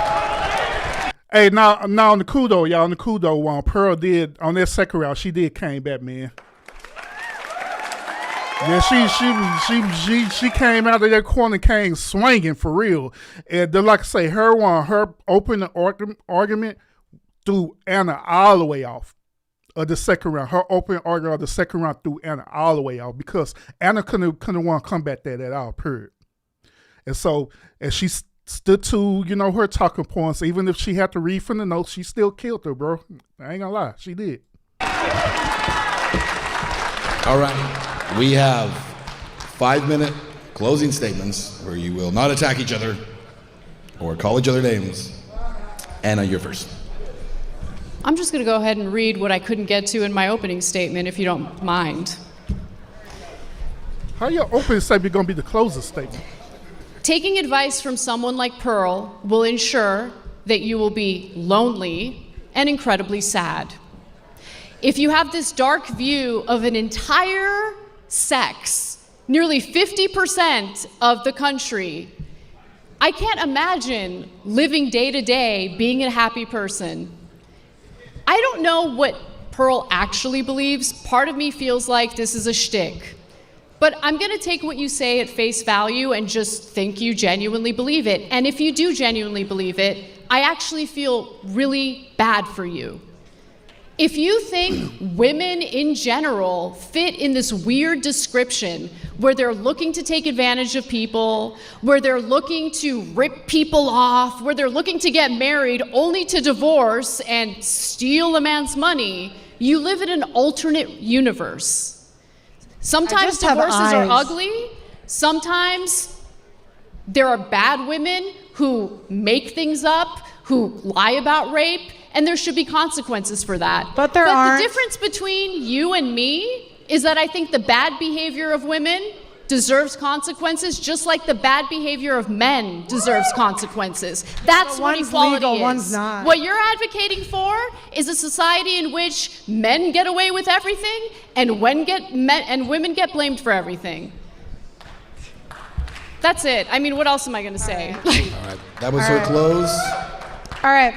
Hey, now on the kudo, y'all, on the kudo one, Pearl did, on that second round, she did came back, man. Yeah, she came out of that corner, came swinging for real. And then, like I say, her opening argument threw Anna all the way off of the second round. Her opening argument of the second round threw Anna all the way off because Anna couldn't want to combat that at all, period. And so, and she stood to, her talking points. Even if she had to read from the notes, she still killed her, bro. I ain't gonna lie, she did. All right. We have 5-minute closing statements where you will not attack each other or call each other names. Anna, you're first. I'm just going to go ahead and read what I couldn't get to in my opening statement, if you don't mind. How your opening statement going to be the closing statement? Taking advice from someone like Pearl will ensure that you will be lonely and incredibly sad. If you have this dark view of an entire sex, nearly 50% of the country, I can't imagine living day to day being a happy person. I don't know what Pearl actually believes. Part of me feels like this is a shtick. But I'm gonna take what you say at face value and just think you genuinely believe it. And if you do genuinely believe it, I actually feel really bad for you. If you think women in general fit in this weird description where they're looking to take advantage of people, where they're looking to rip people off, where they're looking to get married only to divorce and steal a man's money, you live in an alternate universe. Sometimes divorces are ugly. Sometimes there are bad women who make things up, who lie about rape, and there should be consequences for that. But there aren't. The difference between you and me is that I think the bad behavior of women deserves consequences, just like the bad behavior of men deserves consequences. That's what equality is. One's not. What you're advocating for is a society in which men get away with everything and women get blamed for everything. That's it. I mean, what else am I going to say? All right. That was her close. All right.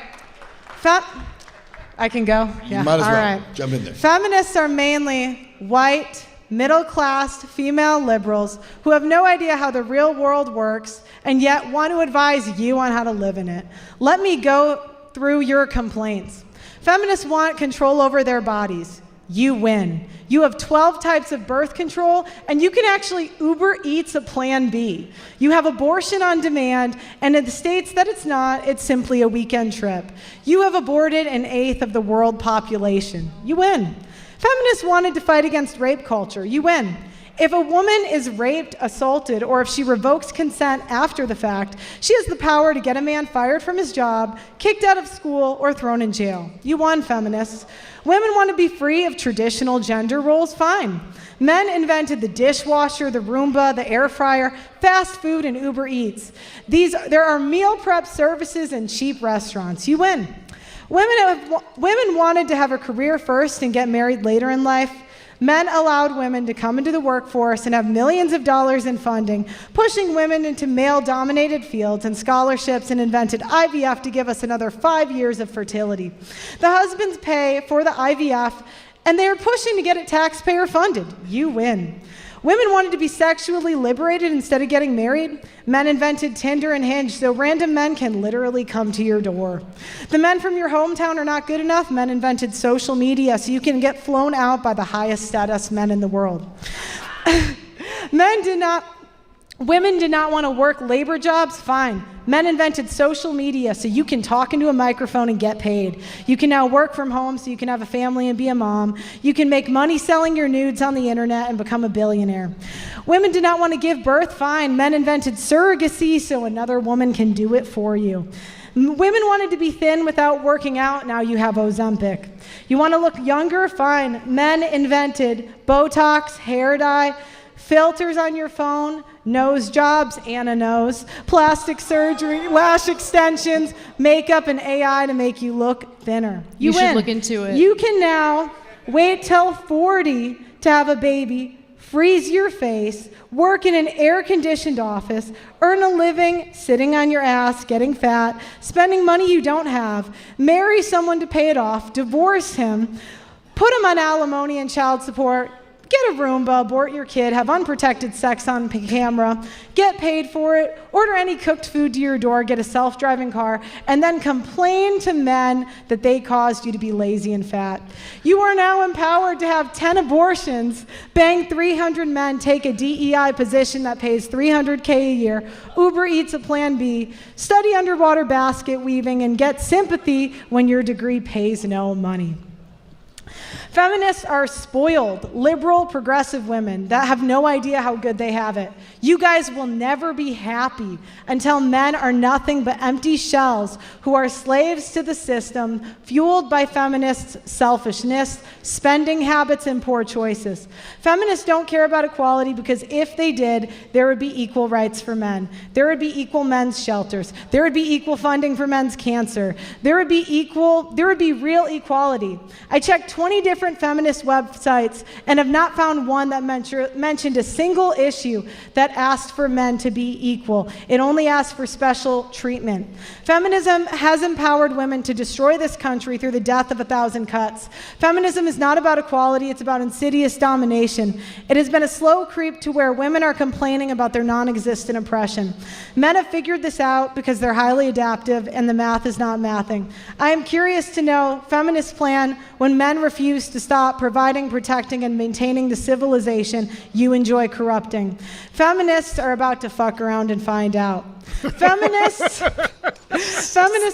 I can go? Yeah. You might as well. All right. Jump in there. Feminists are mainly white, middle-class, female liberals who have no idea how the real world works and yet want to advise you on how to live in it. Let me go through your complaints. Feminists want control over their bodies. You win. You have 12 types of birth control, and you can actually Uber Eats a Plan B. You have abortion on demand, and in the states that it's not, it's simply a weekend trip. You have aborted an eighth of the world population. You win. Feminists wanted to fight against rape culture. You win. If a woman is raped, assaulted, or if she revokes consent after the fact, she has the power to get a man fired from his job, kicked out of school, or thrown in jail. You won, feminists. Women want to be free of traditional gender roles, fine. Men invented the dishwasher, the Roomba, the air fryer, fast food, and Uber Eats. There are meal prep services and cheap restaurants. You win. Women wanted to have a career first and get married later in life. Men allowed women to come into the workforce and have millions of dollars in funding, pushing women into male-dominated fields and scholarships, and invented IVF to give us another 5 years of fertility. The husbands pay for the IVF, and they are pushing to get it taxpayer funded. You win. Women wanted to be sexually liberated instead of getting married. Men invented Tinder and Hinge so random men can literally come to your door. The men from your hometown are not good enough. Men invented social media so you can get flown out by the highest status men in the world. Men did not Women did not want to work labor jobs? Fine. Men invented social media so you can talk into a microphone and get paid. You can now work from home so you can have a family and be a mom. You can make money selling your nudes on the internet and become a billionaire. Women did not want to give birth? Fine. Men invented surrogacy so another woman can do it for you. Women wanted to be thin without working out. Now you have Ozempic. You want to look younger? Fine. Men invented Botox, hair dye, filters on your phone, nose jobs, Anna knows, plastic surgery, lash extensions, makeup, and AI to make you look thinner. You win. should look into it. You can now wait till 40 to have a baby, freeze your face, work in an air-conditioned office, earn a living sitting on your ass, getting fat, spending money you don't have, marry someone to pay it off, divorce him, put him on alimony and child support, get a Roomba, abort your kid, have unprotected sex on camera, get paid for it, order any cooked food to your door, get a self-driving car, and then complain to men that they caused you to be lazy and fat. You are now empowered to have 10 abortions, bang 300 men, take a DEI position that pays $300K a year, Uber Eats a Plan B, study underwater basket weaving, and get sympathy when your degree pays no money. Feminists are spoiled, liberal, progressive women that have no idea how good they have it. You guys will never be happy until men are nothing but empty shells who are slaves to the system, fueled by feminists' selfishness, spending habits, and poor choices. Feminists don't care about equality because if they did, there would be equal rights for men. There would be equal men's shelters. There would be equal funding for men's cancer. There would be real equality. I checked 20 different feminist websites and have not found one that mentioned a single issue that asked for men to be equal. It only asked for special treatment. Feminism has empowered women to destroy this country through the death of 1,000 cuts. Feminism is not about equality, it's about insidious domination. It has been a slow creep to where women are complaining about their non-existent oppression. Men have figured this out because they're highly adaptive and the math is not mathing. I am curious to know feminists' plan when men refuse to stop providing, protecting, and maintaining the civilization you enjoy corrupting. Feminists are about to fuck around and find out. Feminists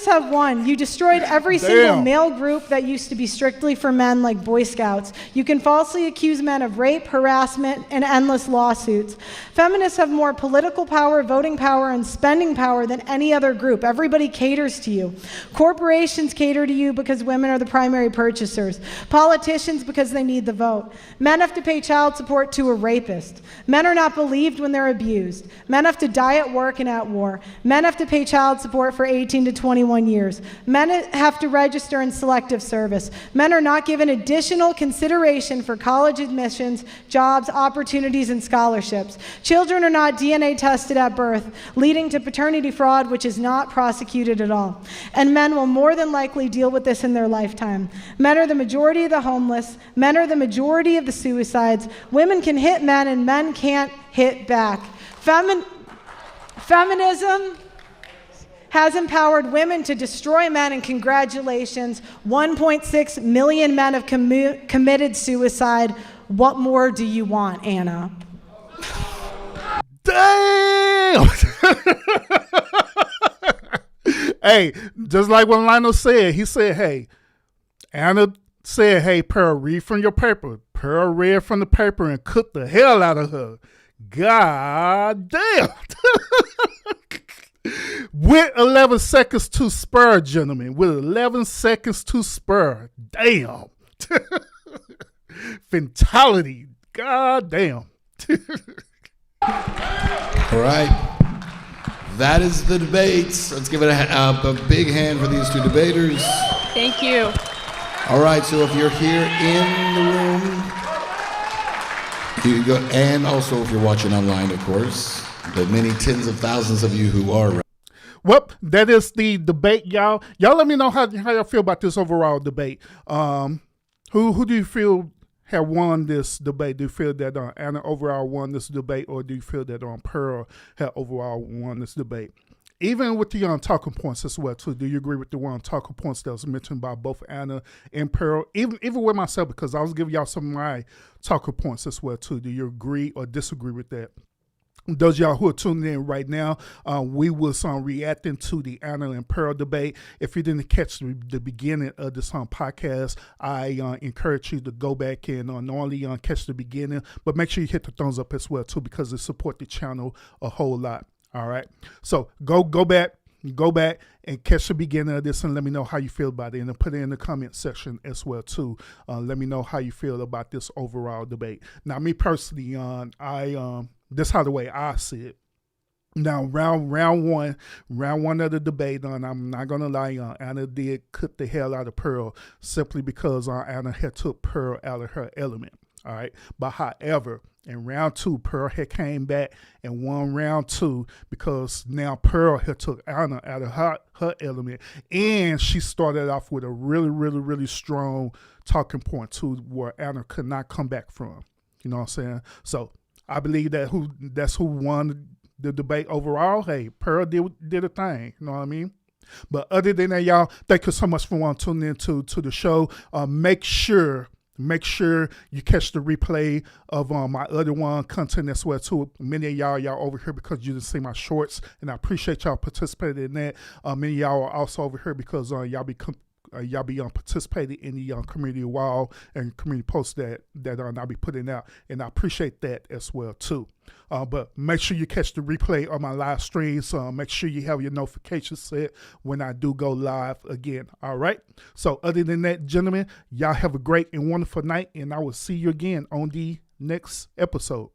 have won. You destroyed every single male group that used to be strictly for men, like Boy Scouts. You can falsely accuse men of rape, harassment, and endless lawsuits. Feminists have more political power, voting power, and spending power than any other group. Everybody caters to you. Corporations cater to you because women are the primary purchasers. Politicians because they need the vote. Men have to pay child support to a rapist. Men are not believed when they're abused. Men have to die at work and at war. Men have to pay child support for 18 to 21 years. Men have to register in selective service. Men are not given additional consideration for college admissions, jobs, opportunities, and scholarships. Children are not DNA tested at birth, leading to paternity fraud, which is not prosecuted at all. And men will more than likely deal with this in their lifetime. Men are the majority of the homeless. Men are the majority of the suicides. Women can hit men, and men can't hit back. Feminism has empowered women to destroy men, and congratulations, 1.6 million men have committed suicide. What more do you want, Anna? Damn! Hey, just like what Lionel said, he said, hey, Anna said, hey, Pearl, read from your paper. Pearl read from the paper and cooked the hell out of her. God damn. With 11 seconds to spur, gentlemen. With 11 seconds to spur. Damn. Fatality. God damn. All right. That is the debates. Let's give it a big hand for these two debaters. Thank you. All right, so if you're here in the room, you go, and also if you're watching online, of course, the many tens of thousands of you who are around. Well, that is the debate, y'all. Y'all let me know how y'all feel about this overall debate. Who do you feel have won this debate? Do you feel that Anna overall won this debate, or do you feel that Pearl had overall won this debate? Even with the talking points as well, too. Do you agree with the talking points that was mentioned by both Anna and Pearl? Even with myself, because I was giving y'all some of my talking points as well, too. Do you agree or disagree with that? Those of y'all who are tuning in right now, we was reacting to the Anna and Pearl debate. If you didn't catch the beginning of this podcast, I encourage you to go back and not only catch the beginning, but make sure you hit the thumbs up as well too, because it support the channel a whole lot. All right, so go back and catch the beginning of this and let me know how you feel about it, and then put it in the comment section as well too. Let me know how you feel about this overall debate. Now, me personally, this how the way I see it. Now, round one of the debate, I'm not gonna lie, Anna did cut the hell out of Pearl simply because Anna had took Pearl out of her element. All right, but however, in round 2, Pearl had came back and won round 2 because now Pearl had took Anna out of her element, and she started off with a really strong talking point too, where Anna could not come back from. You know what I'm saying? So I believe that's who won the debate overall. Hey, Pearl did a thing. You know what I mean? But other than that, y'all, thank you so much for tuning in to the show. Make sure you catch the replay of my other one content as well too. Many of y'all over here because you didn't see my shorts, and I appreciate y'all participating in that. Many of y'all are also over here because y'all be participating in the community wall and community posts that I'll be putting out, and I appreciate that as well too. But make sure you catch the replay on my live streams. Make sure you have your notifications set when I do go live again. All right. So other than that, gentlemen, y'all have a great and wonderful night, and I will see you again on the next episode.